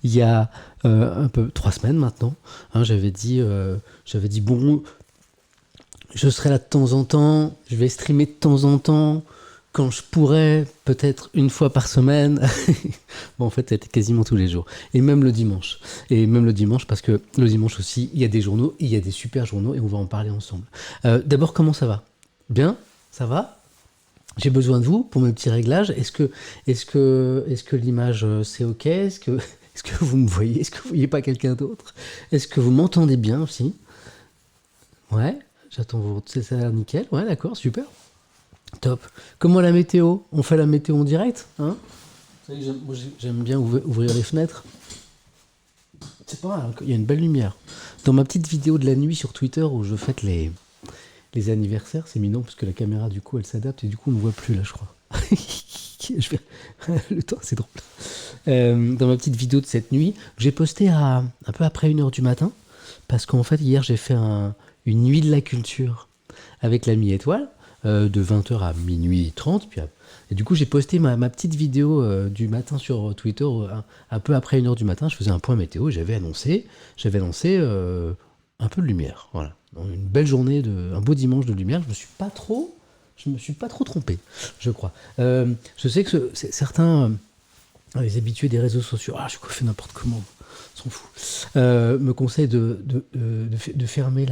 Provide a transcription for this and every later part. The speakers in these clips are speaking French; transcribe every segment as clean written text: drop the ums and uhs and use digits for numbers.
il y a un peu 3 semaines maintenant. Hein, j'avais dit bon, je serai là de temps en temps, je vais streamer de temps en temps, quand je pourrais, peut-être une fois par semaine. Bon, en fait, c'était quasiment tous les jours. Et même le dimanche. Et même le dimanche, parce que le dimanche aussi, il y a des journaux, il y a des super journaux, et on va en parler ensemble. D'abord, comment ça va? Bien? Ça va? J'ai besoin de vous pour mes petits réglages. Est-ce que l'image, c'est OK? Est-ce que vous me voyez? Est-ce que vous voyez pas quelqu'un d'autre? Est-ce que vous m'entendez bien aussi? Ouais, j'attends vos... C'est ça, nickel. Ouais, d'accord, super. Top. Comment la météo? On fait la météo en direct, hein? Vous savez que j'aime bien ouvrir les fenêtres. C'est pas mal, hein, il y a une belle lumière. Dans ma petite vidéo de la nuit sur Twitter où je fête les anniversaires, c'est mignon parce que la caméra, du coup, elle s'adapte et du coup, on ne voit plus là, je crois. Le temps, c'est drôle. Dans ma petite vidéo de cette nuit, j'ai posté un peu après 1h du matin parce qu'en fait, hier, j'ai fait une nuit de la culture avec l'ami Étoile de 20h à minuit 30. Et du coup, j'ai posté ma petite vidéo du matin sur Twitter un peu après 1h du matin. Je faisais un point météo et j'avais annoncé un peu de lumière. Voilà. Donc, une belle journée, un beau dimanche de lumière. Je me suis pas trop trompé, je crois. Je sais que certains, les habitués des réseaux sociaux, je fais n'importe comment, on s'en fout, me conseillent de fermer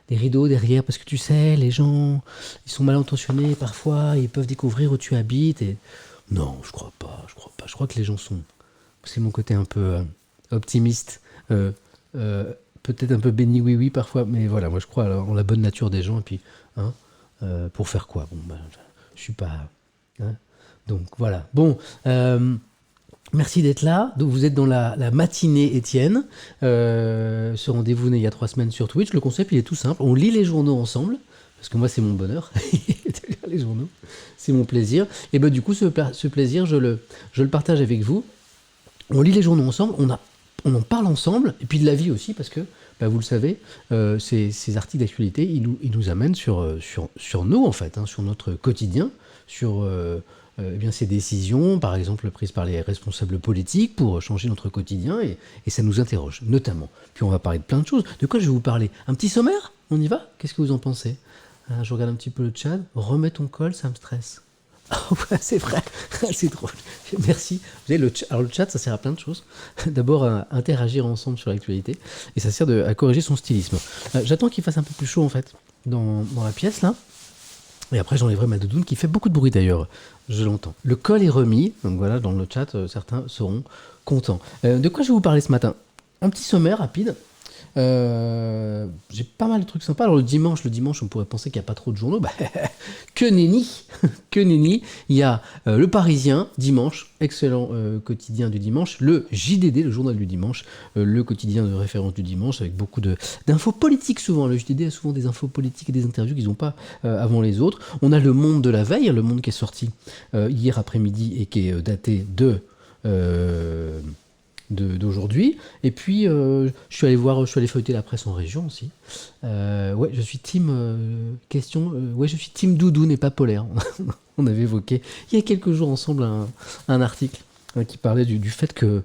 les rideaux derrière parce que tu sais, les gens, ils sont mal intentionnés parfois, ils peuvent découvrir où tu habites. Et non, je crois pas. Je crois que les gens sont. C'est mon côté un peu optimiste, euh, euh, peut-être un peu béni oui oui parfois, mais voilà, moi je crois en la bonne nature des gens et puis hein, pour faire quoi? Bon, ben, je suis pas. Hein, donc voilà. Bon. Merci d'être là. Donc vous êtes dans la matinée Étienne. Ce rendez-vous né il y a 3 semaines sur Twitch. Le concept, il est tout simple. On lit les journaux ensemble. Parce que moi, c'est mon bonheur de lire les journaux. C'est mon plaisir. Et ben du coup, ce plaisir, je le partage avec vous. On lit les journaux ensemble. On en parle ensemble. Et puis de la vie aussi, parce que, vous le savez, ces articles d'actualité, ils nous amènent sur nous, en fait, hein, sur notre quotidien, sur ces décisions, par exemple prises par les responsables politiques pour changer notre quotidien, et ça nous interroge, notamment. Puis on va parler de plein de choses. De quoi je vais vous parler? Un petit sommaire? On y va? Qu'est-ce que vous en pensez? Je regarde un petit peu le chat. Remets ton col, ça me stresse. Oh, ouais, c'est vrai, c'est drôle. Merci. Vous savez, alors le chat, ça sert à plein de choses. D'abord, à interagir ensemble sur l'actualité, et ça sert à corriger son stylisme. J'attends qu'il fasse un peu plus chaud, en fait, dans la pièce, là. Et après, j'enlèverai ma doudoune qui fait beaucoup de bruit d'ailleurs, je l'entends. Le col est remis, donc voilà, dans le chat, certains seront contents. De quoi je vais vous parler ce matin? Un petit sommaire rapide. J'ai pas mal de trucs sympas. Alors le dimanche, on pourrait penser qu'il n'y a pas trop de journaux. Que nenni. Que nenni. Il y a Le Parisien, dimanche, excellent quotidien du dimanche. Le JDD, le journal du dimanche, le quotidien de référence du dimanche, avec beaucoup d'infos politiques souvent. Le JDD a souvent des infos politiques et des interviews qu'ils n'ont pas avant les autres. On a Le Monde de la veille, Le Monde qui est sorti hier après-midi et qui est daté d'aujourd'hui. Et puis je suis allé feuilleter la presse en région aussi. Ouais, je suis team ouais, je suis team doudoune et pas polaire. On avait évoqué il y a quelques jours ensemble un article qui parlait du fait que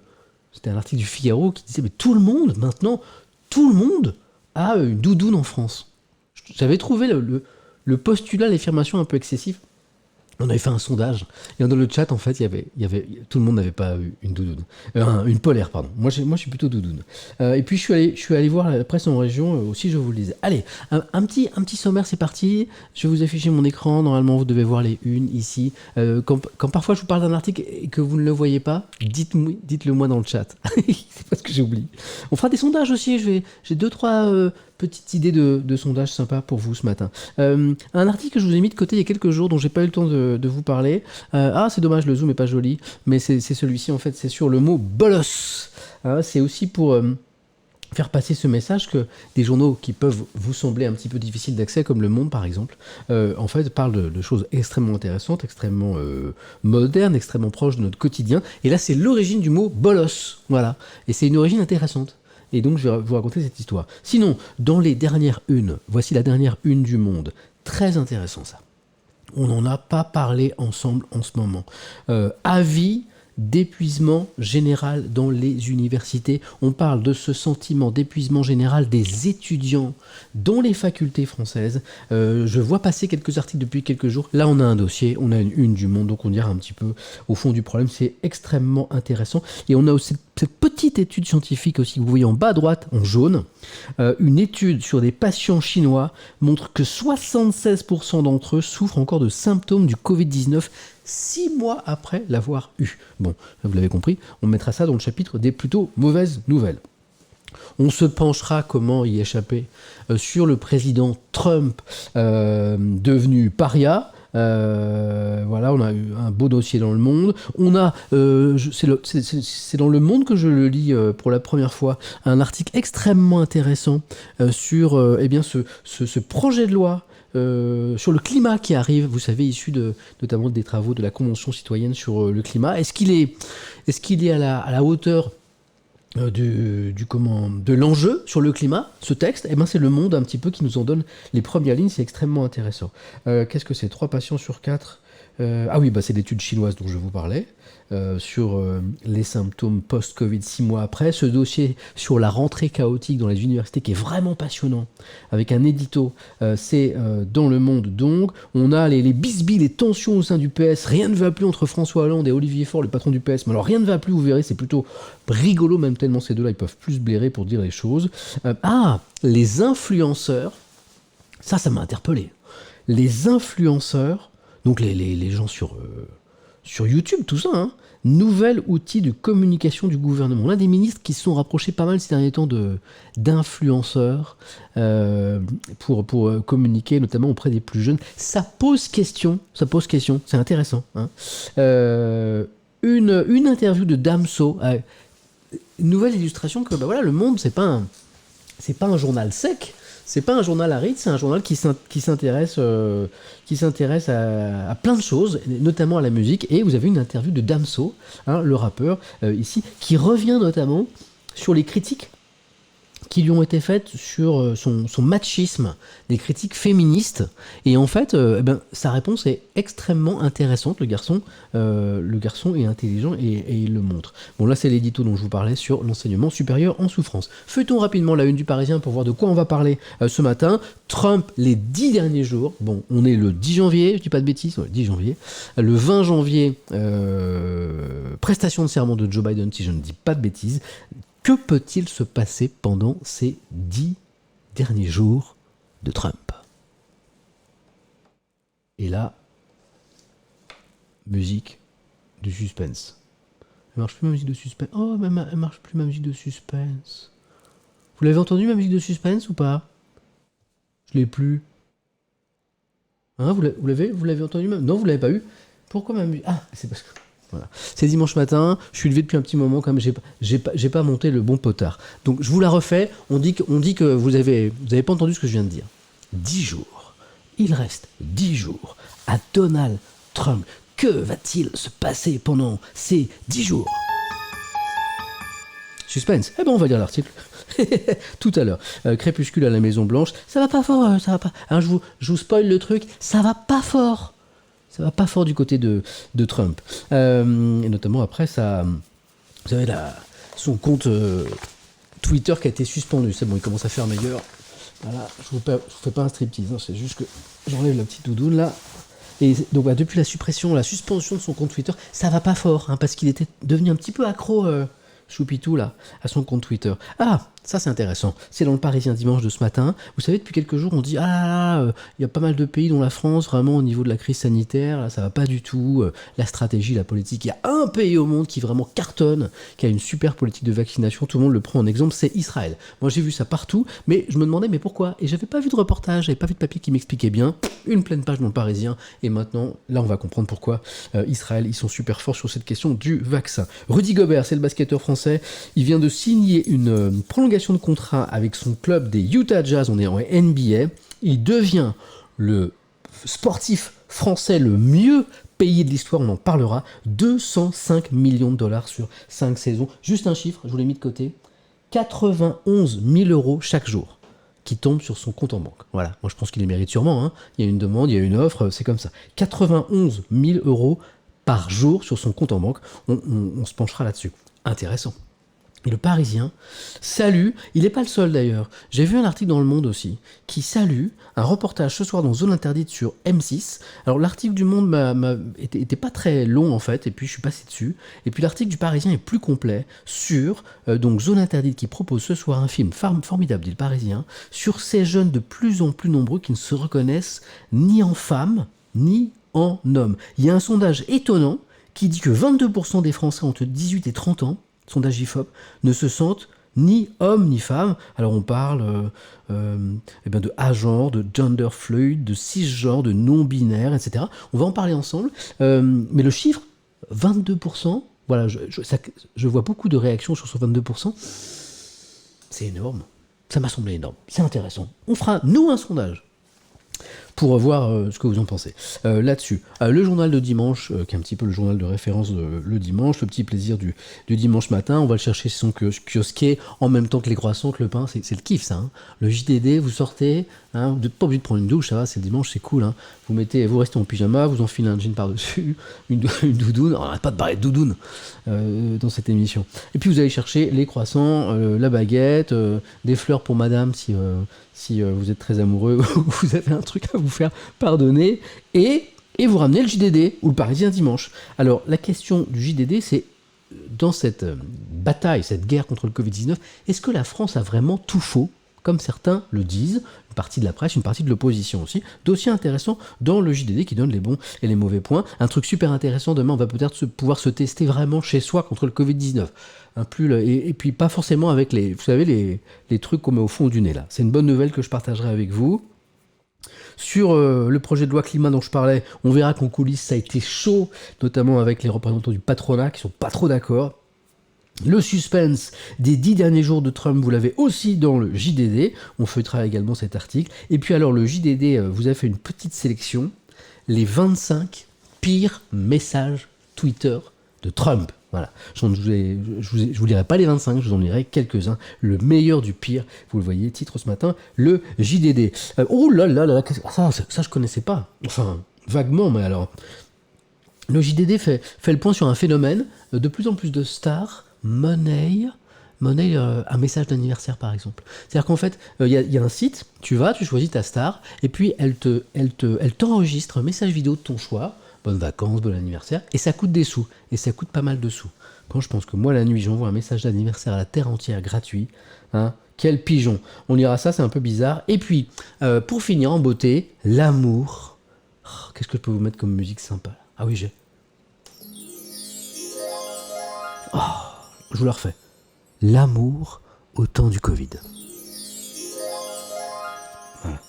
c'était un article du Figaro qui disait mais tout le monde maintenant, tout le monde a une doudoune en France. J'avais trouvé le postulat, l'affirmation un peu excessif. On avait fait un sondage, et dans le chat, en fait, tout le monde n'avait pas eu une doudoune. Une polaire, pardon. Moi, je suis plutôt doudoune. Et puis, je suis allé voir la presse en région aussi, je vous le disais. Allez, un petit sommaire, c'est parti. Je vais vous afficher mon écran. Normalement, vous devez voir les unes ici. Quand parfois je vous parle d'un article et que vous ne le voyez pas, dites-le moi dans le chat. C'est parce que j'oublie. On fera des sondages aussi. J'ai 2-3 petites idées de sondages sympas pour vous ce matin. Un article que je vous ai mis de côté il y a quelques jours, dont j'ai pas eu le temps de vous parler. C'est dommage, le zoom est pas joli, mais c'est celui-ci en fait, c'est sur le mot bolos. C'est aussi pour faire passer ce message que des journaux qui peuvent vous sembler un petit peu difficiles d'accès, comme Le Monde par exemple, en fait parlent de choses extrêmement intéressantes, extrêmement modernes, extrêmement proches de notre quotidien. Et là, c'est l'origine du mot bolos. Voilà. Et c'est une origine intéressante. Et donc, je vais vous raconter cette histoire. Sinon, dans les dernières unes, voici la dernière une du Monde. Très intéressant ça. On n'en a pas parlé ensemble en ce moment. Avis d'épuisement général dans les universités. On parle de ce sentiment d'épuisement général des étudiants dans les facultés françaises. Je vois passer quelques articles depuis quelques jours. Là, on a un dossier, on a une une du Monde, donc on dira un petit peu au fond du problème. C'est extrêmement intéressant. Et on a aussi cette petite étude scientifique aussi, que vous voyez en bas à droite, en jaune. Une étude sur des patients chinois montre que 76% d'entre eux souffrent encore de symptômes du Covid-19 6 mois après l'avoir eu. Bon, vous l'avez compris, on mettra ça dans le chapitre des plutôt mauvaises nouvelles. On se penchera comment y échapper sur le président Trump devenu paria. Voilà, on a eu un beau dossier dans le Monde. On a, c'est dans le Monde que je le lis pour la première fois, un article extrêmement intéressant sur eh bien ce projet de loi sur le climat qui arrive, vous savez, issu notamment des travaux de la Convention citoyenne sur le climat. Est-ce qu'il est à la hauteur de l'enjeu sur le climat, ce texte? Eh ben, c'est Le Monde un petit peu qui nous en donne les premières lignes, c'est extrêmement intéressant. Qu'est-ce que c'est? 3 patients sur 4. Ah oui, c'est l'étude chinoise dont je vous parlais, sur les symptômes post-Covid 6 mois après. Ce dossier sur la rentrée chaotique dans les universités qui est vraiment passionnant, avec un édito, c'est dans Le Monde donc. On a les bisbilles, les tensions au sein du PS. Rien ne va plus entre François Hollande et Olivier Faure, le patron du PS. Mais alors rien ne va plus, vous verrez, c'est plutôt rigolo, même tellement ces deux-là, ils peuvent plus se blairer pour dire les choses. Les influenceurs, ça m'a interpellé. Les influenceurs, donc les gens sur YouTube, tout ça, hein. Nouvel outil de communication du gouvernement. On a des ministres qui se sont rapprochés pas mal ces derniers temps d'influenceurs pour communiquer, notamment auprès des plus jeunes. Ça pose question, c'est intéressant. Hein. Une interview de Damso, une nouvelle illustration que Le Monde, c'est pas un journal sec. C'est pas un journal aride, c'est un journal qui s'intéresse à plein de choses, notamment à la musique. Et vous avez une interview de Damso, hein, le rappeur, ici, qui revient notamment sur les critiques qui lui ont été faites sur son machisme, des critiques féministes. Et en fait, sa réponse est extrêmement intéressante. Le garçon est intelligent et il le montre. Bon, là, c'est l'édito dont je vous parlais sur l'enseignement supérieur en souffrance. Feuilletons rapidement la une du Parisien pour voir de quoi on va parler ce matin. Trump, les 10 derniers jours. Bon, on est le 10 janvier, je dis pas de bêtises, le 10 janvier. Le 20 janvier, prestation de serment de Joe Biden, si je ne dis pas de bêtises. Que peut-il se passer pendant ces 10 derniers jours de Trump? Et là, musique de suspense. Elle marche plus ma musique de suspense. Oh, mais elle marche plus ma musique de suspense. Vous l'avez entendu ma musique de suspense ou pas? Je l'ai plus. Hein, vous l'avez entendu même? Non, vous l'avez pas eu. Pourquoi ma musique? Ah, c'est parce que... Voilà. C'est dimanche matin, je suis levé depuis un petit moment, comme j'ai pas monté le bon potard. Donc je vous la refais, on dit que vous avez pas entendu ce que je viens de dire. 10 jours. Il reste 10 jours à Donald Trump. Que va-t-il se passer pendant ces 10 jours? Suspense. Eh ben on va lire l'article. Tout à l'heure. Crépuscule à la Maison Blanche. Ça va pas fort, ça va pas. Hein, je vous spoil le truc, ça va pas fort. Ça va pas fort du côté de Trump. Et notamment après, vous savez, son compte Twitter qui a été suspendu. C'est bon, il commence à faire meilleur. Voilà, je vous fais pas un striptease, hein, c'est juste que j'enlève la petite doudoune là. Et donc depuis la suspension de son compte Twitter, ça va pas fort, hein, parce qu'il était devenu un petit peu accro, Choupitou là, à son compte Twitter. Ah, ça c'est intéressant. C'est dans le Parisien dimanche de ce matin. Vous savez, depuis quelques jours, on dit il y a pas mal de pays dont la France, vraiment au niveau de la crise sanitaire, là, ça va pas du tout. La stratégie, la politique. Il y a un pays au monde qui vraiment cartonne, qui a une super politique de vaccination. Tout le monde le prend en exemple, c'est Israël. Moi, j'ai vu ça partout, mais je me demandais mais pourquoi? Et j'avais pas vu de reportage, j'avais pas vu de papier qui m'expliquait bien. Une pleine page dans le Parisien. Et maintenant, là, on va comprendre pourquoi Israël, ils sont super forts sur cette question du vaccin. Rudy Gobert, c'est le basketteur français. Il vient de signer une prolongation de contrat avec son club des Utah Jazz, on est en NBA. Il devient le sportif français le mieux payé de l'histoire, on en parlera. 205 millions de dollars sur 5 saisons. Juste un chiffre, je vous l'ai mis de côté. 91 000 euros chaque jour qui tombent sur son compte en banque. Voilà, moi je pense qu'il les mérite sûrement. Hein. Il y a une demande, il y a une offre, c'est comme ça. 91 000 euros par jour sur son compte en banque. On se penchera là-dessus. Intéressant. Et le Parisien salue, il n'est pas le seul d'ailleurs, j'ai vu un article dans Le Monde aussi, qui salue un reportage ce soir dans Zone Interdite sur M6. Alors l'article du Monde était pas très long en fait, et puis je suis passé dessus. Et puis l'article du Parisien est plus complet sur donc Zone Interdite qui propose ce soir un film formidable, dit le Parisien, sur ces jeunes de plus en plus nombreux qui ne se reconnaissent ni en femmes, ni en hommes. Il y a un sondage étonnant qui dit que 22% des Français entre 18 et 30 ans, sondage IFOP, ne se sentent ni hommes ni femmes. Alors on parle de agenre, de gender fluid, de cisgenre, de non-binaire, etc. On va en parler ensemble. Mais le chiffre, 22%, voilà, je vois beaucoup de réactions sur ce 22%. C'est énorme. Ça m'a semblé énorme. C'est intéressant. On fera, nous, un sondage pour voir ce que vous en pensez là-dessus. Le journal de dimanche, qui est un petit peu le journal de référence le dimanche, le petit plaisir du dimanche matin, on va le chercher chez son kiosquet en même temps que les croissants, que le pain, c'est le kiff ça. Hein. Le JDD, vous sortez, hein, vous n'êtes pas obligé de prendre une douche, ça va, c'est le dimanche, c'est cool. Hein. Vous restez en pyjama, vous enfilez un jean par-dessus, une doudoune, on n'arrête pas de parler de doudoune dans cette émission. Et puis vous allez chercher les croissants, la baguette, des fleurs pour madame si vous êtes très amoureux ou vous avez un truc à vous faire pardonner, et vous ramenez le JDD ou le Parisien dimanche. Alors la question du JDD, c'est dans cette bataille, cette guerre contre le Covid-19, est-ce que la France a vraiment tout faux, comme certains le disent, une partie de la presse, une partie de l'opposition aussi. Dossier intéressant dans le JDD qui donne les bons et les mauvais points. Un truc super intéressant, demain on va peut-être pouvoir se tester vraiment chez soi contre le Covid-19. Et puis pas forcément avec les trucs qu'on met au fond du nez là. C'est une bonne nouvelle que je partagerai avec vous. Sur le projet de loi climat dont je parlais, on verra qu'en coulisses ça a été chaud, notamment avec les représentants du patronat qui sont pas trop d'accord. Le suspense des 10 derniers jours de Trump, vous l'avez aussi dans le JDD. On feuilletera également cet article. Et puis alors, le JDD vous a fait une petite sélection. Les 25 pires messages Twitter de Trump. Voilà. Je vous lirai pas les 25, je vous en lirai quelques-uns. Le meilleur du pire. Vous le voyez, titre ce matin, le JDD. Oh là là là, ça je connaissais pas. Enfin, vaguement, mais alors... Le JDD fait le point sur un phénomène. De plus en plus de stars monnaie un message d'anniversaire par exemple. C'est-à-dire qu'en fait, il y a un site, tu choisis ta star, et puis elle t'enregistre un message vidéo de ton choix, bonnes vacances, bon anniversaire, et ça coûte des sous, et ça coûte pas mal de sous. Quand je pense que moi la nuit j'envoie un message d'anniversaire à la terre entière gratuit, hein, quel pigeon. On lira ça, c'est un peu bizarre. Et puis, pour finir en beauté, l'amour. Oh, qu'est-ce que je peux vous mettre comme musique sympa? Ah oui, j'ai... Oh, je vous le refais. L'amour au temps du Covid. Voilà.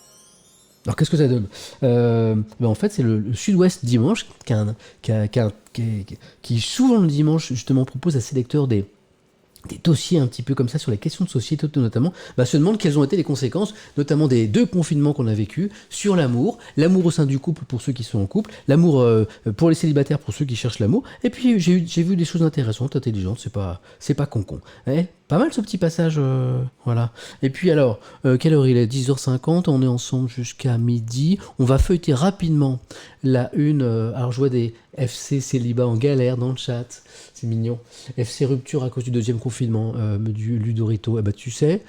Alors qu'est-ce que ça donne en fait, c'est le Sud-Ouest dimanche qui souvent le dimanche justement propose à ses lecteurs des dossiers un petit peu comme ça sur les questions de société notamment, se demande quelles ont été les conséquences, notamment des 2 confinements qu'on a vécu sur l'amour au sein du couple pour ceux qui sont en couple, l'amour pour les célibataires pour ceux qui cherchent l'amour, et puis j'ai vu des choses intéressantes, intelligentes, c'est pas con. Pas mal ce petit passage, voilà. Et puis alors, quelle heure il est? 10h50, on est ensemble jusqu'à midi, on va feuilleter rapidement la une, alors je vois des FC célibat en galère dans le chat, c'est mignon. FC rupture à cause du 2e confinement, du Ludorito. Tu sais,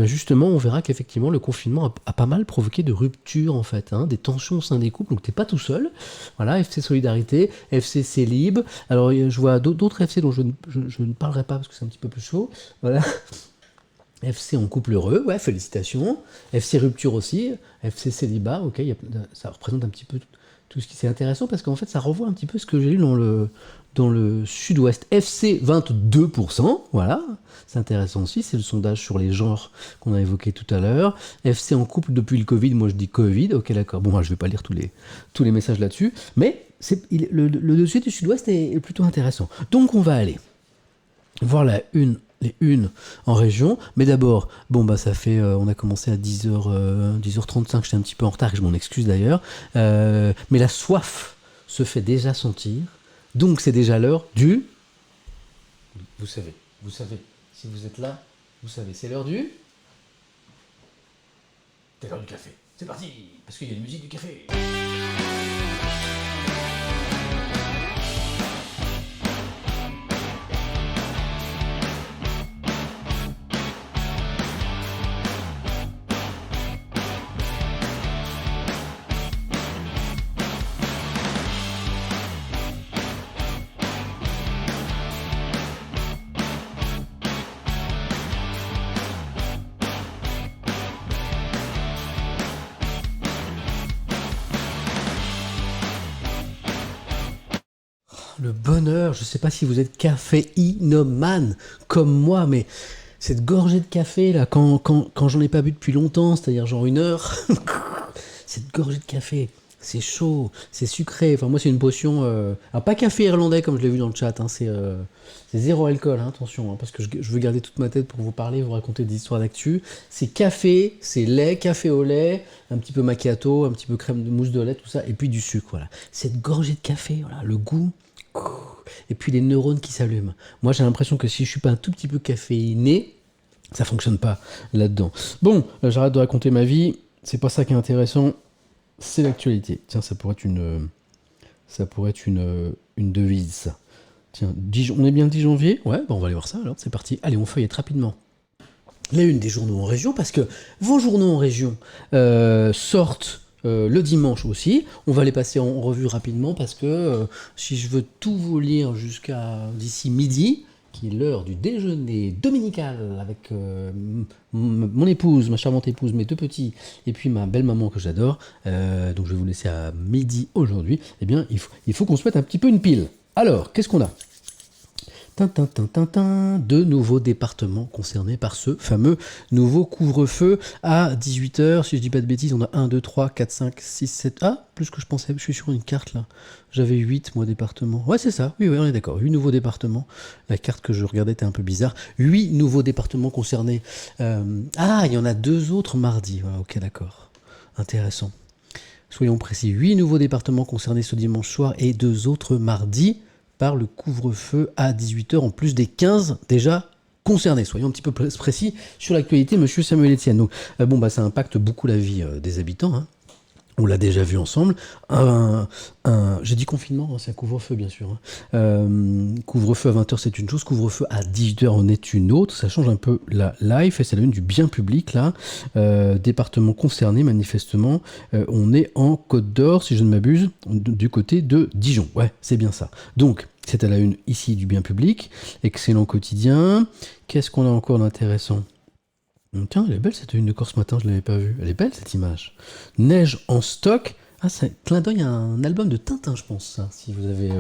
justement, on verra qu'effectivement, le confinement a pas mal provoqué de ruptures, en fait, hein, des tensions au sein des couples. Donc, t'es pas tout seul. Voilà, FC Solidarité, FC Célib. Alors, je vois d'autres FC dont je ne parlerai pas parce que c'est un petit peu plus chaud. Voilà. FC en couple heureux, ouais, félicitations. FC rupture aussi. FC célibat, ok, ça représente un petit peu tout ce qui c'est intéressant parce qu'en fait, ça revoit un petit peu ce que j'ai lu dans le Sud-Ouest. FC 22%, voilà, c'est intéressant aussi, c'est le sondage sur les genres qu'on a évoqué tout à l'heure. FC en couple depuis le Covid, moi je dis Covid, ok d'accord, bon je vais pas lire tous les messages là-dessus, mais le dossier du Sud-Ouest est plutôt intéressant. Donc on va aller voir les unes en région, mais d'abord, ça fait, on a commencé à 10h35, j'étais un petit peu en retard et je m'en excuse d'ailleurs, mais la soif se fait déjà sentir. Donc c'est déjà l'heure du... Vous savez, si vous êtes là, vous savez, c'est l'heure du... C'est l'heure du café. C'est parti, parce qu'il y a une musique du café. le bonheur. Je ne sais pas si vous êtes caféinomane comme moi, mais cette gorgée de café, là, quand j'en ai pas bu depuis longtemps, c'est-à-dire genre 1 heure, cette gorgée de café, c'est chaud, c'est sucré. Enfin, moi, c'est une potion. Alors, pas café irlandais, comme je l'ai vu dans le chat, hein, c'est zéro alcool, hein, attention, hein, parce que je veux garder toute ma tête pour vous parler, vous raconter des histoires d'actu. C'est café, c'est lait, café au lait, un petit peu macchiato, un petit peu crème de mousse de lait, tout ça, et puis du sucre, voilà. Cette gorgée de café, voilà, le goût, et puis les neurones qui s'allument. Moi, j'ai l'impression que si je suis pas un tout petit peu caféiné, ça fonctionne pas là-dedans. Bon, j'arrête de raconter ma vie, c'est pas ça qui est intéressant, c'est l'actualité. Tiens, ça pourrait être une devise, ça. Tiens, on est bien le 10 janvier? Ouais, on va aller voir ça alors, c'est parti. Allez, on feuillette rapidement la une des journaux en région, parce que vos journaux en région sortent le dimanche aussi. On va les passer en revue rapidement, parce que si je veux tout vous lire jusqu'à d'ici midi, qui est l'heure du déjeuner dominical avec mon épouse, ma charmante épouse, mes 2 petits, et puis ma belle maman que j'adore, donc je vais vous laisser à midi aujourd'hui, eh bien il faut qu'on se mette un petit peu une pile. Alors, qu'est-ce qu'on a ? 2 nouveaux départements concernés par ce fameux nouveau couvre-feu à 18h. Si je dis pas de bêtises, on a 1, 2, 3, 4, 5, 6, 7... Ah, plus que je pensais, je suis sur une carte là. J'avais 8, moi, départements. Ouais, c'est ça, oui, on est d'accord. 8 nouveaux départements. La carte que je regardais était un peu bizarre. 8 nouveaux départements concernés. Ah, il y en a 2 autres mardi. Voilà, ok, d'accord. Intéressant. Soyons précis. 8 nouveaux départements concernés ce dimanche soir et 2 autres mardi par le couvre-feu à 18h, en plus des 15 déjà concernés. Soyons un petit peu précis sur l'actualité, monsieur Samuel Etienne. Donc, ça impacte beaucoup la vie des habitants, hein. On l'a déjà vu ensemble. J'ai dit confinement, hein, c'est un couvre-feu bien sûr, hein. Couvre-feu à 20h c'est une chose, couvre-feu à 18h en est une autre. Ça change un peu la life, et c'est la une du bien public là. Département concerné manifestement. On est en Côte d'Or, si je ne m'abuse, du côté de Dijon. Ouais, c'est bien ça. Donc, c'est à la une ici du bien public. Excellent quotidien. Qu'est-ce qu'on a encore d'intéressant ? Tiens, elle est belle cette une de Corse ce matin, je ne l'avais pas vue. Elle est belle cette image. Neige en stock. Ah, c'est un clin d'œil à un album de Tintin, je pense, ça, si vous avez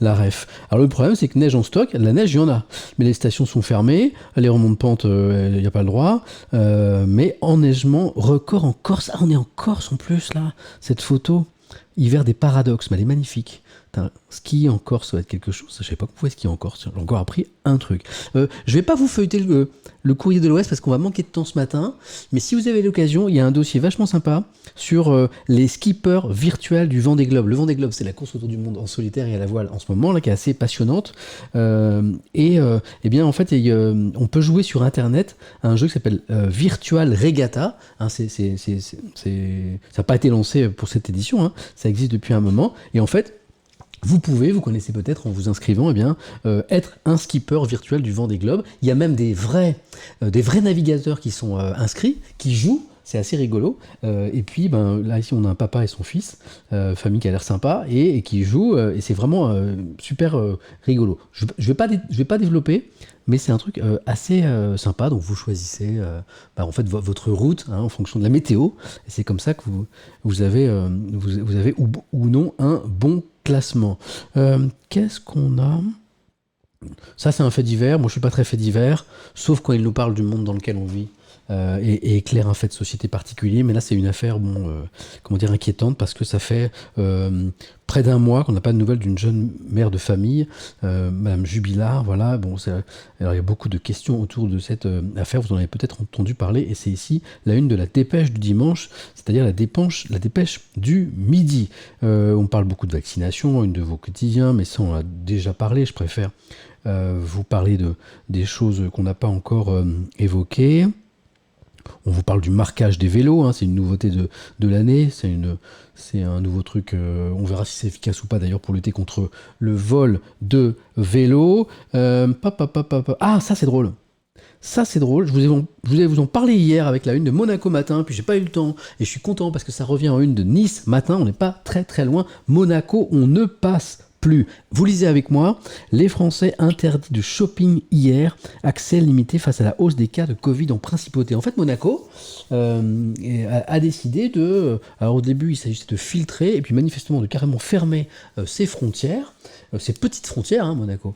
la ref. Alors le problème, c'est que neige en stock, la neige, il y en a. Mais les stations sont fermées, les remontes-pentes, il n'y a pas le droit. Mais enneigement record en Corse. Ah, on est en Corse en plus, là. Cette photo, hiver des paradoxes, mais elle est magnifique. Skier en Corse, ça va être quelque chose. Je ne savais pas qu'on pouvait skier en Corse. J'ai encore appris un truc. Je ne vais pas vous feuilleter le courrier de l'Ouest parce qu'on va manquer de temps ce matin. Mais si vous avez l'occasion, il y a un dossier vachement sympa sur les skippers virtuels du Vendée Globe. Le Vendée Globe, c'est la course autour du monde en solitaire et à la voile en ce moment, là, qui est assez passionnante. Eh bien, en fait, on peut jouer sur Internet à un jeu qui s'appelle Virtual Regatta. Hein, ça n'a pas été lancé pour cette édition. Hein, ça existe depuis un moment. Et en fait, vous connaissez peut-être en vous inscrivant, être un skipper virtuel du Vendée Globe. Il y a même des vrais navigateurs qui sont inscrits, qui jouent. C'est assez rigolo. Et puis, là, ici, on a un papa et son fils, famille qui a l'air sympa, et qui joue. Et c'est vraiment super rigolo. Je vais pas développer, mais c'est un truc assez sympa. Donc, vous choisissez en fait, votre route en fonction de la météo. Et c'est comme ça que vous avez ou non un bon classement. Qu'est-ce qu'on a ? Ça, c'est un fait divers. Moi, je suis pas très fait divers, sauf quand il nous parle du monde dans lequel on vit et éclaire un fait de société particulier. Mais là, c'est une affaire, inquiétante, parce que ça fait près d'un mois qu'on n'a pas de nouvelles d'une jeune mère de famille, Madame Jubilard. Voilà. Alors, il y a beaucoup de questions autour de cette affaire. Vous en avez peut-être entendu parler, et c'est ici la une de la dépêche du dimanche, c'est-à-dire la dépêche du midi. On parle beaucoup de vaccination, une de vos quotidiens, mais ça, on a déjà parlé. Je préfère vous parler des choses qu'on n'a pas encore évoquées. On vous parle du marquage des vélos, hein, c'est une nouveauté de l'année, c'est un nouveau truc, on verra si c'est efficace ou pas d'ailleurs pour lutter contre le vol de vélos. Ah, ça c'est drôle. Ça c'est drôle, je voulais vous en parler hier avec la une de Monaco Matin, puis j'ai pas eu le temps, et je suis content parce que ça revient en une de Nice Matin, on n'est pas très très loin. Monaco, on ne passe plus. Vous lisez avec moi, les Français interdits de shopping hier, accès limité face à la hausse des cas de Covid en principauté. En fait, Monaco a décidé de... Alors au début, il s'agissait de filtrer, et puis manifestement de carrément fermer ses frontières, ces petites frontières, hein, Monaco,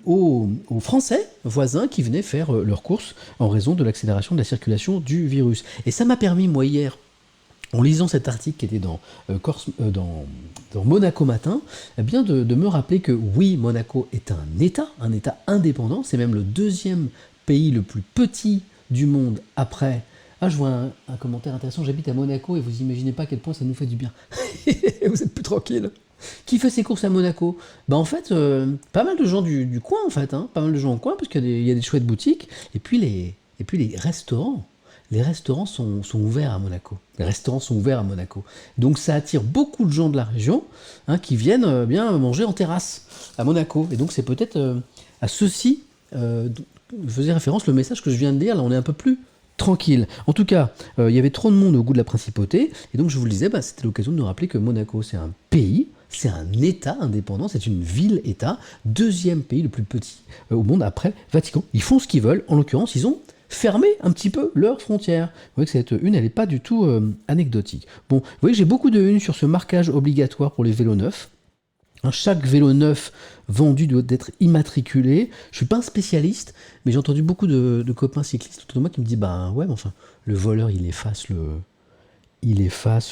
aux Français voisins qui venaient faire leurs courses en raison de l'accélération de la circulation du virus. Et ça m'a permis, moi, hier, en lisant cet article qui était dans Monaco Matin, eh bien de me rappeler que oui, Monaco est un État indépendant, c'est même le deuxième pays le plus petit du monde après... Ah, je vois un commentaire intéressant, j'habite à Monaco et vous imaginez pas à quel point ça nous fait du bien. Vous êtes plus tranquille. Qui fait ses courses à Monaco? Bah en fait, pas mal de gens du coin en fait, hein, pas mal de gens au coin parce qu'il y a des chouettes boutiques et puis les restaurants. Les restaurants sont ouverts à Monaco. Les restaurants sont ouverts à Monaco. Donc ça attire beaucoup de gens de la région hein, qui viennent bien manger en terrasse à Monaco. Et donc c'est peut-être à ceci faisait référence le message que je viens de dire. Là, on est un peu plus tranquille. En tout cas, il y avait trop de monde au goût de la principauté. Et donc je vous le disais, c'était l'occasion de nous rappeler que Monaco, c'est un pays. C'est un État indépendant, c'est une ville-État, deuxième pays le plus petit au monde après Vatican. Ils font ce qu'ils veulent, en l'occurrence, ils ont fermé un petit peu leurs frontières. Vous voyez que cette une, elle n'est pas du tout anecdotique. Bon, vous voyez que j'ai beaucoup de une sur ce marquage obligatoire pour les vélos neufs. Chaque vélo neuf vendu doit être immatriculé. Je suis pas un spécialiste, mais j'ai entendu beaucoup de copains cyclistes autour de moi qui me disent bah ouais, mais enfin, le voleur il efface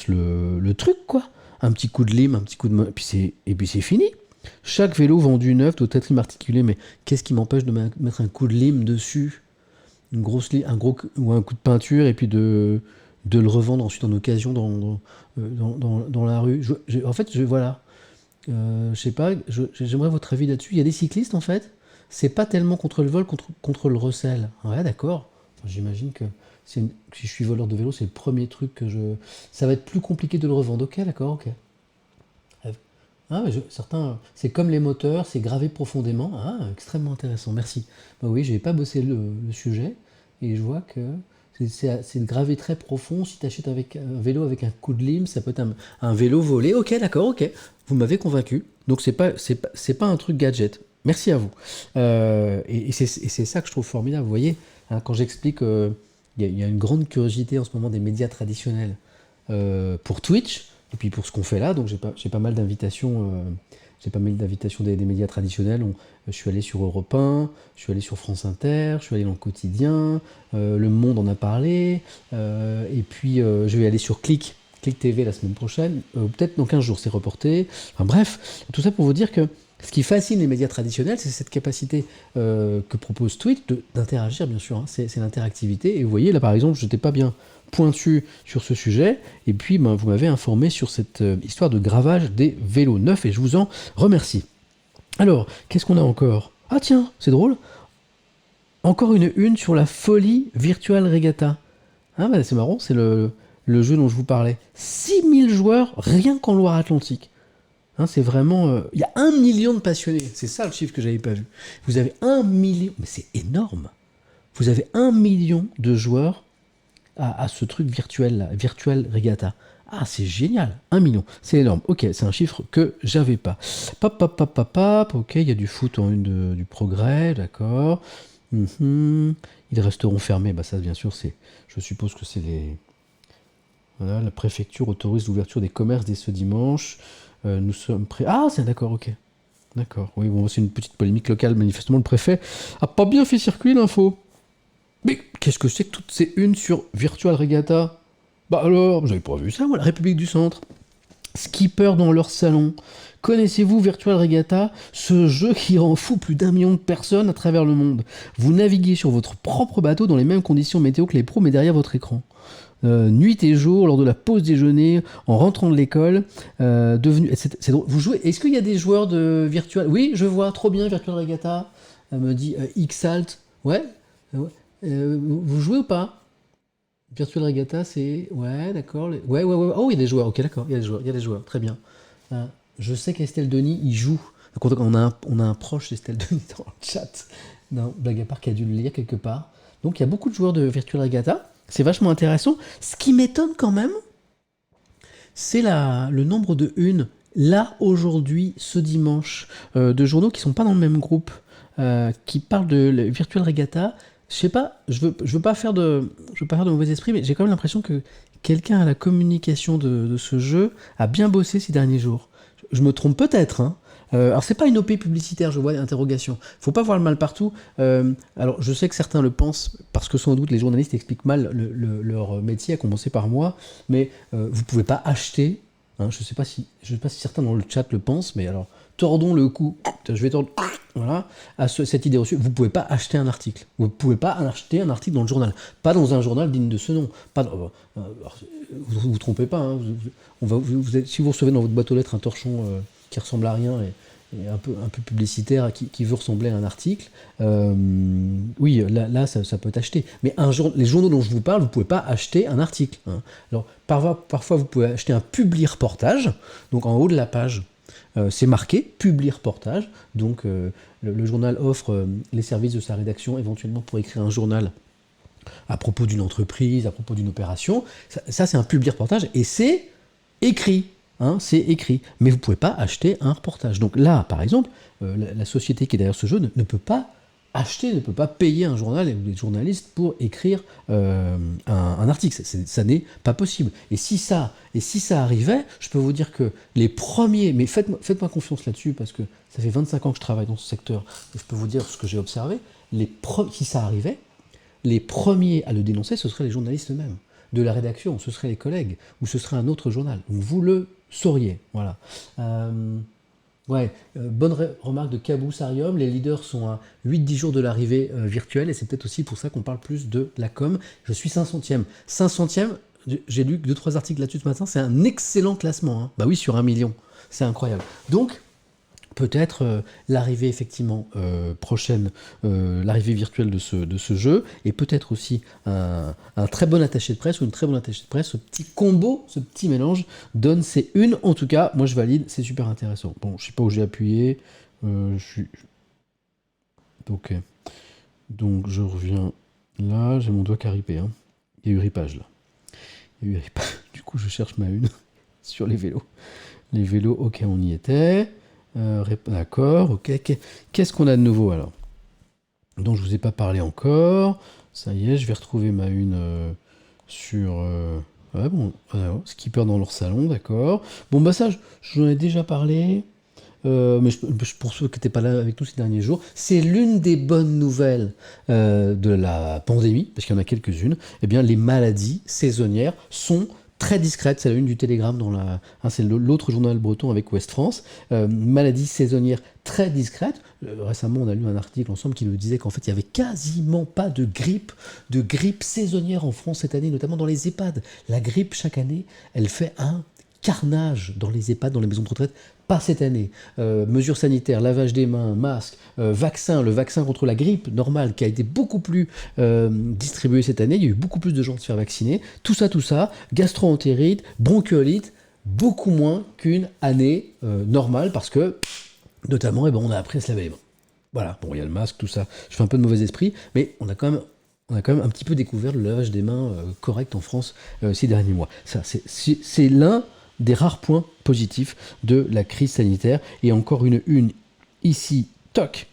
le truc quoi. Un petit coup de lime, un petit coup de main, et puis c'est fini. Chaque vélo vendu neuf doit être immatriculé, mais qu'est-ce qui m'empêche de mettre un coup de lime dessus, une grosse lime, ou un coup de peinture, et puis de le revendre ensuite en occasion dans la rue. Voilà. Je sais pas, j'aimerais votre avis là-dessus. Il y a des cyclistes en fait, c'est pas tellement contre le vol, contre le recel. Ouais, d'accord. Enfin, j'imagine que si je suis voleur de vélo, c'est le premier truc ça va être plus compliqué de le revendre. Ok, d'accord, ok. Ah, mais certains, c'est comme les moteurs, c'est gravé profondément. Ah, extrêmement intéressant, merci. Bah oui, j'ai pas bossé le sujet et je vois que c'est gravé très profond. Si tu achètes avec un vélo avec un coup de lime, ça peut être un vélo volé. Ok, d'accord, ok. Vous m'avez convaincu. Donc c'est pas un truc gadget. Merci à vous. Et c'est ça que je trouve formidable. Vous voyez, hein, quand j'explique, il y a une grande curiosité en ce moment des médias traditionnels pour Twitch. Et puis pour ce qu'on fait là, donc j'ai pas mal d'invitations, des médias traditionnels. Je suis allé sur Europe 1, je suis allé sur France Inter, je suis allé dans le Quotidien, Le Monde en a parlé, et puis je vais aller sur Click TV la semaine prochaine, peut-être dans 15 jours c'est reporté. Enfin bref, tout ça pour vous dire que ce qui fascine les médias traditionnels, c'est cette capacité que propose Twitch d'interagir, bien sûr, hein, c'est l'interactivité. Et vous voyez, là par exemple, je n'étais pas bien pointu sur ce sujet, et puis vous m'avez informé sur cette histoire de gravage des vélos neufs, et je vous en remercie. Alors, qu'est-ce qu'on a encore? Ah tiens, c'est drôle, encore une sur la folie Virtual Regatta. Ah bah, c'est marrant, c'est le jeu dont je vous parlais. 6000 joueurs rien qu'en Loire-Atlantique. Hein, c'est vraiment... Il y a 1 million de passionnés, c'est ça le chiffre que j'avais pas vu. Vous avez 1 million, mais c'est énorme. Vous avez 1 million de joueurs à ce truc virtuel là, Virtual Regatta. Ah, c'est génial, 1 million, c'est énorme. Ok, c'est un chiffre que j'avais pas. Ok, il y a du foot en une du Progrès, d'accord. Ils resteront fermés, bah ça bien sûr, je suppose que c'est les... Voilà, la préfecture autorise l'ouverture des commerces dès ce dimanche. Nous sommes prêts... Ah, c'est d'accord, ok. D'accord, oui, bon, c'est une petite polémique locale. Manifestement, le préfet a pas bien fait circuler l'info. Mais qu'est-ce que c'est que toutes ces unes sur Virtual Regatta? Bah alors, j'avais pas vu ça, moi, la République du Centre. Skipper dans leur salon. Connaissez-vous Virtual Regatta? Ce jeu qui rend fou plus d'1 million de personnes à travers le monde. Vous naviguez sur votre propre bateau dans les mêmes conditions météo que les pros, mais derrière votre écran. Nuit et jour, lors de la pause déjeuner, en rentrant de l'école, c'est drôle. Vous jouez. Est-ce qu'il y a des joueurs de Virtual? Oui, je vois, trop bien Virtual Regatta. Elle me dit Xalt. Ouais. Vous jouez ou pas? Virtual Regatta, c'est... Ouais, d'accord. Ouais. Oh, il y a des joueurs. Ok, d'accord. Il y a des joueurs. Très bien. Je sais qu'Estelle Denis, il joue. Donc, on a un proche d'Estelle Denis dans le chat. Non, blague à part, qui a dû le lire quelque part. Donc, il y a beaucoup de joueurs de Virtual Regatta. C'est vachement intéressant. Ce qui m'étonne quand même, c'est le nombre de unes là, aujourd'hui, ce dimanche, de journaux qui sont pas dans le même groupe, qui parlent de la Virtual Regatta. Je sais pas, je veux pas faire de mauvais esprit, mais j'ai quand même l'impression que quelqu'un à la communication de ce jeu a bien bossé ces derniers jours. Je me trompe peut-être, hein. Alors c'est pas une OP publicitaire, je vois l'interrogation. Faut pas voir le mal partout. Alors je sais que certains le pensent parce que sans doute les journalistes expliquent mal leur métier, à commencer par moi. Mais vous pouvez pas acheter. Hein, je sais pas si certains dans le chat le pensent, mais alors tordons le cou. Je vais tordre. Voilà, à cette idée reçue. Vous pouvez pas acheter un article. Vous pouvez pas acheter un article dans le journal. Pas dans un journal digne de ce nom. Pas dans- alors, vous trompez pas. Hein, si vous recevez dans votre boîte aux lettres un torchon qui ressemble à rien et un peu publicitaire qui veut ressembler à un article, oui, là ça peut être acheté. Mais les journaux dont je vous parle, vous pouvez pas acheter un article. Hein. Alors parfois vous pouvez acheter un publi-reportage, donc en haut de la page. C'est marqué publi-reportage, donc le journal offre les services de sa rédaction éventuellement pour écrire un journal à propos d'une entreprise, à propos d'une opération. Ça c'est un publi-reportage et c'est écrit. Hein, c'est écrit. Mais vous ne pouvez pas acheter un reportage. Donc là, par exemple, la société qui est derrière ce jeu ne peut pas acheter, ne peut pas payer un journal ou des journalistes pour écrire un article. Ça n'est pas possible. Et si ça arrivait, je peux vous dire que les premiers, mais faites-moi confiance là-dessus, parce que ça fait 25 ans que je travaille dans ce secteur, et je peux vous dire ce que j'ai observé, si ça arrivait, les premiers à le dénoncer, ce seraient les journalistes eux-mêmes. De la rédaction, ce seraient les collègues, ou ce serait un autre journal. Donc vous le sauriez. Voilà. Bonne remarque de Kabou Sarium, les leaders sont à 8-10 jours de l'arrivée virtuelle, et c'est peut-être aussi pour ça qu'on parle plus de la com. Je suis 500e. 500e, j'ai lu 2-3 articles là-dessus ce matin, c'est un excellent classement. Hein. Bah oui, sur 1 million. C'est incroyable. Donc, peut-être l'arrivée effectivement prochaine, l'arrivée virtuelle de ce jeu, et peut-être aussi un très bon attaché de presse ou une très bonne attachée de presse. Ce petit combo, ce petit mélange donne ces une. En tout cas, moi je valide, c'est super intéressant. Bon, je sais pas où j'ai appuyé. Ok. Donc je reviens là, j'ai mon doigt qui a ripé. Hein. Il y a eu ripage là. Du coup, je cherche ma une sur les vélos. Les vélos, ok, on y était. D'accord, ok. Qu'est-ce qu'on a de nouveau alors? Donc je vous ai pas parlé encore. Ça y est, je vais retrouver ma une sur. Skipper dans leur salon, d'accord. Bon bah ça, j'en ai déjà parlé. Mais pour ceux qui n'étaient pas là avec nous ces derniers jours, c'est l'une des bonnes nouvelles de la pandémie, parce qu'il y en a quelques-unes. Eh bien, les maladies saisonnières sont très discrètes. C'est la une du Télégramme, c'est l'autre journal breton avec Ouest France. Maladies saisonnières très discrètes. Récemment, on a lu un article ensemble qui nous disait qu'en fait, il n'y avait quasiment pas de grippe saisonnière en France cette année, notamment dans les EHPAD. La grippe, chaque année, elle fait un carnage dans les EHPAD, dans les maisons de retraite. Pas cette année. Mesures sanitaires, lavage des mains, masques, vaccin, le vaccin contre la grippe normale qui a été beaucoup plus distribué cette année. Il y a eu beaucoup plus de gens se faire vacciner. Tout ça, gastro-entérite, bronchiolite, beaucoup moins qu'une année normale parce que, notamment, on a appris à se laver les mains. Voilà, bon, il y a le masque, tout ça. Je fais un peu de mauvais esprit, mais on a quand même un petit peu découvert le lavage des mains correct en France ces derniers mois. Ça, c'est l'un des rares points positifs de la crise sanitaire. Et encore une ici, toc,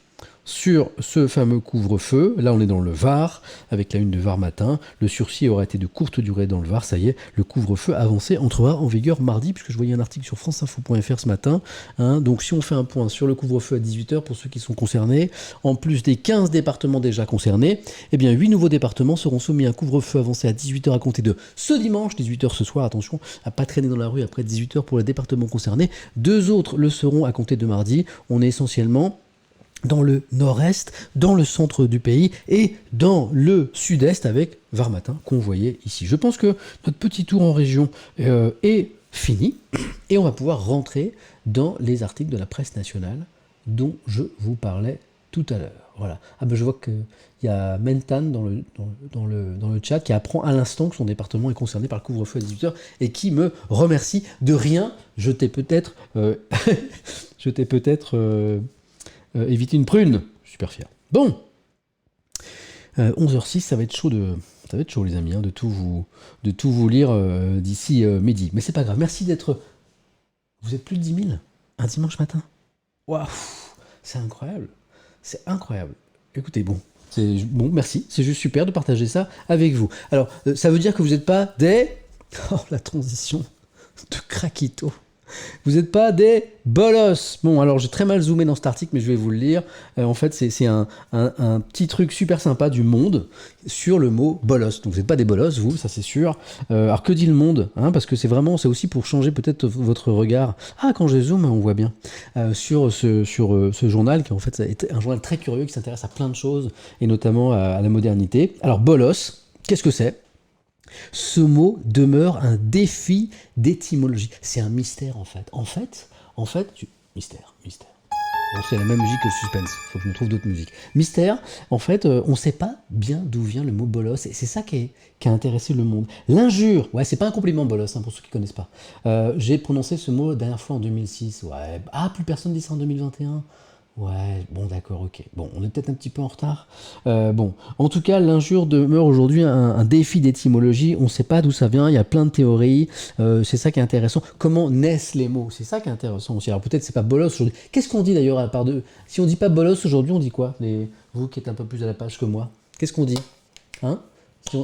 sur ce fameux couvre-feu. Là, on est dans le Var, avec la une de Var Matin. Le sursis aura été de courte durée dans le Var. Ça y est, le couvre-feu avancé entrera en vigueur mardi, puisque je voyais un article sur franceinfo.fr ce matin. Hein. Donc, si on fait un point sur le couvre-feu à 18h, pour ceux qui sont concernés, en plus des 15 départements déjà concernés, eh bien, 8 nouveaux départements seront soumis à un couvre-feu avancé à 18h à compter de ce dimanche, 18h ce soir. Attention à pas traîner dans la rue après 18h pour les départements concernés. 2 autres le seront à compter de mardi. On est essentiellement dans le nord-est, dans le centre du pays et dans le sud-est avec Var Matin qu'on voyait ici. Je pense que notre petit tour en région est fini et on va pouvoir rentrer dans les articles de la presse nationale dont je vous parlais tout à l'heure. Voilà. Ah ben je vois qu'il y a Mentan dans le chat qui apprend à l'instant que son département est concerné par le couvre-feu à 18h et qui me remercie de rien. Je t'ai peut-être éviter une prune. Je suis super fier. Bon, 11h06, ça va être chaud les amis, hein, de tout vous lire d'ici midi. Mais c'est pas grave. Merci d'être Vous êtes plus de 10 000 un dimanche matin. Waouh, c'est incroyable. C'est incroyable. Écoutez, bon, merci. C'est juste super de partager ça avec vous. Alors, ça veut dire que vous n'êtes pas des... Oh, la transition de Craquito. Vous n'êtes pas des bolos. Bon, alors j'ai très mal zoomé dans cet article, mais je vais vous le lire. En fait, c'est un petit truc super sympa du Monde sur le mot bolos. Donc vous n'êtes pas des bolos, vous, ça c'est sûr. Alors que dit le Monde, parce que c'est aussi pour changer peut-être votre regard. Ah, quand je zoome, on voit bien. Sur ce journal, qui en fait est un journal très curieux, qui s'intéresse à plein de choses, et notamment à la modernité. Alors bolos, qu'est-ce que c'est ? Ce mot demeure un défi d'étymologie. C'est un mystère en fait. Mystère. Bon, c'est la même musique que le suspense. Il faut que je me trouve d'autres musiques. Mystère, en fait, on ne sait pas bien d'où vient le mot bolos. Et c'est ça qui a intéressé le Monde. L'injure, ouais, c'est pas un compliment bolos, pour ceux qui ne connaissent pas. J'ai prononcé ce mot la dernière fois en 2006. Ouais. Ah, plus personne dit ça en 2021. Ouais, bon d'accord, ok. Bon, on est peut-être un petit peu en retard. En tout cas, l'injure demeure aujourd'hui un défi d'étymologie. On ne sait pas d'où ça vient, il y a plein de théories. C'est ça qui est intéressant. Comment naissent les mots ? C'est ça qui est intéressant aussi. Alors peut-être c'est pas bolos aujourd'hui. Qu'est-ce qu'on dit d'ailleurs à part de... Si on dit pas bolos aujourd'hui, on dit quoi ? Vous qui êtes un peu plus à la page que moi. Qu'est-ce qu'on dit ?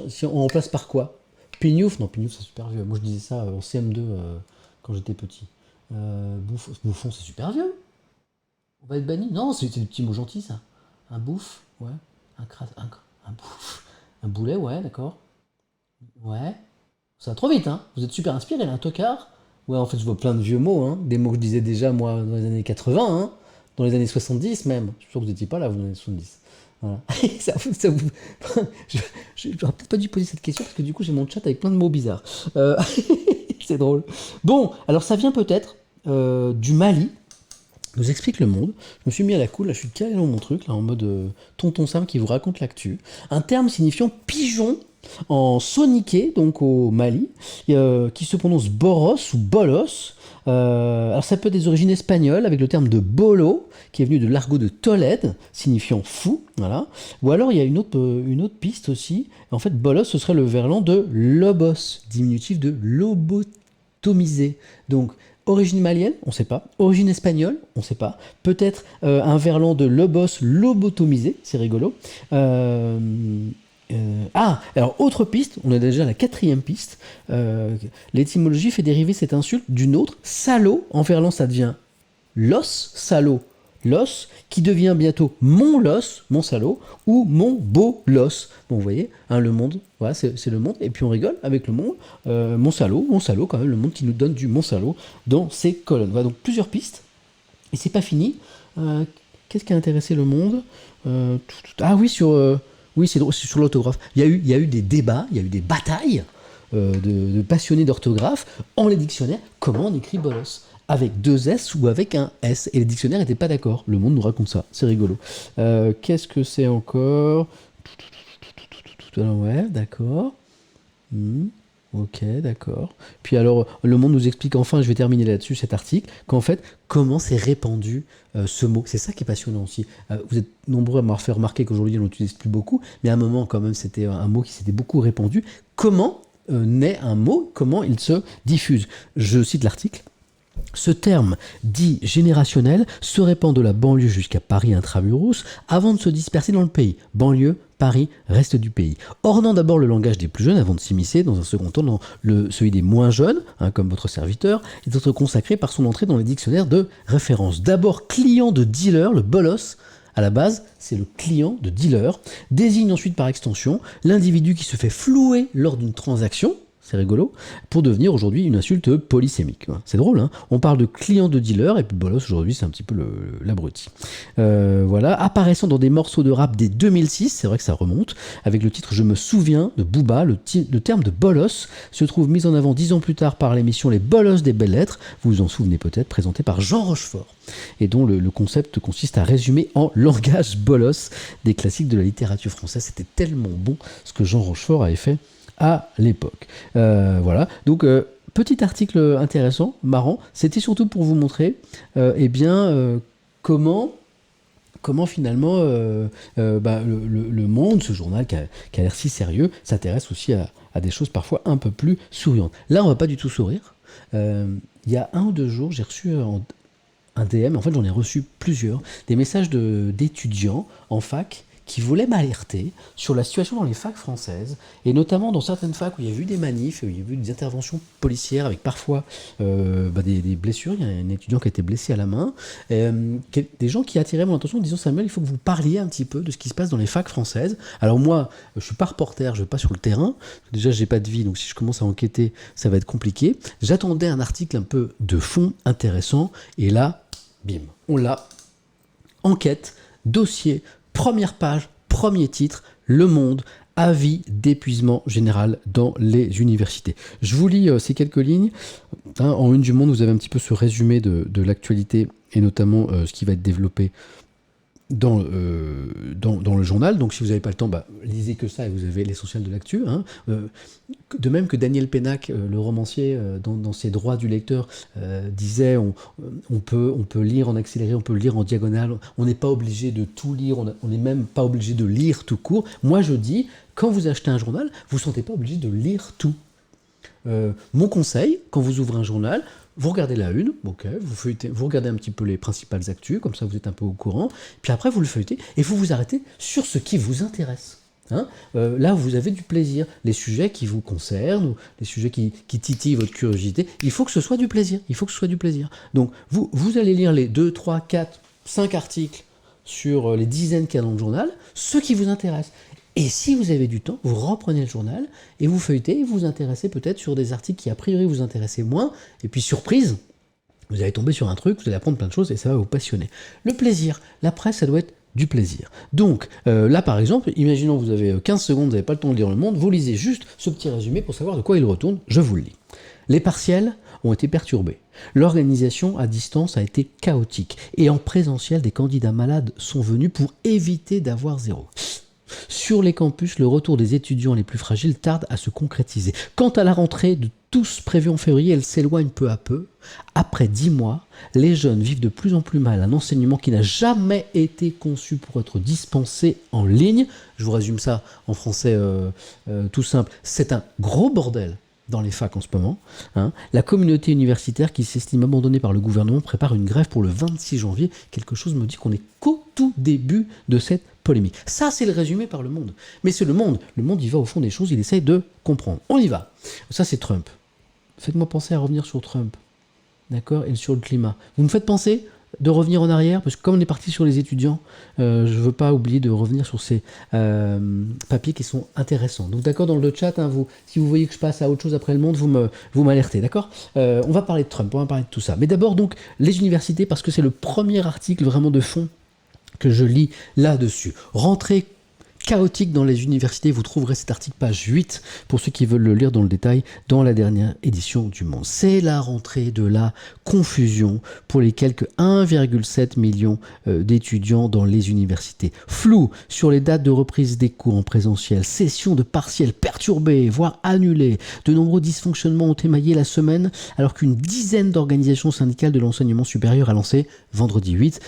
Si on remplace par quoi ? Pignouf ? Non, pignouf c'est super vieux. Moi je disais ça en CM2 quand j'étais petit. Bouffon c'est super vieux. On va être banni ? Non, c'est des petits mots gentils, ça. Un bouffe, ouais. Un bouffe. Un boulet, ouais, d'accord. Ouais. Ça va trop vite, hein. Vous êtes super inspiré, là. Un tocard ? Ouais, en fait, je vois plein de vieux mots, hein. Des mots que je disais déjà, moi, dans les années 80, hein. Dans les années 70, même. Je suis sûr que vous n'étiez pas là, vous, dans les années 70. Voilà. ça vous... J'aurais peut-être pas dû poser cette question, parce que du coup, j'ai mon chat avec plein de mots bizarres. C'est drôle. Bon, alors ça vient peut-être du Mali, nous explique le Monde. Je me suis mis à la cool, là je suis calé dans mon truc, là en mode tonton Sam qui vous raconte l'actu. Un terme signifiant pigeon en soniké, donc au Mali, qui se prononce boros ou bolos. Alors ça peut être des origines espagnoles avec le terme de bolo, qui est venu de l'argot de Tolède, signifiant fou, voilà. Ou alors il y a une autre piste aussi. En fait, bolos ce serait le verlan de lobos, diminutif de lobotomiser. Donc origine malienne, on ne sait pas. Origine espagnole, on ne sait pas. Peut-être un verlan de lobos lobotomisé, c'est rigolo. Alors autre piste, on est déjà à la 4e piste. L'étymologie fait dériver cette insulte d'une autre. Salaud, en verlan ça devient los, salaud, los, qui devient bientôt mon los, mon salaud, ou mon beau los. Bon, vous voyez, le Monde, voilà, c'est le Monde, et puis on rigole avec le Monde. Mon salaud, quand même, le Monde qui nous donne du mon salaud dans ses colonnes. Voilà, donc plusieurs pistes, et c'est pas fini. Qu'est-ce qui a intéressé le Monde ? Ah oui, oui, c'est sur l'orthographe. Il y a eu des débats, il y a eu des batailles de passionnés d'orthographe en les dictionnaires. Comment on écrit bolos ? Avec 2 S ou avec un S. Et les dictionnaires n'étaient pas d'accord. Le Monde nous raconte ça. C'est rigolo. Qu'est-ce que c'est encore ? Ouais, d'accord. Ok, d'accord. Puis alors, Le Monde nous explique enfin, je vais terminer là-dessus cet article, qu'en fait, comment s'est répandu ce mot. C'est ça qui est passionnant aussi. Vous êtes nombreux à m'avoir fait remarquer qu'aujourd'hui on l'utilise plus beaucoup, mais à un moment quand même c'était un mot qui s'était beaucoup répandu. Comment naît un mot ? Comment il se diffuse ? Je cite l'article. Ce terme, dit générationnel, se répand de la banlieue jusqu'à Paris intramuros avant de se disperser dans le pays. Banlieue, Paris, reste du pays. Ornant d'abord le langage des plus jeunes avant de s'immiscer dans un second temps dans celui des moins jeunes, comme votre serviteur, et d'être consacré par son entrée dans les dictionnaires de référence. D'abord client de dealer, le bolos, à la base, c'est le client de dealer, désigne ensuite par extension l'individu qui se fait flouer lors d'une transaction, c'est rigolo, pour devenir aujourd'hui une insulte polysémique. C'est drôle, hein. On parle de client de dealer, et puis bolos aujourd'hui c'est un petit peu l'abruti. Voilà, apparaissant dans des morceaux de rap dès 2006, c'est vrai que ça remonte, avec le titre Je me souviens de Booba, le terme de bolos se trouve mis en avant 10 ans plus tard par l'émission Les Bolos des Belles Lettres, vous vous en souvenez peut-être, présentée par Jean Rochefort, et dont le concept consiste à résumer en langage bolos des classiques de la littérature française. C'était tellement bon ce que Jean Rochefort avait fait à l'époque. Voilà, donc petit article intéressant, marrant, c'était surtout pour vous montrer comment finalement le Monde, ce journal qui a l'air si sérieux, s'intéresse aussi à des choses parfois un peu plus souriantes. Là, on va pas du tout sourire, Il y a 1 ou 2 jours, j'ai reçu un DM, en fait j'en ai reçu plusieurs, des messages d'étudiants en fac qui voulaient m'alerter sur la situation dans les facs françaises, et notamment dans certaines facs où il y a eu des manifs, où il y a eu des interventions policières avec parfois des blessures. Il y a un étudiant qui a été blessé à la main, des gens qui attiraient mon attention en disant Samuel, il faut que vous parliez un petit peu de ce qui se passe dans les facs françaises. Alors moi, je suis pas reporter, je vais pas sur le terrain, déjà j'ai pas de vie, donc si je commence à enquêter, ça va être compliqué. J'attendais un article un peu de fond intéressant, et là, bim, on l'a. Enquête, dossier, première page, premier titre, Le Monde, avis d'épuisement général dans les universités. Je vous lis ces quelques lignes. En une du Monde, vous avez un petit peu ce résumé de l'actualité, et notamment ce qui va être développé dans le journal. Donc si vous n'avez pas le temps, lisez que ça et vous avez l'essentiel de l'actu. De même que Daniel Pénac, le romancier, dans ses droits du lecteur, disait on peut lire en accéléré, on peut lire en diagonale, on n'est pas obligé de tout lire, on n'est même pas obligé de lire tout court. Moi je dis, quand vous achetez un journal, vous ne sentez pas obligé de lire tout. Mon conseil, quand vous ouvrez un journal, vous regardez la une, vous regardez un petit peu les principales actus, comme ça vous êtes un peu au courant, puis après vous le feuilletez et vous vous arrêtez sur ce qui vous intéresse. Là vous avez du plaisir, les sujets qui vous concernent, ou les sujets qui titillent votre curiosité, il faut que ce soit du plaisir, Donc vous allez lire les 2, 3, 4, 5 articles sur les dizaines qu'il y a dans le journal, ceux qui vous intéressent. Et si vous avez du temps, vous reprenez le journal et vous feuilletez et vous vous intéressez peut-être sur des articles qui a priori vous intéressaient moins. Et puis surprise, vous allez tomber sur un truc, vous allez apprendre plein de choses et ça va vous passionner. Le plaisir, la presse, ça doit être du plaisir. Donc là par exemple, imaginons vous avez 15 secondes, vous n'avez pas le temps de lire Le Monde, vous lisez juste ce petit résumé pour savoir de quoi il retourne, je vous le lis. Les partiels ont été perturbés. L'organisation à distance a été chaotique et en présentiel, des candidats malades sont venus pour éviter d'avoir 0. Sur les campus, le retour des étudiants les plus fragiles tarde à se concrétiser. Quant à la rentrée de tous prévue en février, elle s'éloigne peu à peu. Après 10 mois, les jeunes vivent de plus en plus mal un enseignement qui n'a jamais été conçu pour être dispensé en ligne. Je vous résume ça en français tout simple. C'est un gros bordel dans les facs en ce moment. La communauté universitaire, qui s'estime abandonnée par le gouvernement, prépare une grève pour le 26 janvier. Quelque chose me dit qu'on est qu'au tout début de cette polémique. Ça, c'est le résumé par Le Monde. Mais c'est Le Monde. Le Monde, il va au fond des choses, il essaye de comprendre. On y va. Ça, c'est Trump. Faites-moi penser à revenir sur Trump. D'accord ? Et sur le climat. Vous me faites penser de revenir en arrière, parce que comme on est parti sur les étudiants, je ne veux pas oublier de revenir sur ces papiers qui sont intéressants. Donc d'accord, dans le chat, si vous voyez que je passe à autre chose après Le Monde, vous m'alertez, d'accord ? On va parler de Trump, on va parler de tout ça. Mais d'abord, donc, les universités, parce que c'est le premier article vraiment de fond que je lis là-dessus. Rentrée chaotique dans les universités, vous trouverez cet article page 8 pour ceux qui veulent le lire dans le détail dans la dernière édition du Monde. C'est la rentrée de la confusion pour les quelques 1,7 million d'étudiants dans les universités. Flou sur les dates de reprise des cours en présentiel, sessions de partiels perturbées, voire annulées. De nombreux dysfonctionnements ont émaillé la semaine alors qu'une dizaine d'organisations syndicales de l'enseignement supérieur a lancé vendredi 8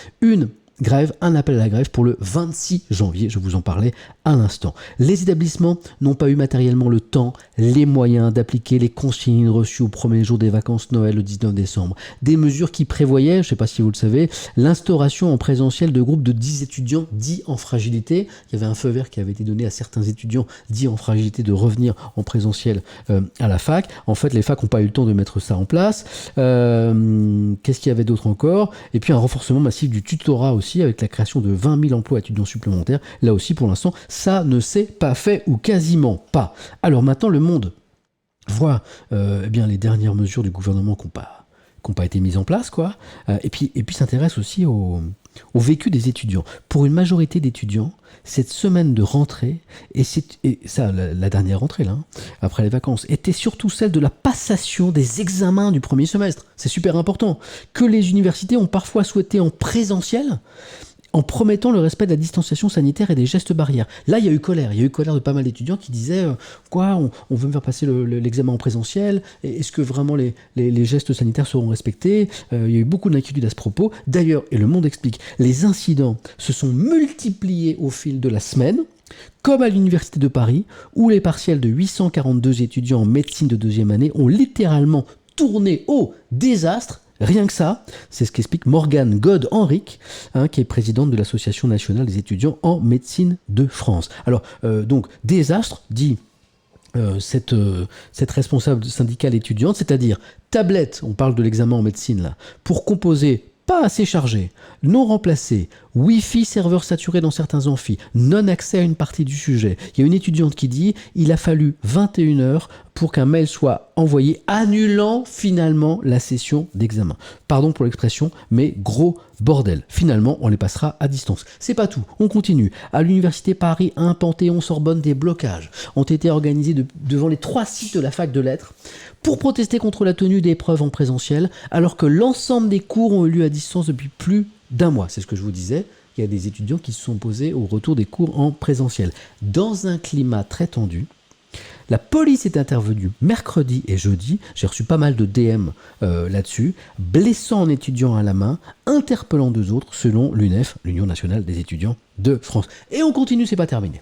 un appel à la grève pour le 26 janvier, je vous en parlais à l'instant. Les établissements n'ont pas eu matériellement le temps, les moyens d'appliquer les consignes reçues au premier jour des vacances Noël le 19 décembre. Des mesures qui prévoyaient, je ne sais pas si vous le savez, l'instauration en présentiel de groupes de 10 étudiants dits en fragilité. Il y avait un feu vert qui avait été donné à certains étudiants dits en fragilité de revenir en présentiel à la fac. En fait, les facs n'ont pas eu le temps de mettre ça en place. Qu'est-ce qu'il y avait d'autre encore ? Et puis un renforcement massif du tutorat aussi, avec la création de 20 000 emplois étudiants supplémentaires. Là aussi, pour l'instant, ça ne s'est pas fait, ou quasiment pas. Alors maintenant, Le Monde voit les dernières mesures du gouvernement qui n'ont pas été mises en place, quoi. Et puis s'intéresse aussi au vécu des étudiants. Pour une majorité d'étudiants, cette semaine de rentrée, la dernière rentrée, là, après les vacances, était surtout celle de la passation des examens du premier semestre. C'est super important. Que les universités ont parfois souhaité en présentiel, en promettant le respect de la distanciation sanitaire et des gestes barrières. Là, il y a eu colère. Il y a eu colère de pas mal d'étudiants qui disaient on veut me faire passer l'examen en présentiel, est-ce que vraiment les gestes sanitaires seront respectés ? Il y a eu beaucoup d'inquiétudes à ce propos. D'ailleurs, et Le Monde explique, les incidents se sont multipliés au fil de la semaine, comme à l'Université de Paris, où les partiels de 842 étudiants en médecine de deuxième année ont littéralement tourné au désastre. Rien que ça, c'est ce qu'explique Morgane God-Henrique, qui est présidente de l'Association nationale des étudiants en médecine de France. Alors, donc, désastre, dit cette responsable syndicale étudiante, c'est-à-dire tablette, on parle de l'examen en médecine là, pour composer pas assez chargé, non remplacé, Wi-Fi serveur saturé dans certains amphis, non accès à une partie du sujet. Il y a une étudiante qui dit il a fallu 21 heures pour qu'un mail soit envoyé annulant finalement la session d'examen. Pardon pour l'expression, mais gros bordel. Finalement, on les passera à distance. C'est pas tout, on continue. À l'université Paris 1, Panthéon, Sorbonne, des blocages ont été organisés devant les 3 sites de la fac de lettres pour protester contre la tenue d'épreuves en présentiel, alors que l'ensemble des cours ont eu lieu à distance depuis plus d'1 mois. C'est ce que je vous disais, il y a des étudiants qui se sont opposés au retour des cours en présentiel. Dans un climat très tendu, la police est intervenue mercredi et jeudi, j'ai reçu pas mal de DM là-dessus, blessant un étudiant à la main, interpellant 2 autres, selon l'UNEF, l'Union nationale des étudiants de France. Et on continue, c'est pas terminé.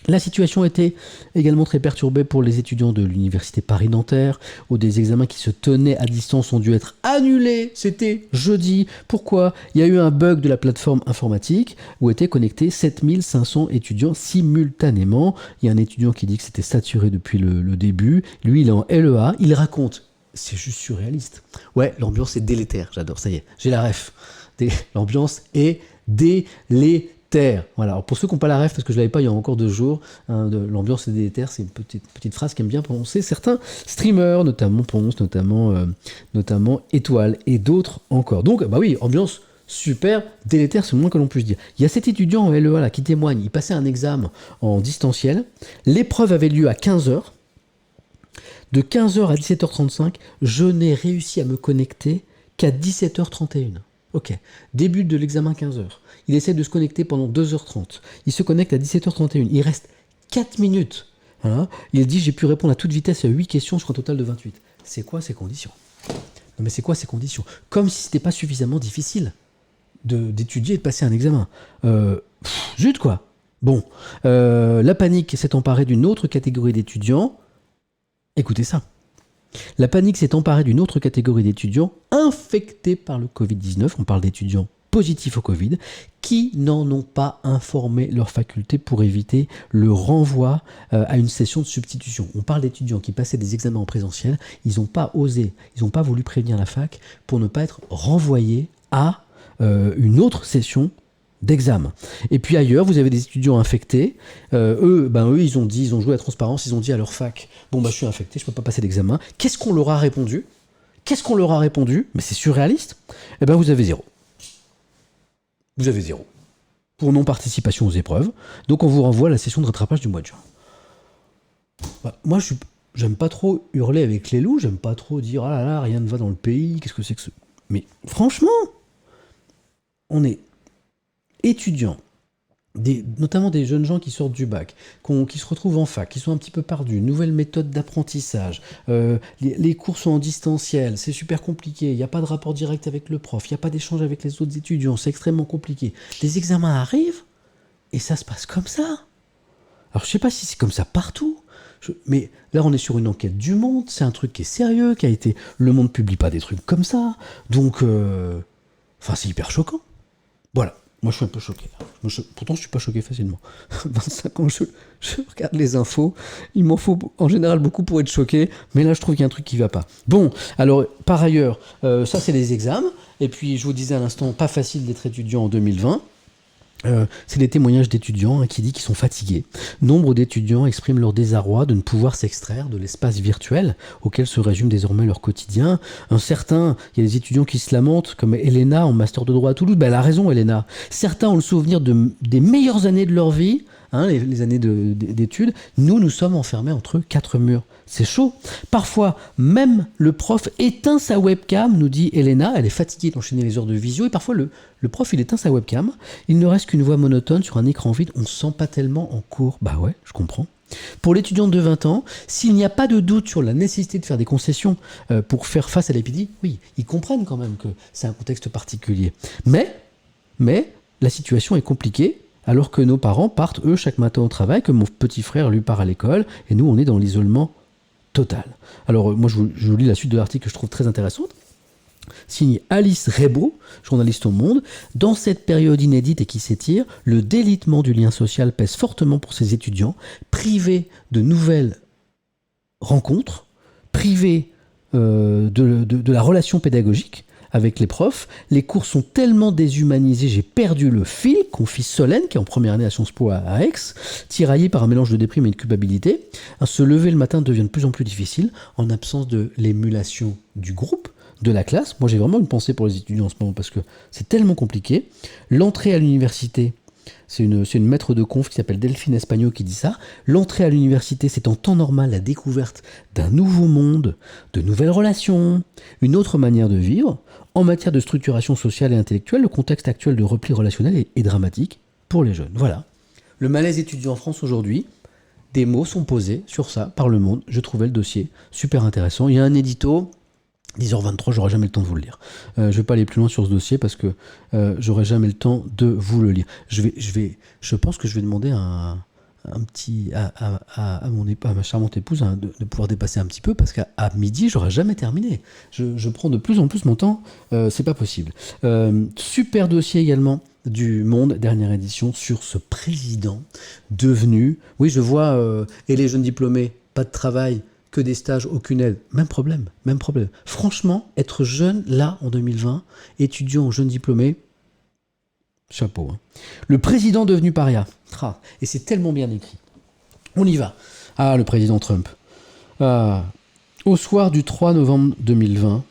La situation était également très perturbée pour les étudiants de l'université Paris-Nanterre, où des examens qui se tenaient à distance ont dû être annulés. C'était jeudi. Pourquoi ? Il y a eu un bug de la plateforme informatique où étaient connectés 7500 étudiants simultanément. Il y a un étudiant qui dit que c'était saturé depuis le début. Lui, il est en LEA. Il raconte. C'est juste surréaliste. Ouais, l'ambiance est délétère. J'adore, ça y est. J'ai la ref. L'ambiance est délétère. Voilà. Alors pour ceux qui n'ont pas la ref, parce que je ne l'avais pas il y a encore 2 jours, l'ambiance est délétère, c'est une petite phrase qu'aiment bien prononcer certains streamers, notamment Ponce, notamment Étoile, et d'autres encore. Donc, bah oui, ambiance super délétère, c'est le moins que l'on puisse dire. Il y a cet étudiant en LEA là, qui témoigne, il passait un examen en distanciel, l'épreuve avait lieu à 15h, de 15h à 17h35, je n'ai réussi à me connecter qu'à 17h31. Ok, début de l'examen 15h. Il essaie de se connecter pendant 2h30. Il se connecte à 17h31. Il reste 4 minutes. Voilà. Il dit j'ai pu répondre à toute vitesse à 8 questions sur un total de 28. C'est quoi ces conditions ? Non mais c'est quoi ces conditions ? Comme si c'était pas suffisamment difficile d'étudier et de passer un examen. Zut quoi. Bon, la panique s'est emparée d'une autre catégorie d'étudiants. Écoutez ça. La panique s'est emparée d'une autre catégorie d'étudiants infectés par le Covid-19. On parle d'étudiants positifs au Covid, qui n'en ont pas informé leur faculté pour éviter le renvoi à une session de substitution. On parle d'étudiants qui passaient des examens en présentiel, ils n'ont pas osé, ils n'ont pas voulu prévenir la fac pour ne pas être renvoyés à une autre session d'examen. Et puis ailleurs, vous avez des étudiants infectés. Eux, ils ont joué à la transparence, ils ont dit à leur fac, je suis infecté, je ne peux pas passer d'examen. Qu'est-ce qu'on leur a répondu ? Mais c'est surréaliste. Vous avez 0. Vous avez 0. Pour non-participation aux épreuves. Donc on vous renvoie à la session de rattrapage du mois de juin. Moi, j'aime pas trop hurler avec les loups, j'aime pas trop dire « Ah là là, rien ne va dans le pays, qu'est-ce que c'est que ce... » Mais franchement, on est étudiants, notamment des jeunes gens qui sortent du bac, qui se retrouvent en fac, qui sont un petit peu perdus, nouvelles méthodes d'apprentissage, les cours sont en distanciel, c'est super compliqué, il n'y a pas de rapport direct avec le prof, il n'y a pas d'échange avec les autres étudiants, c'est extrêmement compliqué. Les examens arrivent, et ça se passe comme ça. Alors je ne sais pas si c'est comme ça partout, mais là on est sur une enquête du Monde, c'est un truc qui est sérieux, qui a été... Le Monde ne publie pas des trucs comme ça, donc... c'est hyper choquant. Voilà. Moi, je suis un peu choqué. Pourtant, je ne suis pas choqué facilement. 25 ans, je regarde les infos. Il m'en faut en général beaucoup pour être choqué. Mais là, je trouve qu'il y a un truc qui ne va pas. Bon, alors, par ailleurs, ça, c'est les examens. Et puis, je vous disais à l'instant, pas facile d'être étudiant en 2020. C'est des témoignages d'étudiants qui disent qu'ils sont fatigués. Nombre d'étudiants expriment leur désarroi de ne pouvoir s'extraire de l'espace virtuel auquel se résume désormais leur quotidien. Il y a des étudiants qui se lamentent, comme Elena en master de droit à Toulouse. Elle a raison, Elena. Certains ont le souvenir des meilleures années de leur vie, les années d'études. Nous sommes enfermés entre 4 murs. C'est chaud. Parfois, même le prof éteint sa webcam, nous dit Elena. Elle est fatiguée d'enchaîner les heures de visio. Et parfois, le prof, il éteint sa webcam. Il ne reste qu'une voix monotone sur un écran vide. On ne se sent pas tellement en cours. Bah ouais, je comprends. Pour l'étudiante de 20 ans, s'il n'y a pas de doute sur la nécessité de faire des concessions pour faire face à l'épidémie, oui, ils comprennent quand même que c'est un contexte particulier. Mais la situation est compliquée. Alors que nos parents partent, eux, chaque matin au travail, que mon petit frère, lui, part à l'école, et nous, on est dans l'isolement totale. Alors, moi, je vous lis la suite de l'article que je trouve très intéressante. Signé Alice Rebaud, journaliste au Monde. Dans cette période inédite et qui s'étire, le délitement du lien social pèse fortement pour ces étudiants, privés de nouvelles rencontres, privés de la relation pédagogique avec les profs. Les cours sont tellement déshumanisés, j'ai perdu le fil, confie Solène, qui est en première année à Sciences Po à Aix, tiraillé par un mélange de déprime et de culpabilité. Se lever le matin devient de plus en plus difficile en absence de l'émulation du groupe, de la classe. Moi, j'ai vraiment une pensée pour les étudiants en ce moment parce que c'est tellement compliqué. L'entrée à l'université, c'est une maître de conf qui s'appelle Delphine Espagno qui dit ça. L'entrée à l'université, c'est en temps normal la découverte d'un nouveau monde, de nouvelles relations, une autre manière de vivre. En matière de structuration sociale et intellectuelle, le contexte actuel de repli relationnel est dramatique pour les jeunes. Voilà. Le malaise étudiant en France aujourd'hui, des mots sont posés sur ça par Le Monde. Je trouvais le dossier super intéressant. Il y a un édito... 10h23, j'aurai jamais le temps de vous le lire. Je vais pas aller plus loin sur ce dossier parce que j'aurai jamais le temps de vous le lire. Je pense que je vais demander à ma charmante épouse de pouvoir dépasser un petit peu parce qu'à midi, j'aurai jamais terminé. Je prends de plus en plus mon temps, c'est pas possible. Super dossier également du Monde, dernière édition, sur ce président devenu... Oui, je vois, et les jeunes diplômés, pas de travail, que des stages, aucune aide. Même problème. Franchement, être jeune, là, en 2020, étudiant, jeune diplômé, chapeau. Hein. Le président devenu paria. Et c'est tellement bien écrit. On y va. Ah, le président Trump. Au soir du 3 novembre 2020,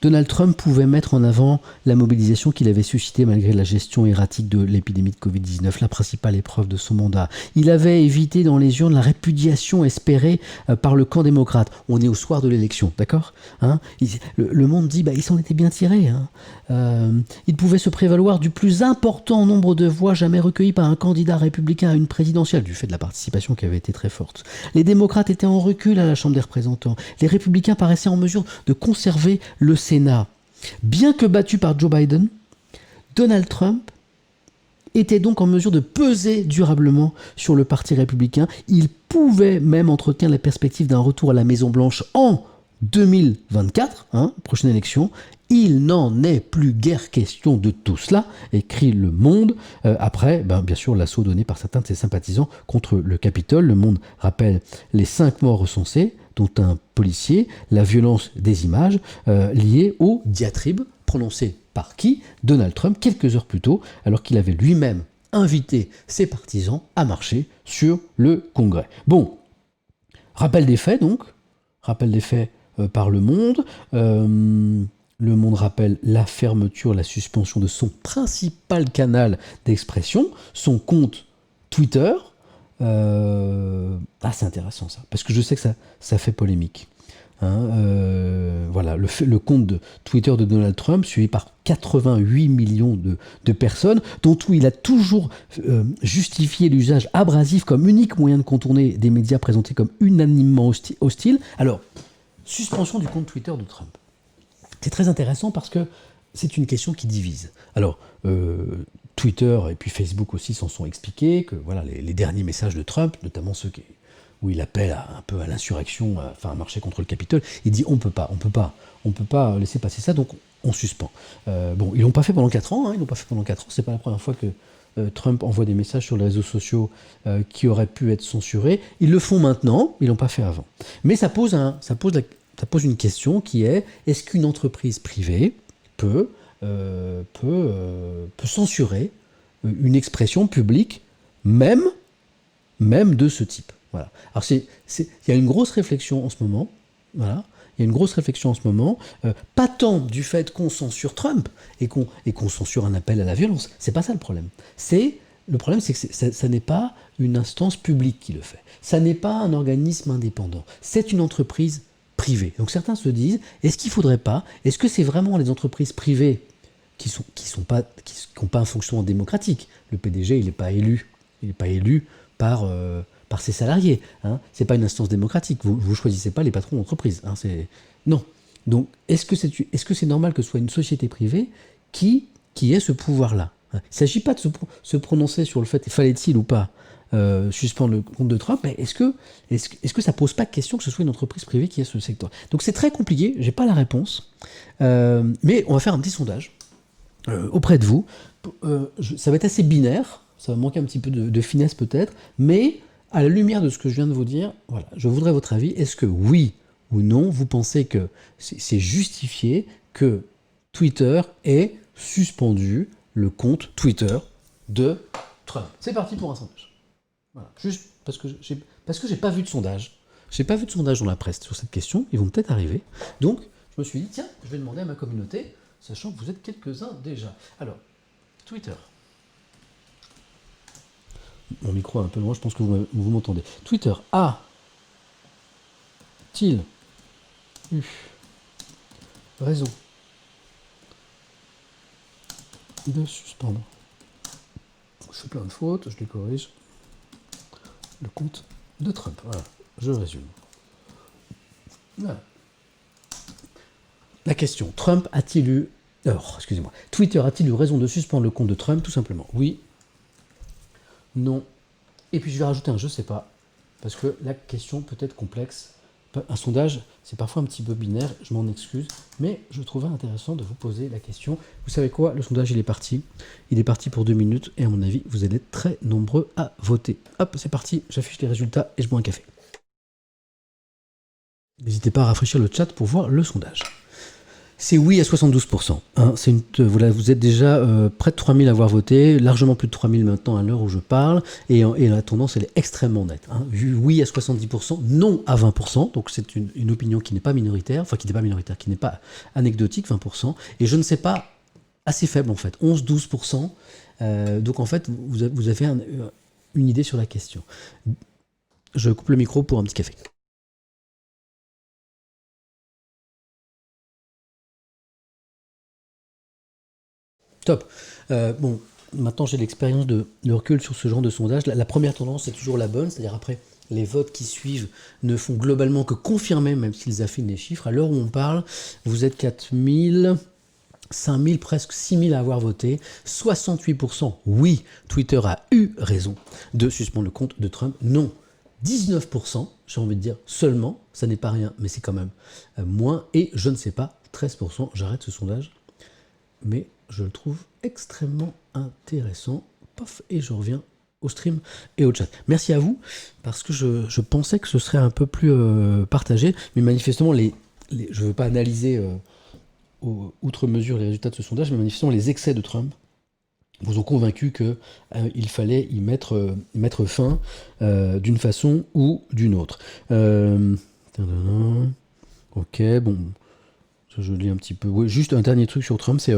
Donald Trump pouvait mettre en avant la mobilisation qu'il avait suscitée malgré la gestion erratique de l'épidémie de Covid-19, la principale épreuve de son mandat. Il avait évité dans les urnes la répudiation espérée par le camp démocrate. On est au soir de l'élection, d'accord hein le Monde dit il s'en était bien tiré. Il pouvait se prévaloir du plus important nombre de voix jamais recueillies par un candidat républicain à une présidentielle, du fait de la participation qui avait été très forte. Les démocrates étaient en recul à la Chambre des représentants. Les républicains paraissaient en mesure de conserver le Sénat. Bien que battu par Joe Biden, Donald Trump était donc en mesure de peser durablement sur le Parti républicain. Il pouvait même entretenir la perspective d'un retour à la Maison-Blanche en 2024, prochaine élection. Il n'en est plus guère question de tout cela, écrit Le Monde, après, bien sûr, l'assaut donné par certains de ses sympathisants contre le Capitole. Le Monde rappelle les 5 morts recensés, dont un policier, la violence des images liées aux diatribes prononcées par qui Donald Trump, quelques heures plus tôt, alors qu'il avait lui-même invité ses partisans à marcher sur le Congrès. Bon, rappel des faits donc, par Le Monde. Le Monde rappelle la fermeture, la suspension de son principal canal d'expression, son compte Twitter. C'est intéressant ça, parce que je sais que ça fait polémique. Voilà, le compte de Twitter de Donald Trump, suivi par 88 millions de personnes, dont il a toujours justifié l'usage abrasif comme unique moyen de contourner des médias présentés comme unanimement hostiles. Alors, suspension du compte Twitter de Trump. C'est très intéressant parce que c'est une question qui divise. Alors, Twitter et puis Facebook aussi s'en sont expliqués, que voilà, les derniers messages de Trump, notamment ceux où il appelle un peu à l'insurrection, à marcher contre le Capitole, il dit on peut pas laisser passer ça, donc on suspend. Ils l'ont pas fait pendant 4 ans, c'est pas la première fois que Trump envoie des messages sur les réseaux sociaux qui auraient pu être censurés. Ils le font maintenant, ils l'ont pas fait avant. Mais ça pose une question qui est, est-ce qu'une entreprise privée peut censurer une expression publique, même de ce type. Voilà. Alors il y a une grosse réflexion en ce moment. Voilà. Il y a une grosse réflexion en ce moment, pas tant du fait qu'on censure Trump et qu'on censure un appel à la violence. C'est pas ça le problème. Le problème, c'est que ça n'est pas une instance publique qui le fait. Ça n'est pas un organisme indépendant. C'est une entreprise privée. Donc certains se disent, est-ce que c'est vraiment les entreprises privées qui n'ont pas un fonctionnement démocratique? Le PDG, il n'est pas élu par ses salariés. C'est pas une instance démocratique. Vous choisissez pas les patrons d'entreprise. Non. Donc est-ce que c'est normal que ce soit une société privée qui ait ce pouvoir-là? Il ne s'agit pas de se prononcer sur le fait, fallait-il ou pas suspendre le compte de Trump, mais est-ce que ça pose pas de question que ce soit une entreprise privée qui ait ce secteur? Donc c'est très compliqué, j'ai pas la réponse, mais on va faire un petit sondage auprès de vous. Ça va être assez binaire, ça va manquer un petit peu de finesse peut-être, mais à la lumière de ce que je viens de vous dire, voilà, je voudrais votre avis. Est-ce que oui ou non, vous pensez que c'est justifié que Twitter ait suspendu le compte Twitter de Trump? C'est parti pour un sondage. Voilà. Juste parce que j'ai pas vu de sondage. J'ai pas vu de sondage dans la presse sur cette question. Ils vont peut-être arriver. Donc, je me suis dit, tiens, je vais demander à ma communauté, sachant que vous êtes quelques-uns déjà. Alors, Twitter. Mon micro est un peu loin, je pense que vous m'entendez. Twitter a-t-il eu raison de suspendre? Je fais plein de fautes, je les corrige. Le compte de Trump. Voilà, je résume. Voilà. La question, Trump a-t-il eu... excusez-moi. Twitter a-t-il eu raison de suspendre le compte de Trump? Tout simplement. Oui. Non. Et puis je vais rajouter un je sais pas. Parce que la question peut être complexe. Un sondage, c'est parfois un petit peu binaire, je m'en excuse. Mais je trouvais intéressant de vous poser la question. Vous savez quoi? Le sondage, il est parti. Il est parti pour 2 minutes. Et à mon avis, vous allez être très nombreux à voter. Hop, c'est parti. J'affiche les résultats et je bois un café. N'hésitez pas à rafraîchir le chat pour voir le sondage. C'est oui à 72%. Hein, voilà, vous êtes déjà près de 3000 à avoir voté, largement plus de 3000 maintenant à l'heure où je parle, et la tendance elle est extrêmement nette. Hein. Oui à 70%, non à 20%, donc c'est une opinion qui n'est pas minoritaire, enfin qui n'est pas minoritaire, qui n'est pas anecdotique, 20%, et je ne sais pas, assez faible en fait, 11-12%, donc en fait vous avez une idée sur la question. Je coupe le micro pour un petit café. Top. Bon, maintenant j'ai l'expérience de recul sur ce genre de sondage. La première tendance c'est toujours la bonne, c'est-à-dire après les votes qui suivent ne font globalement que confirmer, même s'ils affinent les chiffres. À l'heure où on parle, vous êtes 4000, 5000, presque 6000 à avoir voté. 68% oui, Twitter a eu raison de suspendre le compte de Trump. Non, 19%, j'ai envie de dire seulement, ça n'est pas rien, mais c'est quand même moins. Et je ne sais pas, 13%, j'arrête ce sondage. Mais je le trouve extrêmement intéressant. Paf, et je reviens au stream et au chat. Merci à vous, parce que je pensais que ce serait un peu plus partagé, mais manifestement, je ne veux pas analyser outre mesure les résultats de ce sondage, mais manifestement, les excès de Trump vous ont convaincu qu'il fallait y mettre fin d'une façon ou d'une autre. Ok, bon... Je lis un petit peu. Oui, juste un dernier truc sur Trump, c'est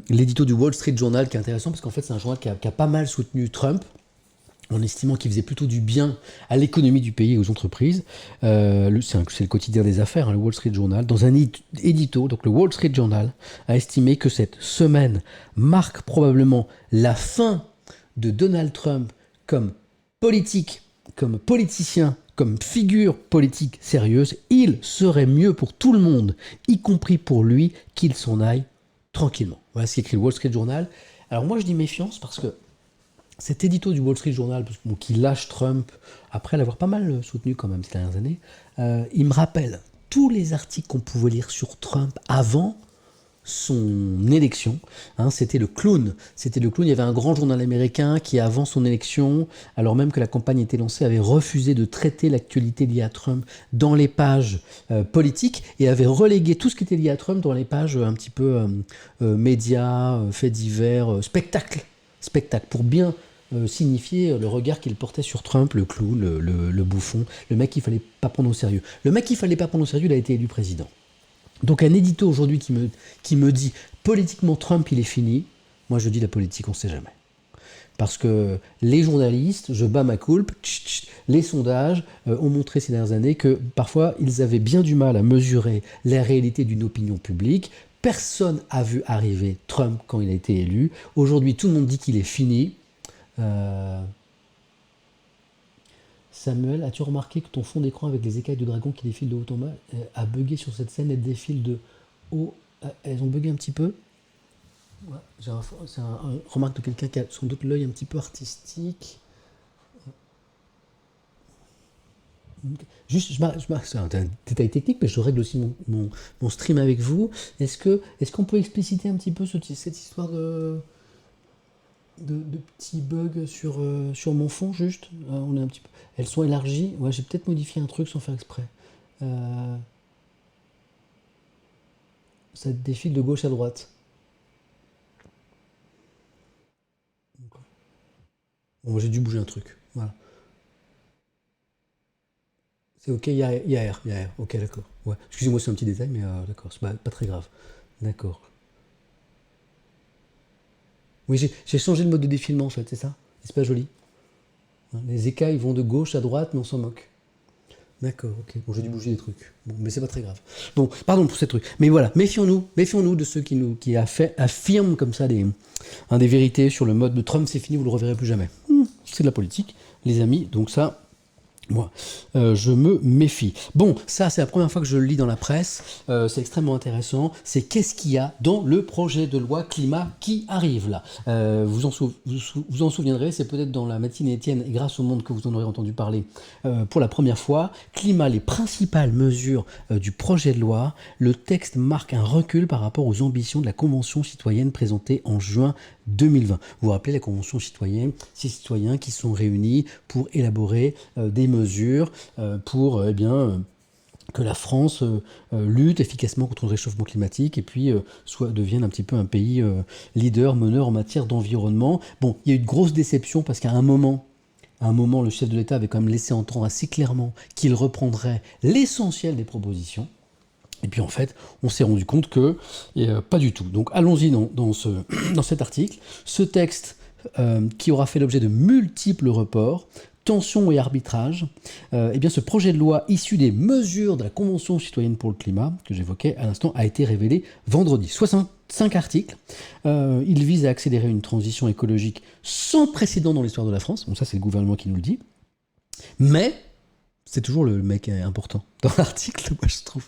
l'édito du Wall Street Journal qui est intéressant parce qu'en fait c'est un journal qui a pas mal soutenu Trump en estimant qu'il faisait plutôt du bien à l'économie du pays et aux entreprises. C'est le quotidien des affaires, hein, le Wall Street Journal. Dans un édito, donc le Wall Street Journal a estimé que cette semaine marque probablement la fin de Donald Trump comme politicien, comme figure politique sérieuse. Il serait mieux pour tout le monde, y compris pour lui, qu'il s'en aille tranquillement. Voilà ce qu'écrit le Wall Street Journal. Alors moi je dis méfiance parce que cet édito du Wall Street Journal, qui lâche Trump, après l'avoir pas mal soutenu quand même ces dernières années, il me rappelle tous les articles qu'on pouvait lire sur Trump avant son élection. Hein, c'était le clown. Il y avait un grand journal américain qui, avant son élection, alors même que la campagne était lancée, avait refusé de traiter l'actualité liée à Trump dans les pages politiques et avait relégué tout ce qui était lié à Trump dans les pages un petit peu médias, faits divers, spectacles, pour bien signifier le regard qu'il portait sur Trump, le clown, le bouffon, le mec qu'il fallait pas prendre au sérieux. Le mec qu'il fallait pas prendre au sérieux, il a été élu président. Donc un édito aujourd'hui qui me dit politiquement Trump il est fini, moi je dis la politique on sait jamais. Parce que les journalistes, je bats ma culpe, les sondages ont montré ces dernières années que parfois ils avaient bien du mal à mesurer la réalité d'une opinion publique. Personne n'a vu arriver Trump quand il a été élu. Aujourd'hui tout le monde dit qu'il est fini. Samuel, as-tu remarqué que ton fond d'écran avec les écailles de dragon qui défilent de haut en bas a bugué sur cette scène? Elles défilent de haut. Elles ont bugué un petit peu. Ouais, c'est une remarque de quelqu'un qui a sans doute l'œil un petit peu artistique. C'est un détail technique, mais je règle aussi mon stream avec vous. Est-ce qu'on peut expliciter un petit peu cette histoire de petits bugs sur mon fond, juste? On est un petit peu... Elles sont élargies. Ouais, j'ai peut-être modifié un truc sans faire exprès. Euh, Ça défile de gauche à droite. Bon, j'ai dû bouger un truc. Voilà. C'est ok, il y a R. Ok, d'accord. Ouais. Excusez-moi, c'est un petit détail, mais d'accord, c'est pas très grave. D'accord. Oui, j'ai changé le mode de défilement en fait, c'est ça? C'est pas joli. Hein, les écailles vont de gauche à droite, mais on s'en moque. D'accord, ok. Bon, j'ai dû bouger des trucs. Bon, mais c'est pas très grave. Bon, pardon pour ces trucs. Mais voilà, méfions-nous de ceux affirment comme ça des vérités sur le mode de Trump, c'est fini, vous le reverrez plus jamais. C'est de la politique, les amis. Donc ça, moi, je me méfie. Bon, ça, c'est la première fois que je le lis dans la presse. C'est extrêmement intéressant. C'est qu'est-ce qu'il y a dans le projet de loi climat qui arrive là. Vous en souviendrez, c'est peut-être dans la matinée Étienne et Grâce au Monde que vous en aurez entendu parler pour la première fois. Climat, les principales mesures du projet de loi. Le texte marque un recul par rapport aux ambitions de la Convention citoyenne présentée en juin 2020. Vous vous rappelez la Convention citoyenne, ces citoyens qui sont réunis pour élaborer des mesures pour que la France lutte efficacement contre le réchauffement climatique et puis devienne un petit peu un pays leader, meneur en matière d'environnement. Bon, il y a eu de grosses déceptions parce qu'à un moment, le chef de l'État avait quand même laissé entendre assez clairement qu'il reprendrait l'essentiel des propositions. Et puis en fait, on s'est rendu compte que pas du tout. Donc allons-y dans cet article. Ce texte qui aura fait l'objet de multiples reports, tensions et arbitrages, eh bien ce projet de loi issu des mesures de la Convention citoyenne pour le climat, que j'évoquais à l'instant, a été révélé vendredi. 65 articles. Il vise à accélérer une transition écologique sans précédent dans l'histoire de la France. Bon, ça, c'est le gouvernement qui nous le dit. Mais c'est toujours le mec important dans l'article, moi je trouve.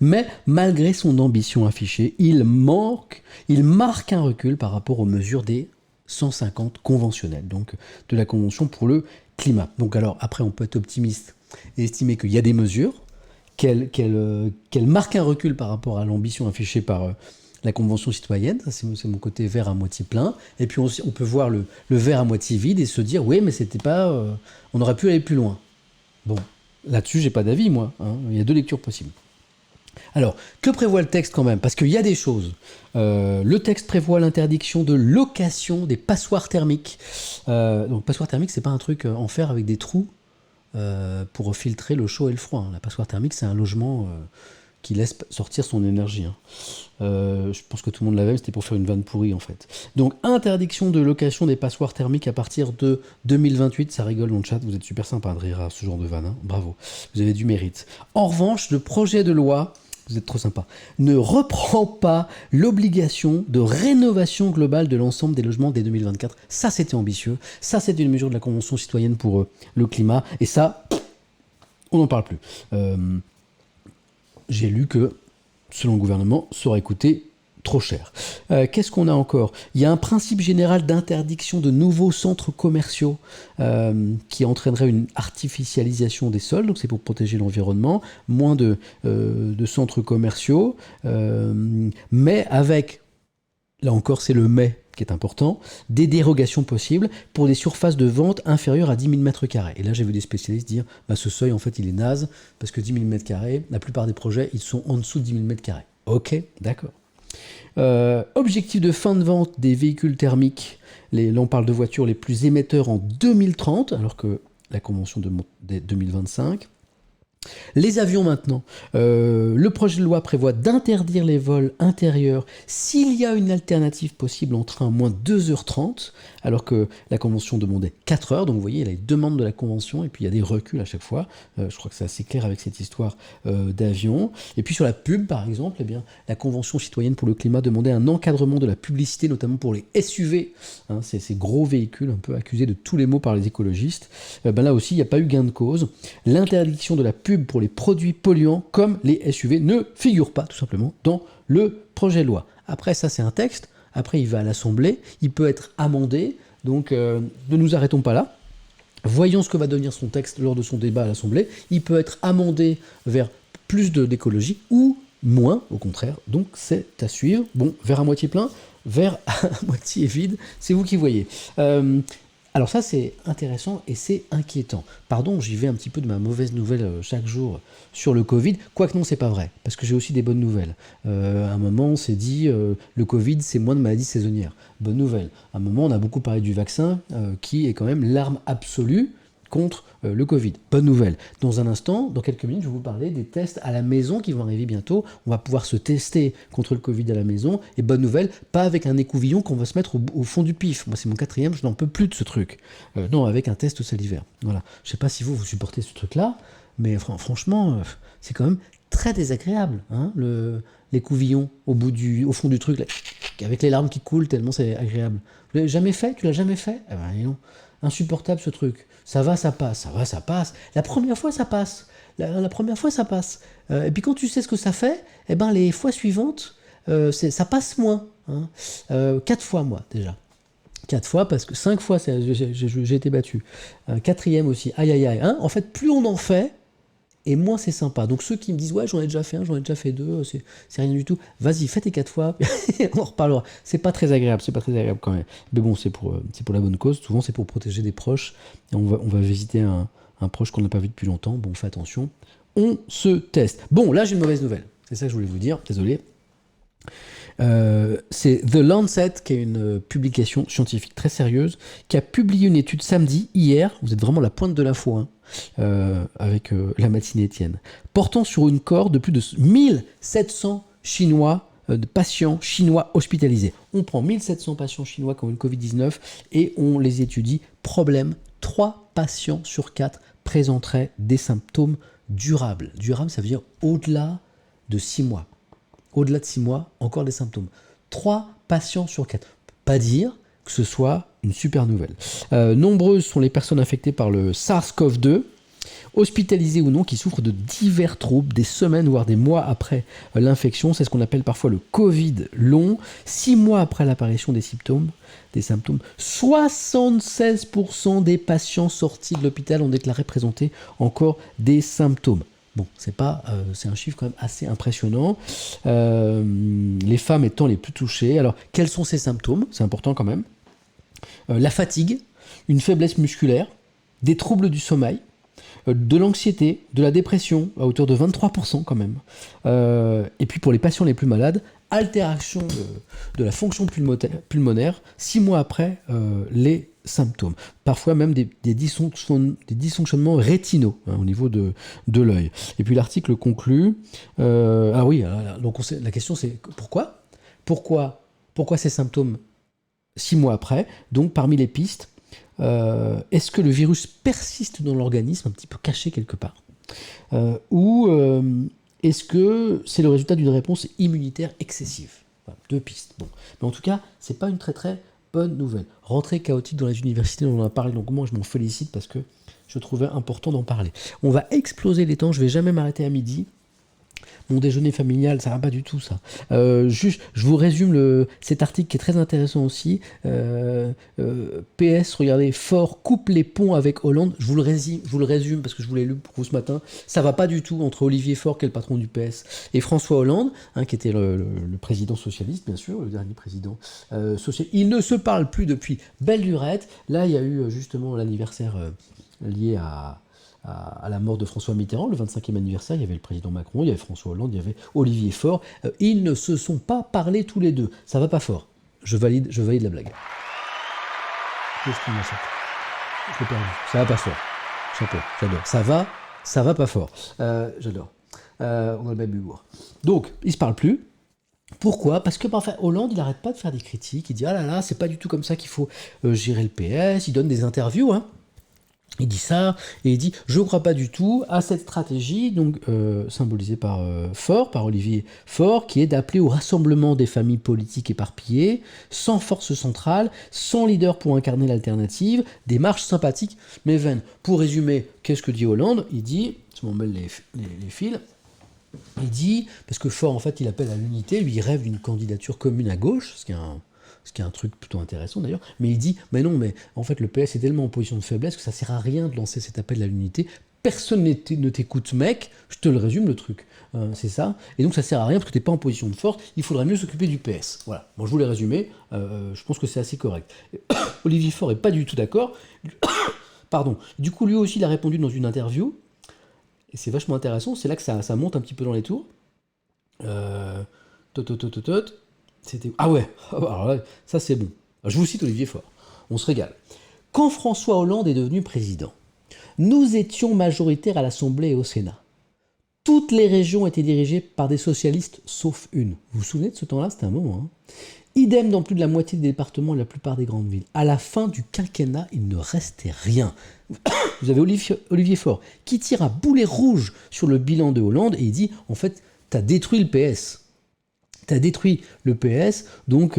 Mais malgré son ambition affichée, il marque un recul par rapport aux mesures des 150 conventionnelles, donc de la Convention pour le climat. Donc alors après on peut être optimiste et estimer qu'il y a des mesures, qu'elles marquent un recul par rapport à l'ambition affichée par la Convention citoyenne, ça c'est mon côté verre à moitié plein, et puis on peut voir le verre à moitié vide et se dire oui mais c'était pas, on aurait pu aller plus loin. Bon, là-dessus, j'ai pas d'avis, moi. Hein. Il y a deux lectures possibles. Alors, que prévoit le texte quand même? Parce qu'il y a des choses. Le texte prévoit l'interdiction de location des passoires thermiques. Donc, passoire thermique, c'est pas un truc en fer avec des trous pour filtrer le chaud et le froid. Hein. La passoire thermique, c'est un logement qui laisse sortir son énergie. Hein. Je pense que tout le monde l'avait, mais c'était pour faire une vanne pourrie en fait. Donc interdiction de location des passoires thermiques à partir de 2028, ça rigole dans le chat, vous êtes super sympa de rire à ce genre de vanne, hein. Bravo, vous avez du mérite. En revanche, le projet de loi, vous êtes trop sympa, ne reprend pas l'obligation de rénovation globale de l'ensemble des logements dès 2024. Ça c'était ambitieux, ça c'était une mesure de la Convention citoyenne pour le climat, et ça, on n'en parle plus. J'ai lu que, selon le gouvernement, ça aurait coûté trop cher. Qu'est-ce qu'on a encore? Il y a un principe général d'interdiction de nouveaux centres commerciaux qui entraînerait une artificialisation des sols, donc c'est pour protéger l'environnement, moins de centres commerciaux, mais avec, là encore c'est le mais qui est important, des dérogations possibles pour des surfaces de vente inférieures à 10 000 m². Et là, j'ai vu des spécialistes dire, bah, ce seuil, en fait, il est naze, parce que 10 000 m², la plupart des projets, ils sont en dessous de 10 000 m². Ok, d'accord. Objectif de fin de vente des véhicules thermiques, là, on parle de voitures les plus émetteurs en 2030, alors que la convention de 2025. Les avions maintenant, le projet de loi prévoit d'interdire les vols intérieurs s'il y a une alternative possible en train à moins 2h30, alors que la convention demandait 4 heures, donc vous voyez, il y a les demandes de la convention et puis il y a des reculs à chaque fois, je crois que c'est assez clair avec cette histoire d'avion. Et puis sur la pub par exemple, eh bien, la convention citoyenne pour le climat demandait un encadrement de la publicité, notamment pour les SUV, hein, ces gros véhicules un peu accusés de tous les maux par les écologistes. Là aussi, il n'y a pas eu gain de cause. L'interdiction de la pub pour les produits polluants comme les SUV ne figure pas tout simplement dans le projet de loi. Après ça c'est un texte, après il va à l'Assemblée, il peut être amendé, donc ne nous arrêtons pas là. Voyons ce que va devenir son texte lors de son débat à l'Assemblée. Il peut être amendé vers plus d'écologie ou moins, au contraire. Donc c'est à suivre. Bon, verre à moitié plein, verre à moitié vide, c'est vous qui voyez. Alors ça, c'est intéressant et c'est inquiétant. Pardon, j'y vais un petit peu de ma mauvaise nouvelle chaque jour sur le Covid. Quoique non, c'est pas vrai, parce que j'ai aussi des bonnes nouvelles. À un moment, on s'est dit, le Covid, c'est moins de maladies saisonnières. Bonne nouvelle. À un moment, on a beaucoup parlé du vaccin, qui est quand même l'arme absolue contre le Covid. Bonne nouvelle. Dans un instant, dans quelques minutes, je vais vous parler des tests à la maison qui vont arriver bientôt. On va pouvoir se tester contre le Covid à la maison. Et bonne nouvelle, pas avec un écouvillon qu'on va se mettre au fond du pif. Moi, c'est mon 4e, je n'en peux plus de ce truc. Non, avec un test salivaire. Voilà. Je sais pas si vous supportez ce truc-là, mais franchement, c'est quand même très désagréable, hein, l'écouvillon au fond du truc, là, avec les larmes qui coulent tellement c'est agréable. Vous l'avez jamais fait? Tu l'as jamais fait? Eh ben, non. Insupportable ce truc. Ça va, ça passe. Ça va, ça passe. La première fois, ça passe. La première fois, ça passe. Et puis quand tu sais ce que ça fait, eh ben, les fois suivantes, ça passe moins. Hein. 4 fois, moi, déjà. 4 fois, parce que 5 fois, j'ai été battu. 4e aussi. Aïe, aïe, aïe. Hein. En fait, plus on en fait, et moins c'est sympa. Donc ceux qui me disent, ouais, j'en ai déjà fait un, j'en ai déjà fait deux, c'est rien du tout. Vas-y, fais tes 4 fois, on en reparlera. C'est pas très agréable quand même. Mais bon, c'est pour la bonne cause. Souvent, c'est pour protéger des proches. Et on va visiter un proche qu'on n'a pas vu depuis longtemps. Bon, on fait attention. On se teste. Bon, là, j'ai une mauvaise nouvelle. C'est ça que je voulais vous dire. Désolé. C'est The Lancet, qui est une publication scientifique très sérieuse, qui a publié une étude samedi, hier, vous êtes vraiment la pointe de l'info, hein, avec la matinée Étienne, portant sur une cohorte de plus de 1700 Chinois, de patients chinois hospitalisés. On prend 1700 patients chinois qui ont eu le Covid-19 et on les étudie. Problème, 3 patients sur 4 présenteraient des symptômes durables. Durable, ça veut dire au-delà de 6 mois. Au-delà de 6 mois, encore des symptômes. 3 patients sur 4. Pas dire que ce soit une super nouvelle. Nombreuses sont les personnes infectées par le SARS-CoV-2, hospitalisées ou non, qui souffrent de divers troubles, des semaines voire des mois après l'infection. C'est ce qu'on appelle parfois le Covid long. 6 mois après l'apparition des symptômes, 76% des patients sortis de l'hôpital ont déclaré présenter encore des symptômes. Bon, c'est un chiffre quand même assez impressionnant. Les femmes étant les plus touchées. Alors, quels sont ces symptômes? C'est important quand même. La fatigue, une faiblesse musculaire, des troubles du sommeil, de l'anxiété, de la dépression, à hauteur de 23% quand même. Et puis pour les patients les plus malades, altération de la fonction pulmonaire 6 mois après les symptômes. Parfois même des dysfonctionnements rétinaux, hein, au niveau de l'œil. Et puis l'article conclut... donc la question c'est pourquoi ces symptômes 6 mois après? Donc parmi les pistes, est-ce que le virus persiste dans l'organisme, un petit peu caché quelque part, ou est-ce que c'est le résultat d'une réponse immunitaire excessive? Voilà, 2 pistes. Bon. Mais en tout cas, c'est pas une très très bonne nouvelle. Rentrée chaotique dans les universités, on en a parlé longuement, je m'en félicite parce que je trouvais important d'en parler. On va exploser les temps, je vais jamais m'arrêter à midi. Mon déjeuner familial, ça va pas du tout ça. Juste, je vous résume cet article qui est très intéressant aussi. PS, regardez, Faure coupe les ponts avec Hollande. Je vous le résume parce que je vous l'ai lu pour vous ce matin. Ça va pas du tout entre Olivier Faure, qui est le patron du PS, et François Hollande, hein, qui était le président socialiste, bien sûr, le dernier président socialiste. Ils ne se parlent plus depuis belle lurette. Là, il y a eu justement l'anniversaire lié à la mort de François Mitterrand, le 25e anniversaire. Il y avait le président Macron, il y avait François Hollande, il y avait Olivier Faure. Ils ne se sont pas parlé tous les deux. Ça va pas fort. Je valide la blague. Je l'ai perdu. Ça va pas fort. Chapeau, j'adore. Ça va pas fort. J'adore. On a le même humour. Donc, ils se parlent plus. Pourquoi? Parce que enfin, Hollande, il n'arrête pas de faire des critiques. Il dit, ah là là, c'est pas du tout comme ça qu'il faut gérer le PS. Il donne des interviews, hein. Il dit ça, et il dit « Je ne crois pas du tout à cette stratégie », donc symbolisée par Olivier Faure, qui est d'appeler au rassemblement des familles politiques éparpillées, sans force centrale, sans leader pour incarner l'alternative, des marches sympathiques mais vaines. Pour résumer, qu'est-ce que dit Hollande? Il dit, je m'en mêle les fils, il dit, parce que Faure, en fait, il appelle à l'unité, lui, il rêve d'une candidature commune à gauche, ce qui est ce qui est un truc plutôt intéressant d'ailleurs, mais il dit, mais non, mais en fait le PS est tellement en position de faiblesse que ça sert à rien de lancer cet appel à l'unité, personne ne t'écoute mec, je te le résume le truc, c'est ça, et donc ça sert à rien parce que t'es pas en position de force, il faudrait mieux s'occuper du PS, voilà, bon je vous l'ai résumé, je pense que c'est assez correct. Olivier Faure est pas du tout d'accord, pardon, du coup lui aussi il a répondu dans une interview, et c'est vachement intéressant, c'est là que ça monte un petit peu dans les tours. Tot, tot, tot, tot, tot. C'était... Ah ouais, alors là, ça c'est bon. Je vous cite Olivier Faure, on se régale. Quand François Hollande est devenu président, nous étions majoritaires à l'Assemblée et au Sénat. Toutes les régions étaient dirigées par des socialistes, sauf une. Vous vous souvenez de ce temps-là? C'était un moment. Idem dans plus de la moitié des départements et la plupart des grandes villes. À la fin du quinquennat, il ne restait rien. Vous avez Olivier Faure qui tire à boulet rouge sur le bilan de Hollande et il dit, en fait, t'as détruit le PS. T'as détruit le PS, donc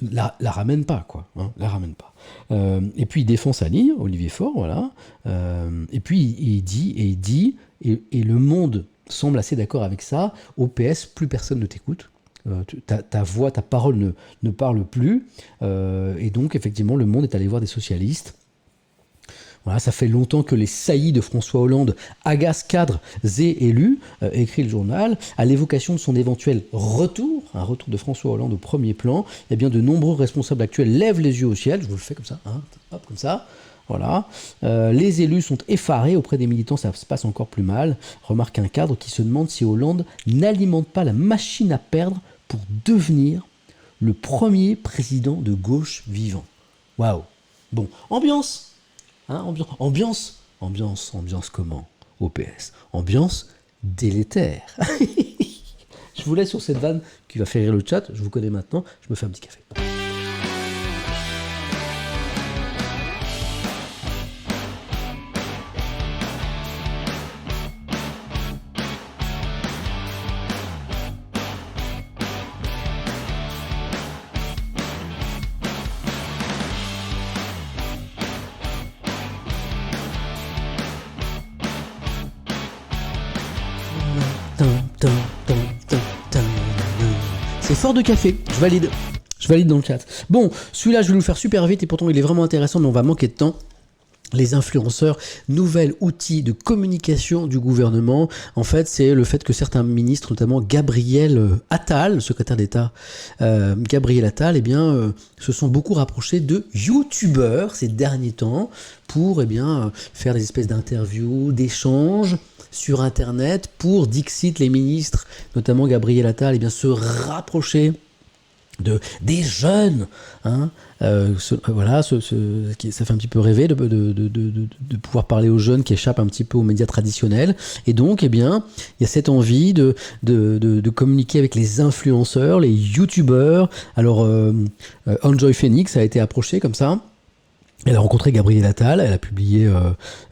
la ramène pas, quoi. Hein, la ramène pas. Et puis il défend sa ligne, Olivier Faure, voilà. Et puis il dit, et le monde semble assez d'accord avec ça, au PS, plus personne ne t'écoute. Ta voix, ta parole ne parle plus. Et donc, effectivement, le monde est allé voir des socialistes. Voilà, ça fait longtemps que les saillies de François Hollande agacent cadres et élus, écrit le journal. À l'évocation de son éventuel retour, un retour de François Hollande au premier plan, eh bien de nombreux responsables actuels lèvent les yeux au ciel. Je vous le fais comme ça, hein, hop, comme ça. Voilà. Les élus sont effarés, auprès des militants ça se passe encore plus mal. Remarque un cadre qui se demande si Hollande n'alimente pas la machine à perdre pour devenir le premier président de gauche vivant. Waouh. Bon, ambiance. Hein, ambiance comment? Au PS. Ambiance délétère. Je vous laisse sur cette vanne qui va faire rire le chat. Je vous connais maintenant. Je me fais un petit café. C'est fort de café, je valide dans le chat. Bon, celui-là je vais le faire super vite et pourtant il est vraiment intéressant mais on va manquer de temps. Les influenceurs, nouvel outil de communication du gouvernement. En fait, c'est le fait que certains ministres, notamment Gabriel Attal, secrétaire d'État Gabriel Attal, se sont beaucoup rapprochés de youtubeurs ces derniers temps pour faire des espèces d'interviews, d'échanges sur Internet pour, dixit les ministres, notamment Gabriel Attal, se rapprocher des jeunes, hein, ça fait un petit peu rêver de pouvoir parler aux jeunes qui échappent un petit peu aux médias traditionnels, et donc il y a cette envie de communiquer avec les influenceurs, les youtubeurs. Alors Enjoy Phoenix a été approchée comme ça. Elle a rencontré Gabriel Attal, elle a publié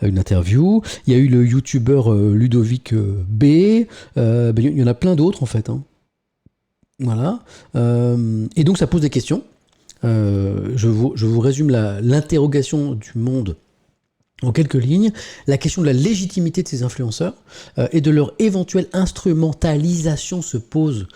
une interview. Il y a eu le youtubeur Ludovic B. Il y en a plein d'autres en fait. Hein. Voilà. Et donc ça pose des questions. Je vous résume l'interrogation du monde en quelques lignes. La question de la légitimité de ces influenceurs et de leur éventuelle instrumentalisation se pose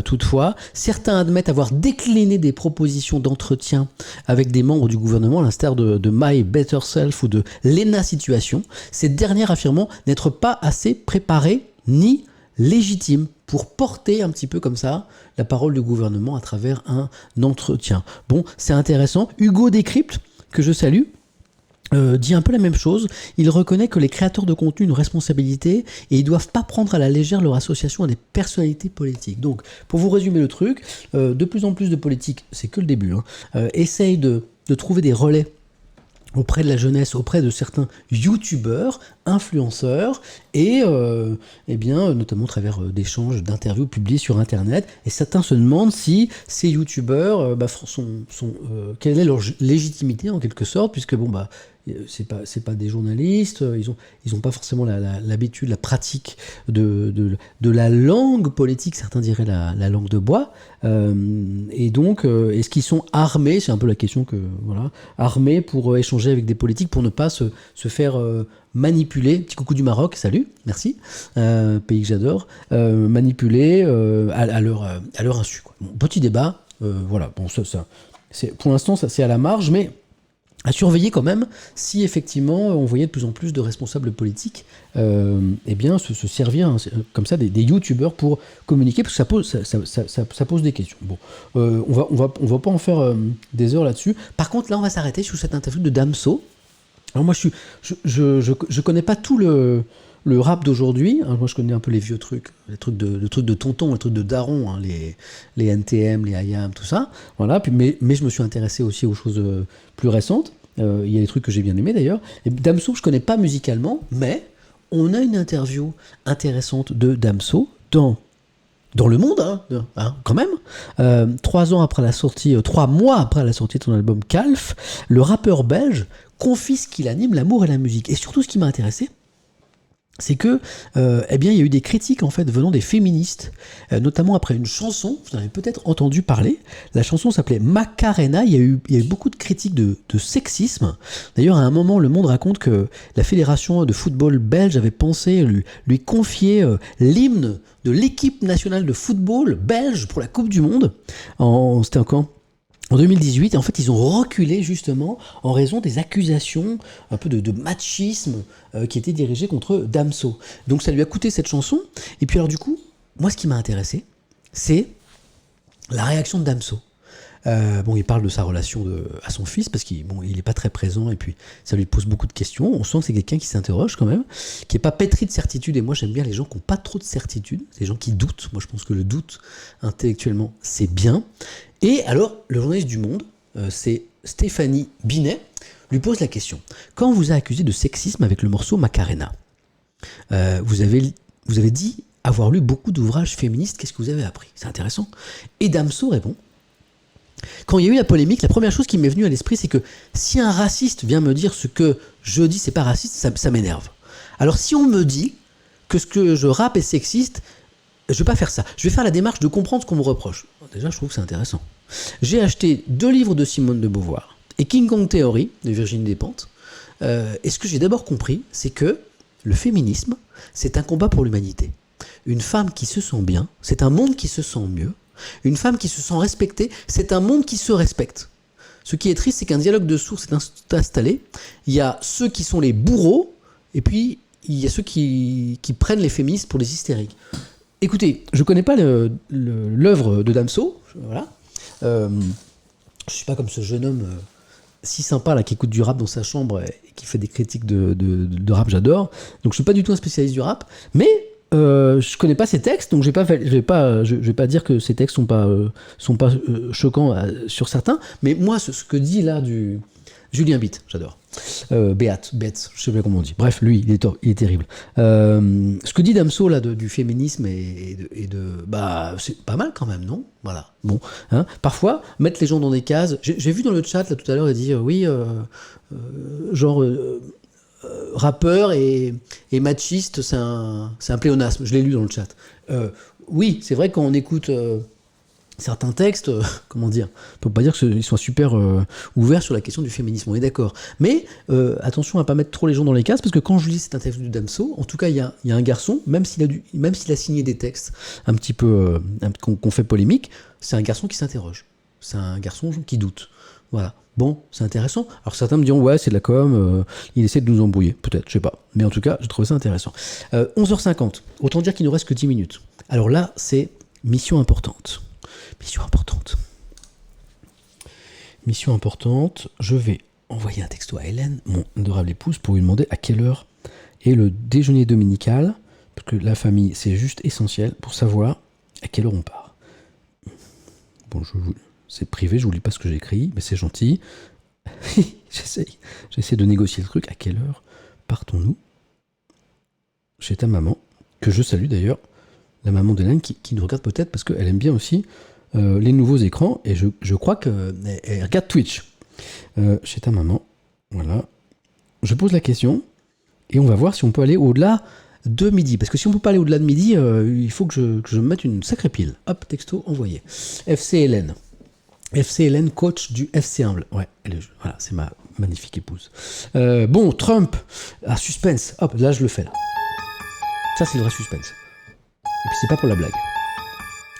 toutefois. Certains admettent avoir décliné des propositions d'entretien avec des membres du gouvernement, à l'instar de My Better Self ou de Lena Situation, ces dernières affirmant n'être pas assez préparées ni légitimes pour porter un petit peu comme ça la parole du gouvernement à travers un entretien. Bon, c'est intéressant. Hugo Décrypte, que je salue, dit un peu la même chose. Il reconnaît que les créateurs de contenu ont une responsabilité et ils ne doivent pas prendre à la légère leur association à des personnalités politiques. Donc, pour vous résumer le truc, de plus en plus de politiques, c'est que le début, essayent de trouver des relais auprès de la jeunesse, auprès de certains youtubeurs, influenceurs, et notamment à travers d'échanges, d'interviews publiées sur Internet. Et certains se demandent si ces youtubeurs quelle est leur légitimité en quelque sorte, puisque c'est pas des journalistes, ils ont pas forcément l'habitude, la pratique de la langue politique, certains diraient la langue de bois, et donc est-ce qu'ils sont armés, c'est un peu la question armés pour échanger avec des politiques, pour ne pas se faire manipuler, petit coucou du Maroc, salut, merci, pays que j'adore, manipuler à leur insu, quoi. Bon, petit débat, Voilà, bon, pour l'instant, ça c'est à la marge, mais à surveiller quand même si effectivement on voyait de plus en plus de responsables politiques eh bien, se servir comme ça des youtubeurs pour communiquer, parce que ça pose des questions. Bon, on va pas en faire des heures là-dessus. Par contre, là, on va s'arrêter sur cette interview de Damso. Alors moi, je connais pas tout le rap d'aujourd'hui. Alors moi, je connais un peu les vieux trucs, les trucs de tonton, les trucs de daron, hein, les NTM, les IAM, tout ça. Voilà. Puis, mais je me suis intéressé aussi aux choses plus récentes. Il y a des trucs que j'ai bien aimés d'ailleurs. Et Damso, je connais pas musicalement, mais on a une interview intéressante de Damso dans Le Monde, quand même. 3 mois après la sortie de son album Calf, le rappeur belge confie ce qu'il anime, l'amour et la musique. Et surtout, ce qui m'a intéressé, c'est que, eh bien, il y a eu des critiques en fait venant des féministes, notamment après une chanson. Vous en avez peut-être entendu parler. La chanson s'appelait Macarena. Il y a eu beaucoup de critiques de sexisme. D'ailleurs, à un moment, Le Monde raconte que la fédération de football belge avait pensé lui confier l'hymne de l'équipe nationale de football belge pour la Coupe du Monde. C'était quand en 2018, et en fait, ils ont reculé justement en raison des accusations un peu de machisme qui étaient dirigées contre Damso. Donc ça lui a coûté cette chanson. Et puis alors du coup, moi ce qui m'a intéressé, c'est la réaction de Damso. Il parle de sa relation à son fils, parce qu'il n'est pas très présent, et puis ça lui pose beaucoup de questions. On sent que c'est quelqu'un qui s'interroge quand même, qui n'est pas pétri de certitude, et moi j'aime bien les gens qui n'ont pas trop de certitude, les gens qui doutent. Moi je pense que le doute, intellectuellement, c'est bien. Et alors, le journaliste du Monde, c'est Stéphanie Binet, lui pose la question. Quand on vous a accusé de sexisme avec le morceau Macarena, vous avez dit avoir lu beaucoup d'ouvrages féministes, qu'est-ce que vous avez appris? C'est intéressant. Et Damso répond, quand il y a eu la polémique, la première chose qui m'est venue à l'esprit, c'est que si un raciste vient me dire ce que je dis c'est pas raciste, ça m'énerve. Alors si on me dit que ce que je rappe est sexiste, je vais pas faire ça. Je vais faire la démarche de comprendre ce qu'on me reproche. Déjà, je trouve que c'est intéressant. J'ai acheté 2 livres de Simone de Beauvoir et King Kong Theory de Virginie Despentes. Et ce que j'ai d'abord compris, c'est que le féminisme, c'est un combat pour l'humanité. Une femme qui se sent bien, c'est un monde qui se sent mieux. Une femme qui se sent respectée, c'est un monde qui se respecte. Ce qui est triste, c'est qu'un dialogue de sourds s'est installé. Il y a ceux qui sont les bourreaux, et puis il y a ceux qui prennent les féministes pour des hystériques. Écoutez, je connais pas l'œuvre de Damso, voilà. Je suis pas comme ce jeune homme si sympa là qui écoute du rap dans sa chambre et qui fait des critiques de rap, j'adore. Donc je suis pas du tout un spécialiste du rap, mais je connais pas ses textes, donc je vais pas dire que ces textes sont pas choquants sur certains, mais moi ce que dit là du Julien Bitt, j'adore. Beat, je sais pas comment on dit. Bref, lui, il est terrible. Ce que dit Damso là du féminisme c'est pas mal quand même, non? Voilà. Bon, hein. Parfois mettre les gens dans des cases. J'ai vu dans le chat là tout à l'heure, il dit rappeur et machiste, c'est un pléonasme. Je l'ai lu dans le chat. Oui, c'est vrai que quand on écoute certains textes, comment dire, on peut pas dire qu'ils soient super ouverts sur la question du féminisme, on est d'accord. Mais attention à pas mettre trop les gens dans les cases, parce que quand je lis cette interview de Damso, en tout cas il y a un garçon, même s'il a signé des textes un petit peu qu'on fait polémique, c'est un garçon qui s'interroge, c'est un garçon qui doute. Voilà. Bon, c'est intéressant. Alors certains me diront ouais c'est de la com, il essaie de nous embrouiller, peut-être, je sais pas. Mais en tout cas, j'ai trouvé ça intéressant. 11h50, autant dire qu'il nous reste que 10 minutes. Alors là, c'est mission importante. Mission importante, je vais envoyer un texto à Hélène, mon adorable épouse, pour lui demander à quelle heure est le déjeuner dominical, parce que la famille, c'est juste essentiel pour savoir à quelle heure on part. Bon, c'est privé, je vous lis pas ce que j'écris, mais c'est gentil. J'essaie de négocier le truc. À quelle heure partons-nous chez ta maman, que je salue d'ailleurs, la maman d'Hélène, qui nous regarde peut-être parce qu'elle aime bien aussi les nouveaux écrans, et je crois qu'elle regarde Twitch. Chez ta maman, voilà. Je pose la question, et on va voir si on peut aller au-delà de midi. Parce que si on peut pas aller au-delà de midi, il faut que je me mette une sacrée pile. Hop, texto envoyé. FC Hélène, coach du FC Humble. Ouais, voilà, c'est ma magnifique épouse. Bon, Trump, suspense. Hop, là je le fais là. Ça c'est le vrai suspense. Et puis c'est pas pour la blague.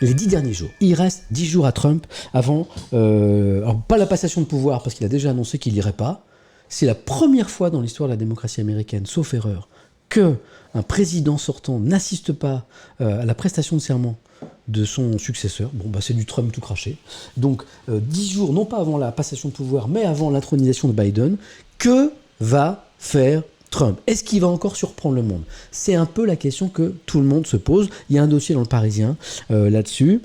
les 10 derniers jours. Il reste 10 jours à Trump avant, alors pas la passation de pouvoir, parce qu'il a déjà annoncé qu'il n'irait pas. C'est la première fois dans l'histoire de la démocratie américaine, sauf erreur, que un président sortant n'assiste pas à la prestation de serment de son successeur. Bon, bah, c'est du Trump tout craché. Donc, 10 jours, non pas avant la passation de pouvoir, mais avant l'intronisation de Biden, que va faire Trump? Est-ce qu'il va encore surprendre le monde? C'est un peu la question que tout le monde se pose. Il y a un dossier dans le Parisien là-dessus.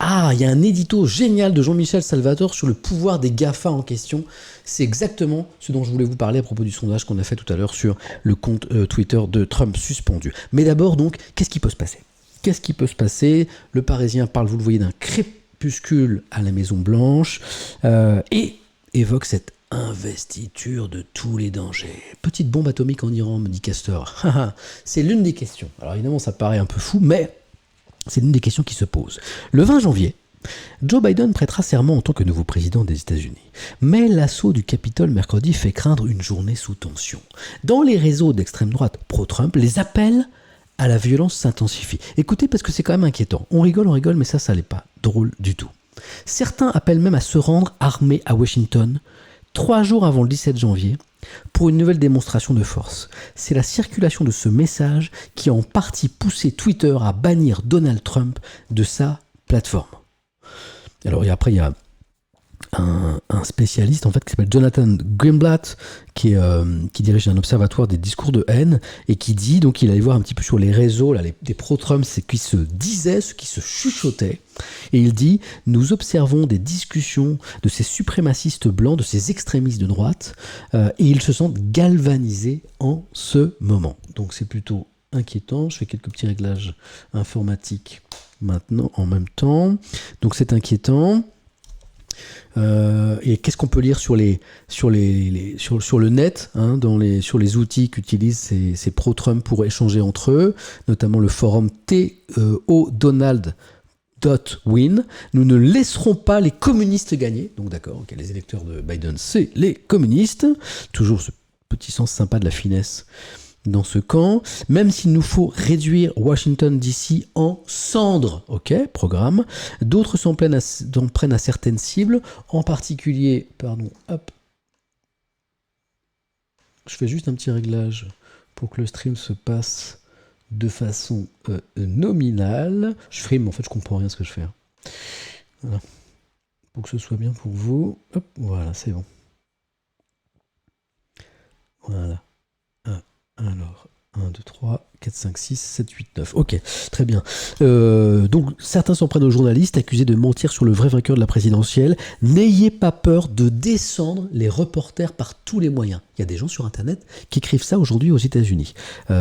Ah, il y a un édito génial de Jean-Michel Salvatore sur le pouvoir des GAFA en question. C'est exactement ce dont je voulais vous parler à propos du sondage qu'on a fait tout à l'heure sur le compte Twitter de Trump suspendu. Mais d'abord, donc, qu'est-ce qui peut se passer? Qu'est-ce qui peut se passer? Le Parisien parle, vous le voyez, d'un crépuscule à la Maison-Blanche et évoque cette investiture de tous les dangers. Petite bombe atomique en Iran, me dit Castor. C'est l'une des questions. Alors évidemment, ça paraît un peu fou, mais c'est l'une des questions qui se posent. Le 20 janvier, Joe Biden prêtera serment en tant que nouveau président des États-Unis. Mais l'assaut du Capitole mercredi fait craindre une journée sous tension. Dans les réseaux d'extrême droite pro-Trump, les appels à la violence s'intensifient. Écoutez, parce que c'est quand même inquiétant. On rigole, mais ça n'est pas drôle du tout. Certains appellent même à se rendre armés à Washington, 3 jours avant le 17 janvier, pour une nouvelle démonstration de force. C'est la circulation de ce message qui a en partie poussé Twitter à bannir Donald Trump de sa plateforme. Alors et après il y a un spécialiste en fait qui s'appelle Jonathan Greenblatt qui dirige un observatoire des discours de haine et qui dit, donc il allait voir un petit peu sur les réseaux là, des pro-Trump, c'est qui se disaient, ce qui se chuchotait, et il dit: nous observons des discussions de ces suprémacistes blancs, de ces extrémistes de droite, et ils se sentent galvanisés en ce moment. Donc c'est plutôt inquiétant. Je fais quelques petits réglages informatiques maintenant en même temps. Donc c'est inquiétant. Et qu'est-ce qu'on peut lire sur le net, hein, sur les outils qu'utilisent ces pro-Trump pour échanger entre eux, notamment le forum TODonald.win. Nous ne laisserons pas les communistes gagner. Donc d'accord, okay, les électeurs de Biden, c'est les communistes. Toujours ce petit sens sympa de la finesse dans ce camp, même s'il nous faut réduire Washington DC en cendres, ok, programme, d'autres s'en prennent à certaines cibles, en particulier, je fais juste un petit réglage pour que le stream se passe de façon nominale. Je frime, mais en fait je comprends rien à ce que je fais. Voilà. Pour que ce soit bien pour vous. Hop, voilà, c'est bon. Voilà. Alors, 1, 2, 3, 4, 5, 6, 7, 8, 9. Ok, très bien. Donc, certains s'en prennent aux journalistes accusés de mentir sur le vrai vainqueur de la présidentielle. N'ayez pas peur de descendre les reporters par tous les moyens. Il y a des gens sur Internet qui écrivent ça aujourd'hui aux États-Unis.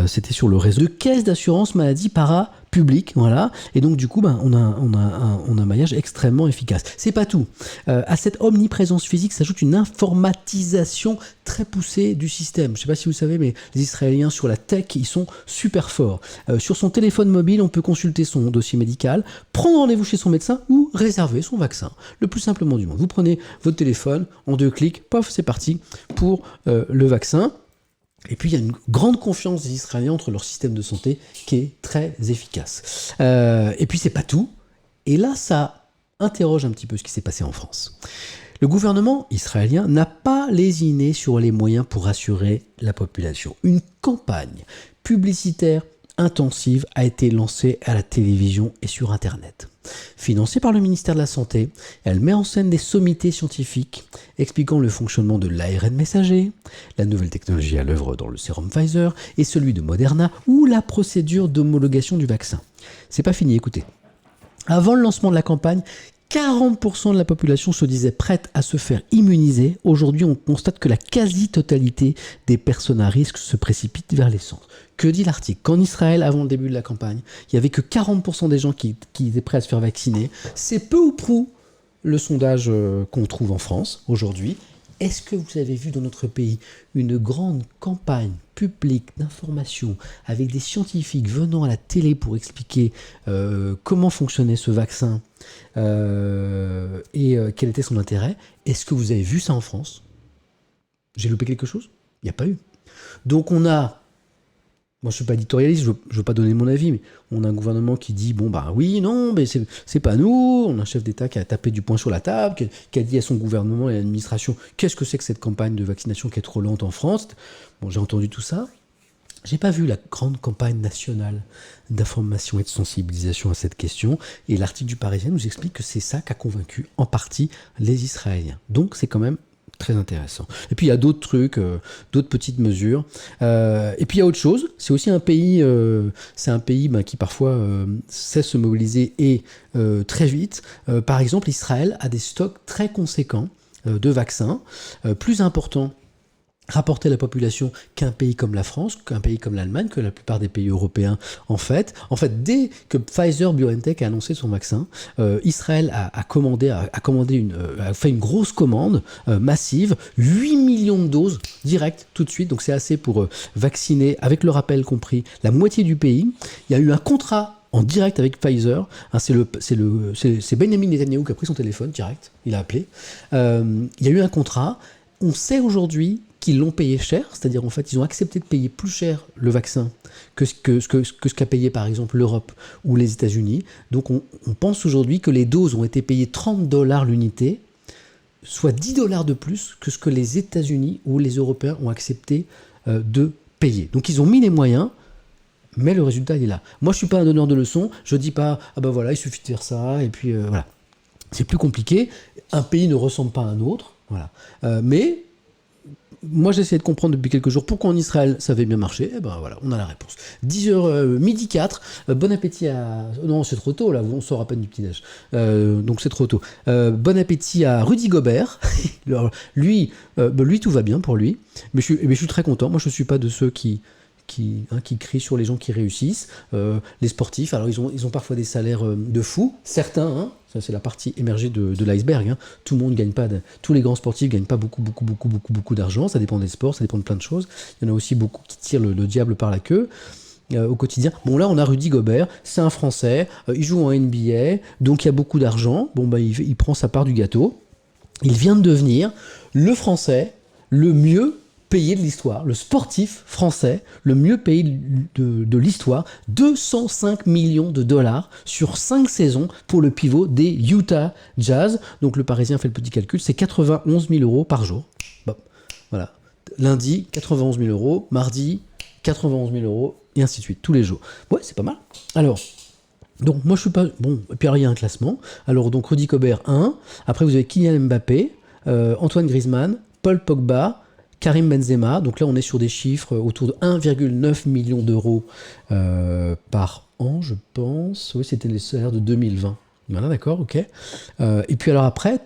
C'était sur le réseau de caisse d'assurance maladie para-public, voilà. Et donc, du coup, on a un maillage extrêmement efficace. C'est pas tout. À cette omniprésence physique s'ajoute une informatisation très poussée du système. Je ne sais pas si vous savez, mais les Israéliens sur la tech, ils sont super forts. Sur son téléphone mobile, on peut consulter son dossier médical, prendre rendez-vous chez son médecin ou réserver son vaccin. Le plus simplement du monde. Vous prenez votre téléphone, en 2 clics, pof, c'est parti pour le vaccin. Et puis il y a une grande confiance des Israéliens entre leur système de santé qui est très efficace. Et puis c'est pas tout. Et là, ça interroge un petit peu ce qui s'est passé en France. Le gouvernement israélien n'a pas lésiné sur les moyens pour rassurer la population. Une campagne publicitaire intensive a été lancée à la télévision et sur Internet. Financée par le ministère de la Santé, elle met en scène des sommités scientifiques expliquant le fonctionnement de l'ARN messager, la nouvelle technologie à l'œuvre dans le sérum Pfizer et celui de Moderna ou la procédure d'homologation du vaccin. C'est pas fini, écoutez. Avant le lancement de la campagne, 40% de la population se disait prête à se faire immuniser. Aujourd'hui, on constate que la quasi-totalité des personnes à risque se précipitent vers les centres. Que dit l'article? Qu'en Israël, avant le début de la campagne, il n'y avait que 40% des gens qui étaient prêts à se faire vacciner. C'est peu ou prou le sondage qu'on trouve en France aujourd'hui. Est-ce que vous avez vu dans notre pays une grande campagne publique d'information avec des scientifiques venant à la télé pour expliquer comment fonctionnait ce vaccin et quel était son intérêt? Est-ce que vous avez vu ça en France? J'ai loupé quelque chose? Il n'y a pas eu. Donc on a Moi, je suis pas éditorialiste, je veux pas donner mon avis, mais on a un gouvernement qui dit bon bah oui, non, mais c'est pas nous. On a un chef d'État qui a tapé du poing sur la table, qui a dit à son gouvernement et à l'administration qu'est-ce que c'est que cette campagne de vaccination qui est trop lente en France. Bon, j'ai entendu tout ça. J'ai pas vu la grande campagne nationale d'information et de sensibilisation à cette question. Et l'article du Parisien nous explique que c'est ça qui a convaincu en partie les Israéliens. Donc c'est quand même très intéressant. Et puis il y a d'autres trucs, d'autres petites mesures. Et puis il y a autre chose. C'est aussi un pays, qui parfois sait se mobiliser et très vite. Par exemple, Israël a des stocks très conséquents de vaccins, plus importants rapporter la population qu'un pays comme la France, qu'un pays comme l'Allemagne, que la plupart des pays européens en fait. En fait, dès que Pfizer-BioNTech a annoncé son vaccin, Israël a fait une grosse commande massive, 8 millions de doses directes tout de suite, donc c'est assez pour vacciner, avec le rappel compris, la moitié du pays. Il y a eu un contrat en direct avec Pfizer, c'est Benjamin Netanyahu qui a pris son téléphone direct, il a appelé. Il y a eu un contrat, on sait aujourd'hui qu'ils l'ont payé cher, c'est-à-dire en fait ils ont accepté de payer plus cher le vaccin que ce qu'a payé par exemple l'Europe ou les États-Unis. Donc on pense aujourd'hui que les doses ont été payées $30 l'unité, soit $10 de plus que ce que les États-Unis ou les Européens ont accepté de payer. Donc ils ont mis les moyens, mais le résultat il est là. Moi je suis pas un donneur de leçons, je dis pas ah ben voilà il suffit de faire ça et puis voilà. C'est plus compliqué. Un pays ne ressemble pas à un autre, voilà. Mais moi j'essaie de comprendre depuis quelques jours pourquoi en Israël ça avait bien marché, et ben voilà, on a la réponse. 10h, midi 4, bon appétit à... Non, c'est trop tôt là, on sort à peine du petit-déj, donc c'est trop tôt. Bon appétit à Rudy Gobert. Alors, lui tout va bien pour lui, mais je suis très content. Moi je suis pas de ceux qui crient sur les gens qui réussissent. Les sportifs, alors ils ont parfois des salaires de fous, certains, ça c'est la partie émergée de l'iceberg, tout le monde gagne pas, tous les grands sportifs gagnent pas beaucoup d'argent, ça dépend des sports, ça dépend de plein de choses. Il y en a aussi beaucoup qui tirent le diable par la queue au quotidien. Bon là on a Rudy Gobert, c'est un Français, il joue en NBA, donc il y a beaucoup d'argent, bon bah il prend sa part du gâteau, il vient de devenir le Français le mieux payé de l'histoire, le sportif français le mieux payé de l'histoire, 205 millions de dollars sur 5 saisons pour le pivot des Utah Jazz. Donc le Parisien fait le petit calcul, c'est 91 000 euros par jour. Bon, voilà. Lundi, 91 000 euros, mardi, 91 000 euros, et ainsi de suite, tous les jours. Ouais, c'est pas mal. Alors, donc moi je suis pas... Bon, et puis alors il y a un classement. Alors donc Rudy Gobert 1, après vous avez Kylian Mbappé, Antoine Griezmann, Paul Pogba, Karim Benzema, donc là on est sur des chiffres autour de 1,9 million d'euros par an, je pense. Oui, c'était les salaires de 2020. Voilà, d'accord, ok. Et puis alors après,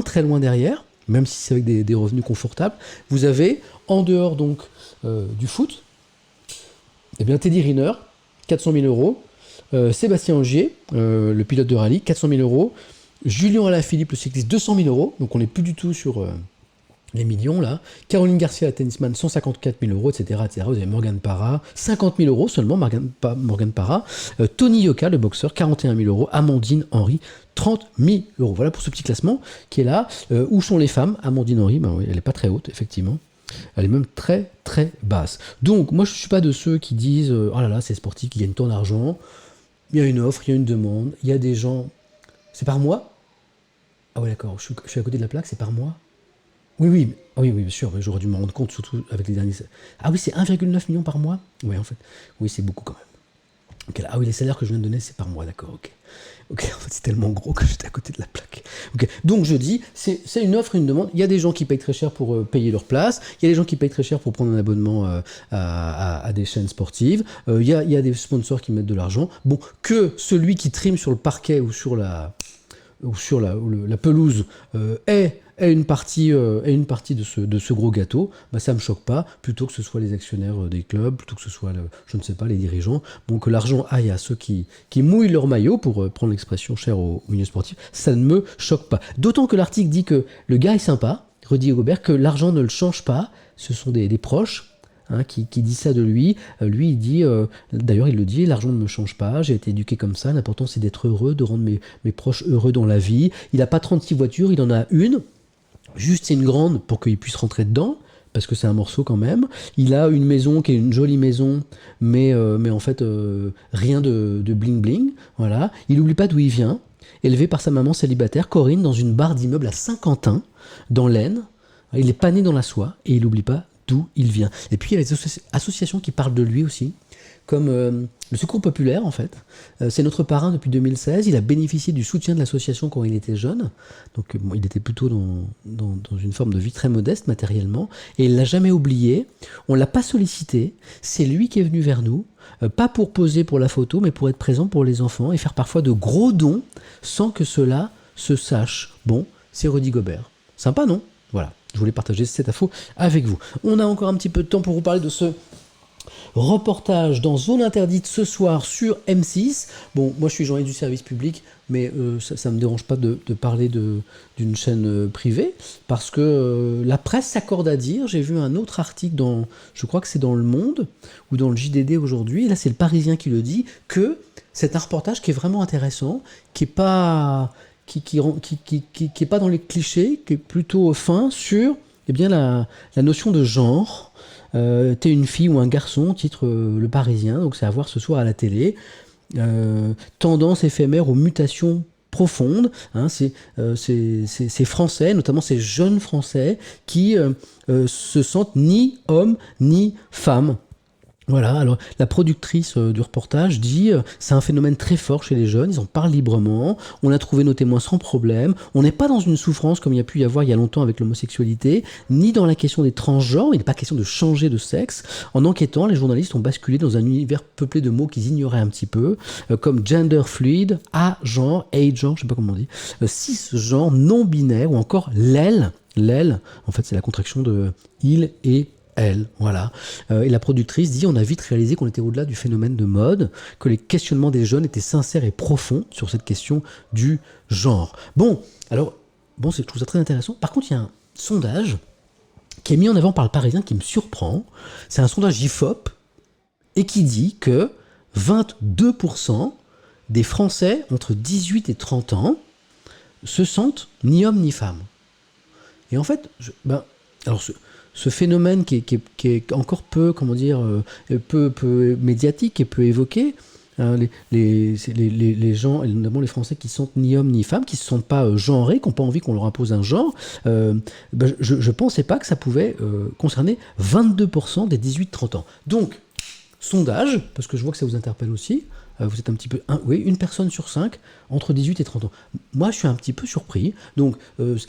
très loin derrière, même si c'est avec des revenus confortables, vous avez, en dehors donc du foot, eh bien Teddy Riner, 400 000 euros. Sébastien Ogier, le pilote de rallye, 400 000 euros. Julien Alaphilippe, le cycliste, 200 000 euros. Donc on n'est plus du tout sur... les millions là. Caroline Garcia, la tennisman, 154 000 euros, etc., etc. Vous avez Morgan Parra, 50 000 euros seulement, Morgan Parra. Tony Yoka, le boxeur, 41 000 euros. Amandine Henry, 30 000 euros. Voilà pour ce petit classement qui est là. Où sont les femmes? Amandine Henry, ben oui, elle n'est pas très haute, effectivement. Elle est même très très basse. Donc moi je ne suis pas de ceux qui disent oh là là, c'est sportif qui gagne tant d'argent. Il y a une offre, il y a une demande, il y a des gens. C'est par mois? Ah ouais, d'accord, je suis à côté de la plaque, c'est par mois? Oui, bien sûr, j'aurais dû m'en rendre compte, surtout avec les derniers... Ah oui, c'est 1,9 million par mois? Oui, en fait. Oui, c'est beaucoup quand même. Okay, ah oui, les salaires que je viens de donner, c'est par mois, d'accord, ok. Ok, en fait, c'est tellement gros que j'étais à côté de la plaque. Ok, donc je dis, c'est une offre, une demande. Il y a des gens qui payent très cher pour payer leur place. Il y a des gens qui payent très cher pour prendre un abonnement à des chaînes sportives. Il y a des sponsors qui mettent de l'argent. Bon, que celui qui trime sur le parquet ou sur la pelouse ait une partie de ce gros gâteau, bah ça me choque pas, plutôt que ce soit les actionnaires des clubs, plutôt que ce soit, je ne sais pas, les dirigeants. Bon, que l'argent aille à ceux qui mouillent leur maillot, pour prendre l'expression chère au milieu sportif, ça ne me choque pas. D'autant que l'article dit que le gars est sympa, Rudy Gobert, que l'argent ne le change pas, ce sont des proches, qui dit ça de lui. Lui, il dit, d'ailleurs, il le dit, l'argent ne me change pas, j'ai été éduqué comme ça, l'important c'est d'être heureux, de rendre mes proches heureux dans la vie. Il n'a pas 36 voitures, il en a une, juste c'est une grande pour qu'il puisse rentrer dedans, parce que c'est un morceau quand même. Il a une maison qui est une jolie maison, mais en fait, rien de bling-bling. Voilà. Il n'oublie pas d'où il vient, élevé par sa maman célibataire, Corinne, dans une barre d'immeuble à Saint-Quentin, dans l'Aisne. Il est pas né dans la soie, et il n'oublie pas d'où il vient. Et puis il y a des associations qui parlent de lui aussi, comme le Secours Populaire en fait. C'est notre parrain depuis 2016, il a bénéficié du soutien de l'association quand il était jeune, donc bon, il était plutôt dans une forme de vie très modeste matériellement, et il l'a jamais oublié, on l'a pas sollicité, c'est lui qui est venu vers nous, pas pour poser pour la photo, mais pour être présent pour les enfants, et faire parfois de gros dons, sans que cela se sache. Bon, c'est Rudy Gobert. Sympa, non? Voilà, je voulais partager cette info avec vous. On a encore un petit peu de temps pour vous parler de ce reportage dans Zone Interdite ce soir sur M6. Bon, moi je suis journaliste du service public, mais ça ne me dérange pas de parler d'une chaîne privée, parce que la presse s'accorde à dire, j'ai vu un autre article je crois que c'est dans Le Monde, ou dans le JDD aujourd'hui, et là c'est le Parisien qui le dit, que c'est un reportage qui est vraiment intéressant, qui est pas est pas dans les clichés, qui est plutôt fin sur eh bien, la notion de genre. T'es une fille ou un garçon, titre Le Parisien, donc c'est à voir ce soir à la télé. Tendance éphémère aux mutations profondes, hein, c'est Français, notamment ces jeunes Français, qui se sentent ni hommes ni femmes. Voilà, alors la productrice du reportage dit c'est un phénomène très fort chez les jeunes, ils en parlent librement, on a trouvé nos témoins sans problème, on n'est pas dans une souffrance comme il y a pu y avoir il y a longtemps avec l'homosexualité, ni dans la question des transgenres, il n'est pas question de changer de sexe. En enquêtant, les journalistes ont basculé dans un univers peuplé de mots qu'ils ignoraient un petit peu, comme gender fluid, A-genre, A-genre, je sais pas comment on dit, cisgenre, non-binaire, ou encore l'aile, en fait c'est la contraction de il et elle, voilà. Et la productrice dit on a vite réalisé qu'on était au-delà du phénomène de mode, que les questionnements des jeunes étaient sincères et profonds sur cette question du genre. Bon, alors, je trouve ça très intéressant. Par contre, il y a un sondage qui est mis en avant par le Parisien qui me surprend. C'est un sondage IFOP et qui dit que 22% des Français entre 18 et 30 ans se sentent ni homme ni femme. Et en fait, ce phénomène qui est encore peu, comment dire, peu médiatique et peu évoqué, hein, les gens, et notamment les Français qui sont ni hommes ni femmes, qui ne se sentent pas genrés, qui n'ont pas envie qu'on leur impose un genre, je ne pensais pas que ça pouvait concerner 22% des 18-30 ans. Donc, sondage, parce que je vois que ça vous interpelle aussi, vous êtes un petit peu... oui, une personne sur 5 entre 18 et 30 ans. Moi, je suis un petit peu surpris. Donc,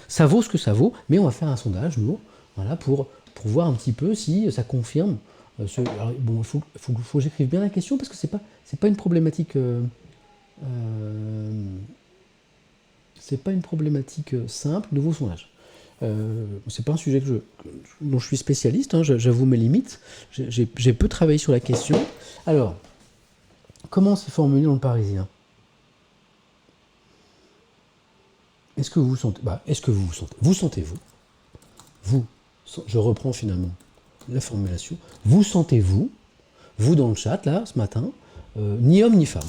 ça vaut ce que ça vaut, mais on va faire un sondage, nous, voilà, pour voir un petit peu si ça confirme. Alors, bon, il faut que j'écrive bien la question, parce que c'est pas une problématique... c'est pas une problématique simple. Nouveau sondage. C'est pas un sujet dont je suis spécialiste, hein, j'avoue mes limites. J'ai peu travaillé sur la question. Alors, comment c'est formulé dans le Parisien? Est-ce que vous vous sentez? Est-ce que vous vous sentez? Vous sentez-vous? Vous, je reprends finalement la formulation. Vous sentez-vous, vous dans le chat, là, ce matin, ni homme ni femme,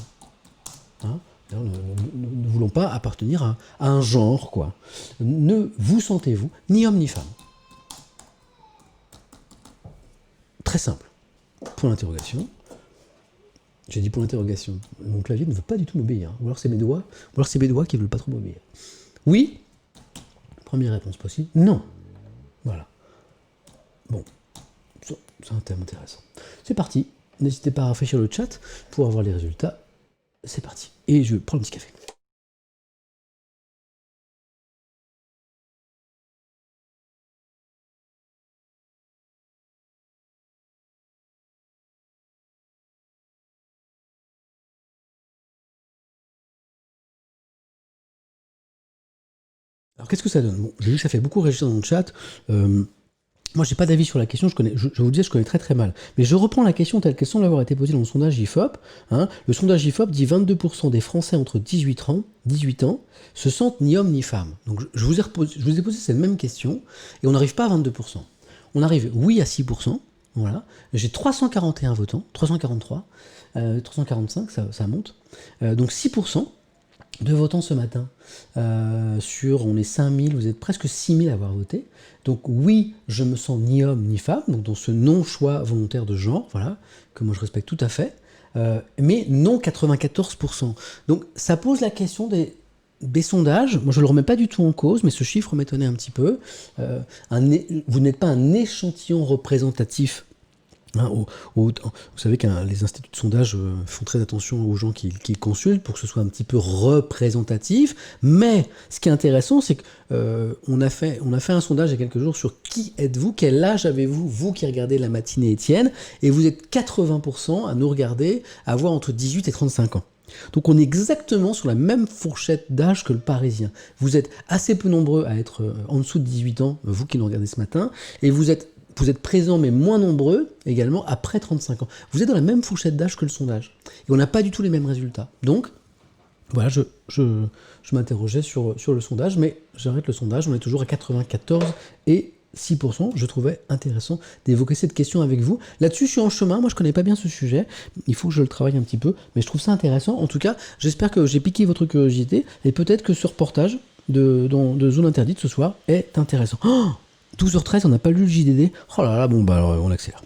hein? Nous ne voulons pas appartenir à un genre, quoi. Ne vous sentez-vous ni homme ni femme? Très simple. Point d'interrogation. J'ai dit point d'interrogation. Mon clavier ne veut pas du tout m'obéir. Ou alors c'est mes doigts, qui ne veulent pas trop m'obéir. Oui. Première réponse possible. Non. Voilà. Bon. C'est un thème intéressant. C'est parti. N'hésitez pas à rafraîchir le chat pour avoir les résultats. C'est parti. Et je prends le petit café. Alors qu'est-ce que ça donne? Bon, j'ai vu que ça fait beaucoup réagir dans le chat. Moi, j'ai pas d'avis sur la question, je vous disais, je connais très très mal. Mais je reprends la question telle qu'elle semble avoir été posée dans le sondage IFOP. Hein. Le sondage IFOP dit 22% des Français entre 18 ans se sentent ni homme ni femme. Donc je vous ai posé cette même question, et on n'arrive pas à 22%. On arrive, oui, à 6%. Voilà. J'ai 341 votants, 343, 345, ça monte. Donc 6%. de votants ce matin. On est 5000, vous êtes presque 6000 à avoir voté. Donc oui, je me sens ni homme ni femme, donc dans ce non-choix volontaire de genre, voilà, que moi je respecte tout à fait, mais non 94%. Donc ça pose la question des sondages. Moi je ne le remets pas du tout en cause, mais ce chiffre m'étonnait un petit peu. Vous n'êtes pas un échantillon représentatif. Hein, vous savez que les instituts de sondage font très attention aux gens qu'ils consultent pour que ce soit un petit peu représentatif. Mais ce qui est intéressant, c'est qu'on a fait un sondage il y a quelques jours sur qui êtes-vous, quel âge avez-vous, vous qui regardez la matinée Étienne, et vous êtes 80% à nous regarder, à avoir entre 18 et 35 ans. Donc on est exactement sur la même fourchette d'âge que le Parisien. Vous êtes assez peu nombreux à être en dessous de 18 ans, vous qui nous regardez ce matin, et vous êtes présents mais moins nombreux également après 35 ans. Vous êtes dans la même fourchette d'âge que le sondage. Et on n'a pas du tout les mêmes résultats. Donc, voilà, je m'interrogeais sur le sondage, mais j'arrête le sondage, on est toujours à 94 et 6%. Je trouvais intéressant d'évoquer cette question avec vous. Là-dessus, je suis en chemin, moi je connais pas bien ce sujet, il faut que je le travaille un petit peu, mais je trouve ça intéressant. En tout cas, j'espère que j'ai piqué votre curiosité, et peut-être que ce reportage de Zone Interdite ce soir est intéressant. 12h13, on n'a pas lu le JDD. Oh là là, bon, bah alors, on accélère.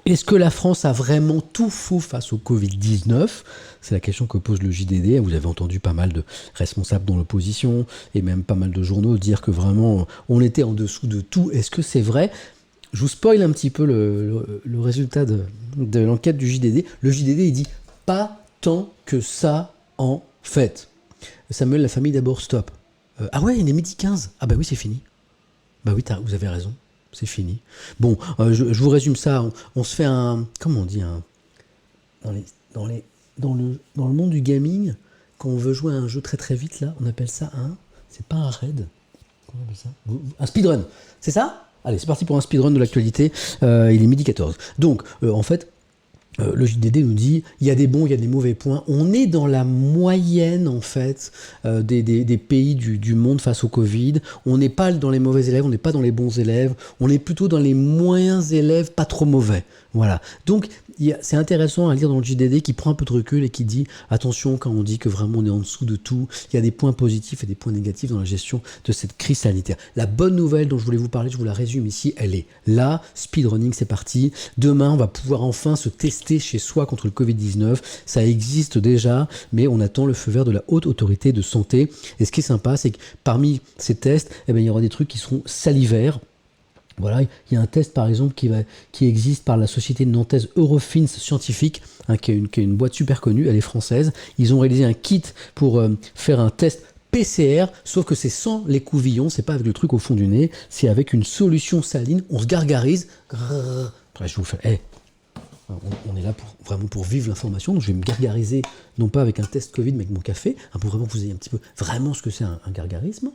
Est-ce que la France a vraiment tout faux face au Covid-19 ? C'est la question que pose le JDD. Vous avez entendu pas mal de responsables dans l'opposition et même pas mal de journaux dire que vraiment on était en dessous de tout. Est-ce que c'est vrai ? Je vous spoil un petit peu le résultat de l'enquête du JDD. Le JDD, il dit pas tant que ça en fait. Samuel, la famille d'abord, stop. Ah ouais, il est midi 15. Ah bah oui, c'est fini. Bah oui, vous avez raison, c'est fini. Bon, je vous résume ça, on se fait un... Comment on dit dans le monde du gaming, quand on veut jouer à un jeu très très vite, là, on appelle ça c'est pas un raid, comment on appelle ça ? Un speedrun, c'est ça ? Allez, c'est parti pour un speedrun de l'actualité, il est midi 14. Donc, en fait, le JDD nous dit, il y a des bons, il y a des mauvais points. On est dans la moyenne, en fait, des pays du monde face au Covid. On n'est pas dans les mauvais élèves, on n'est pas dans les bons élèves. On est plutôt dans les moyens élèves, pas trop mauvais. Voilà. Donc, c'est intéressant à lire dans le JDD qui prend un peu de recul et qui dit, attention, quand on dit que vraiment on est en dessous de tout, il y a des points positifs et des points négatifs dans la gestion de cette crise sanitaire. La bonne nouvelle dont je voulais vous parler, je vous la résume ici, elle est là. Speedrunning, c'est parti. Demain, on va pouvoir enfin se tester chez soi contre le Covid-19. Ça existe déjà, mais on attend le feu vert de la haute autorité de santé. Et ce qui est sympa, c'est que parmi ces tests, il y aura des trucs qui seront salivaires. Voilà, il y a un test par exemple qui existe par la société nantaise Eurofins Scientifique, qui est une boîte super connue, elle est française. Ils ont réalisé un kit pour faire un test PCR, sauf que c'est sans les couvillons, c'est pas avec le truc au fond du nez, c'est avec une solution saline, on se gargarise. Je vous fais, on est là vraiment pour vivre l'information, donc je vais me gargariser, non pas avec un test Covid, mais avec mon café, pour vraiment que vous ayez un petit peu vraiment ce que c'est un gargarisme.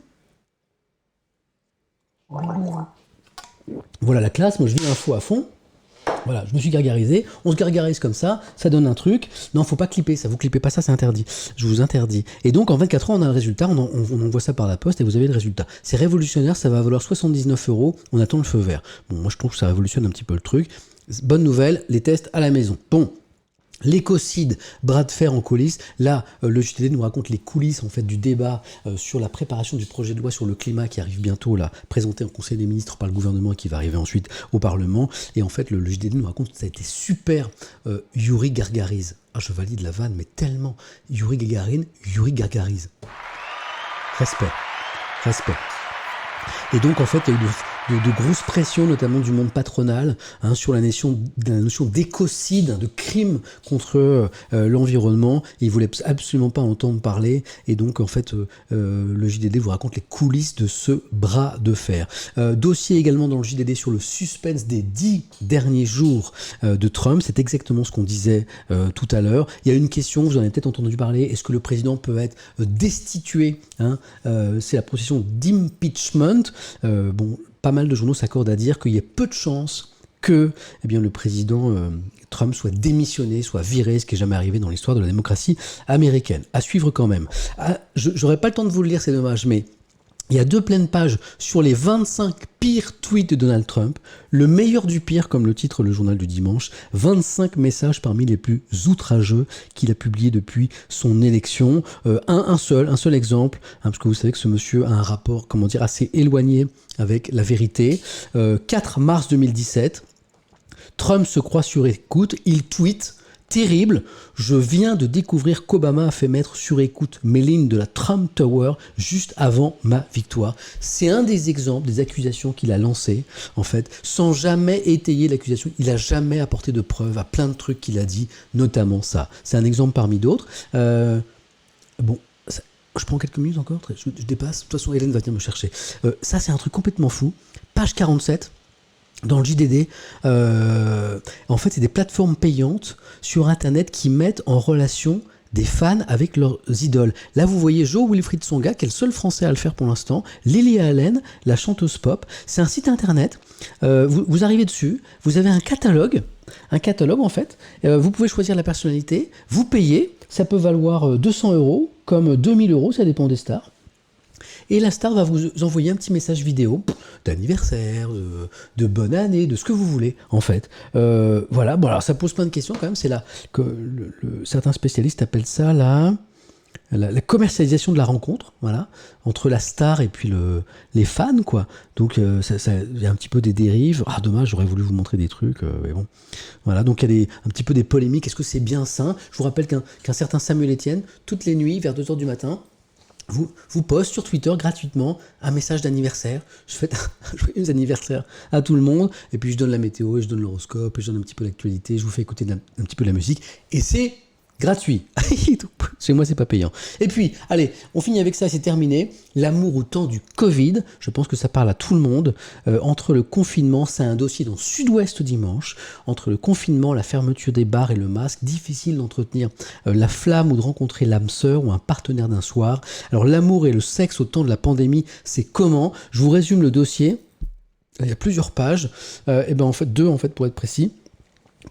Voilà la classe, moi je vis l'info à fond. Voilà, je me suis gargarisé, on se gargarise comme ça donne un truc. Non, faut pas clipper ça, vous clippez pas ça, c'est interdit. Je vous interdis. Et donc en 24 heures, on a le résultat, on envoie ça par la poste et vous avez le résultat. C'est révolutionnaire, ça va valoir 79 €, on attend le feu vert. Bon, moi je trouve que ça révolutionne un petit peu le truc. Bonne nouvelle, les tests à la maison. Bon. L'écocide, bras de fer en coulisses. Là, le JDD nous raconte les coulisses en fait du débat sur la préparation du projet de loi sur le climat qui arrive bientôt, là, présenté en Conseil des ministres par le gouvernement et qui va arriver ensuite au Parlement. Et en fait, le JDD nous raconte que ça a été super Yuri gargarise. Ah, je valide la vanne, mais tellement. Yuri Gagarin, Yuri gargarise. Respect. Et donc, en fait, il y a eu de grosses pressions, notamment du monde patronal, sur la notion d'écocide, de crime contre l'environnement. Ils ne voulaient absolument pas entendre parler. Et donc, en fait, le JDD vous raconte les coulisses de ce bras de fer. Dossier également dans le JDD sur le suspense des 10 derniers jours de Trump. C'est exactement ce qu'on disait tout à l'heure. Il y a une question, vous en avez peut-être entendu parler. Est-ce que le président peut être destitué ? C'est la procédure d'impeachment. Pas mal de journaux s'accordent à dire qu'il y a peu de chances que le président Trump soit démissionné, soit viré, ce qui n'est jamais arrivé dans l'histoire de la démocratie américaine. À suivre quand même. J'aurais pas le temps de vous le lire, c'est dommage, mais Il y a 2 pleines pages sur les 25 pires tweets de Donald Trump. Le meilleur du pire, comme le titre le journal du dimanche. 25 messages parmi les plus outrageux qu'il a publiés depuis son élection. Un seul exemple, parce que vous savez que ce monsieur a un rapport, assez éloigné avec la vérité. 4 mars 2017, Trump se croit sur écoute, il tweet: terrible, je viens de découvrir qu'Obama a fait mettre sur écoute mes lignes de la Trump Tower juste avant ma victoire. C'est un des exemples, des accusations qu'il a lancées, en fait, sans jamais étayer l'accusation. Il n'a jamais apporté de preuves à plein de trucs qu'il a dit, notamment ça. C'est un exemple parmi d'autres. Je prends quelques minutes encore, je dépasse. De toute façon, Hélène va venir me chercher. Ça, c'est un truc complètement fou. Page 47. Dans le JDD, en fait, c'est des plateformes payantes sur Internet qui mettent en relation des fans avec leurs idoles. Là, vous voyez Jo Wilfried Tsonga, qui est le seul Français à le faire pour l'instant, Lily Allen, la chanteuse pop. C'est un site Internet, vous arrivez dessus, vous avez un catalogue en fait, vous pouvez choisir la personnalité, vous payez, ça peut valoir 200 € comme 2000 €, ça dépend des stars. Et la star va vous envoyer un petit message vidéo d'anniversaire, de bonne année, de ce que vous voulez, en fait. Voilà, bon, alors ça pose plein de questions quand même. C'est là que certains spécialistes appellent ça la commercialisation de la rencontre, voilà, entre la star et puis les fans, quoi. Donc, il y a un petit peu des dérives. Ah, dommage, j'aurais voulu vous montrer des trucs, mais bon. Voilà, donc il y a un petit peu des polémiques. Est-ce que c'est bien sain ? Je vous rappelle qu'un certain Samuel Etienne, toutes les nuits, vers 2h du matin, vous poste sur Twitter gratuitement un message d'anniversaire. Je fais un joyeux anniversaire à tout le monde, et puis je donne la météo, et je donne l'horoscope, et je donne un petit peu l'actualité, je vous fais écouter un petit peu la musique, et c'est gratuit. Chez moi, c'est pas payant. Et puis, allez, on finit avec ça, c'est terminé. L'amour au temps du Covid, je pense que ça parle à tout le monde. Entre le confinement, c'est un dossier dans Sud-Ouest dimanche. Entre le confinement, la fermeture des bars et le masque, difficile d'entretenir la flamme ou de rencontrer l'âme sœur ou un partenaire d'un soir. Alors, l'amour et le sexe au temps de la pandémie, c'est comment ? Je vous résume le dossier. Il y a plusieurs pages. En fait, 2 pour être précis.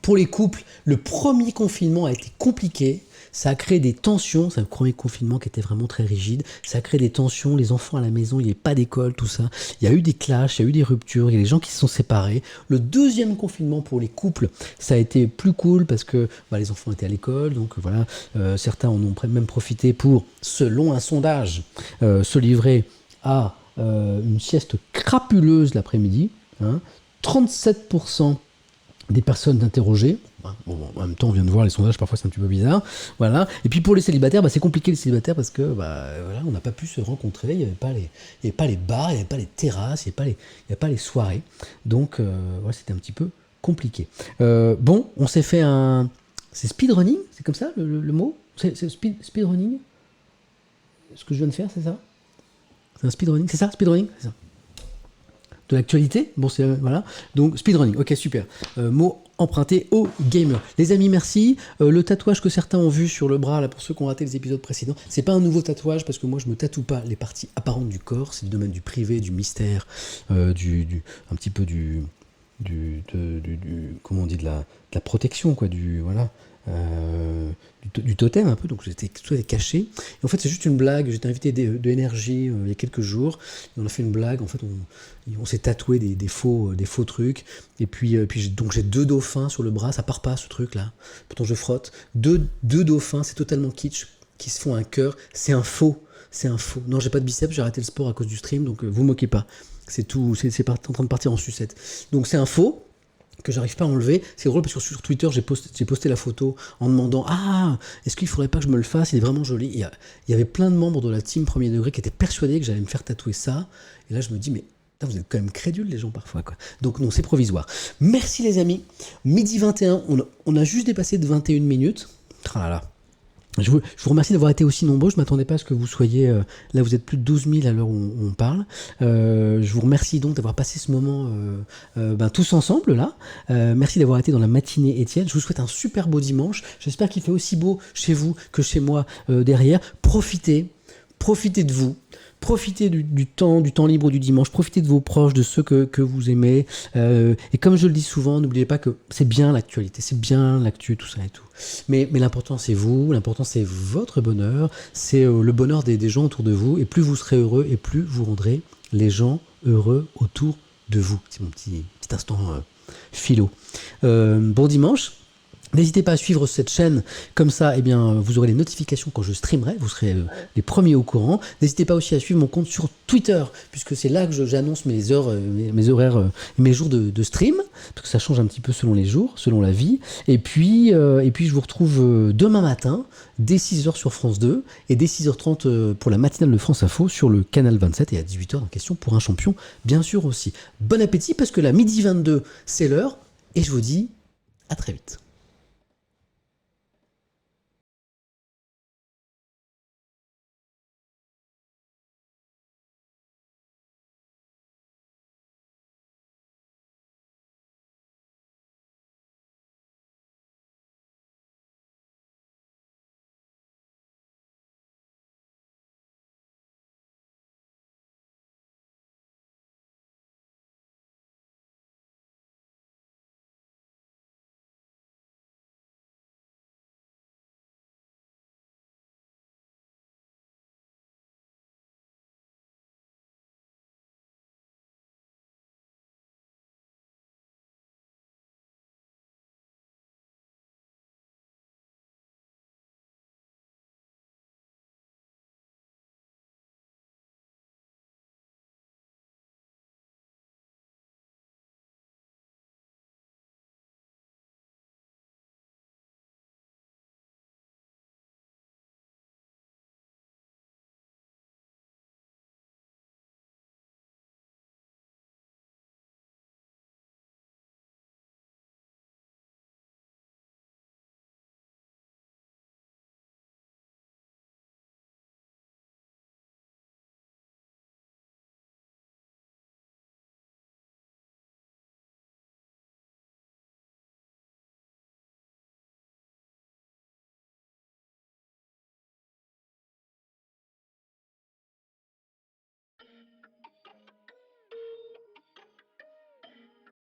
Pour les couples, le premier confinement a été compliqué. Ça a créé des tensions. C'est le premier confinement qui était vraiment très rigide. Ça a créé des tensions. Les enfants à la maison, il n'y avait pas d'école, tout ça. Il y a eu des clashs, il y a eu des ruptures. Il y a des gens qui se sont séparés. Le deuxième confinement pour les couples, ça a été plus cool parce que les enfants étaient à l'école. Donc voilà, certains en ont même profité pour, selon un sondage, se livrer à une sieste crapuleuse l'après-midi. 37% des personnes interrogées. Bon, en même temps, on vient de voir les sondages, parfois c'est un petit peu bizarre. Voilà. Et puis pour les célibataires, c'est compliqué les célibataires parce que on n'a pas pu se rencontrer. Il n'y avait pas les bars, il n'y avait pas les terrasses, il n'y avait pas les soirées. Donc c'était un petit peu compliqué. On s'est fait c'est speedrunning, c'est comme ça le mot ? C'est speedrunning ? Ce que je viens de faire, c'est ça ? C'est un speedrunning, c'est ça ? Speedrunning, c'est ça. De l'actualité, voilà. Donc speedrunning, ok, super. Mot emprunté aux gamers. Les amis, merci. Le tatouage que certains ont vu sur le bras, là, pour ceux qui ont raté les épisodes précédents, c'est pas un nouveau tatouage parce que moi je me tatoue pas les parties apparentes du corps, c'est le domaine du privé, du mystère, un petit peu comment on dit, de la protection, quoi, du totem un peu, donc j'étais tout caché. Et en fait, c'est juste une blague. J'étais invité de Énergie il y a quelques jours. Et on a fait une blague. En fait, on s'est tatoué des faux trucs. Et puis donc j'ai 2 dauphins sur le bras. Ça part pas ce truc là. Pourtant je frotte. Deux dauphins, c'est totalement kitsch, qui se font un cœur. C'est un faux. Non, j'ai pas de biceps. J'ai arrêté le sport à cause du stream. Donc vous moquez pas. C'est tout. C'est en train de partir en sucette. Donc c'est un faux que j'arrive pas à enlever. C'est drôle parce que sur Twitter, j'ai posté la photo en demandant est-ce qu'il faudrait pas que je me le fasse ? Il est vraiment joli. Il y avait plein de membres de la team premier degré qui étaient persuadés que j'allais me faire tatouer ça. Et là, je me dis, mais putain, vous êtes quand même crédules, les gens, parfois, quoi. Donc non, c'est provisoire. Merci, les amis. Midi 21, on a juste dépassé de 21 minutes. Ah là là. Je vous remercie d'avoir été aussi nombreux. Je ne m'attendais pas à ce que vous soyez... là, vous êtes plus de 12 000 à l'heure où on parle. Je vous remercie donc d'avoir passé ce moment tous ensemble, là. Merci d'avoir été dans la matinée, Étienne. Je vous souhaite un super beau dimanche. J'espère qu'il fait aussi beau chez vous que chez moi derrière. Profitez Profitez de vous. Profitez du temps libre du dimanche, profitez de vos proches, de ceux que vous aimez. Et comme je le dis souvent, n'oubliez pas que c'est bien l'actualité, c'est bien l'actu, tout ça et tout. Mais l'important c'est vous, l'important c'est votre bonheur, c'est le bonheur des gens autour de vous. Et plus vous serez heureux, et plus vous rendrez les gens heureux autour de vous. C'est mon petit instant philo. Bon dimanche. N'hésitez pas à suivre cette chaîne, comme ça, vous aurez les notifications quand je streamerai, vous serez les premiers au courant. N'hésitez pas aussi à suivre mon compte sur Twitter, puisque c'est là que j'annonce mes heures, mes horaires, mes jours de stream, parce que ça change un petit peu selon les jours, selon la vie. Et puis je vous retrouve demain matin, dès 6h sur France 2, et dès 6h30 pour la matinale de France Info sur le canal 27, et à 18h dans Question pour un champion, bien sûr aussi. Bon appétit, parce que la midi 22, c'est l'heure, et je vous dis à très vite.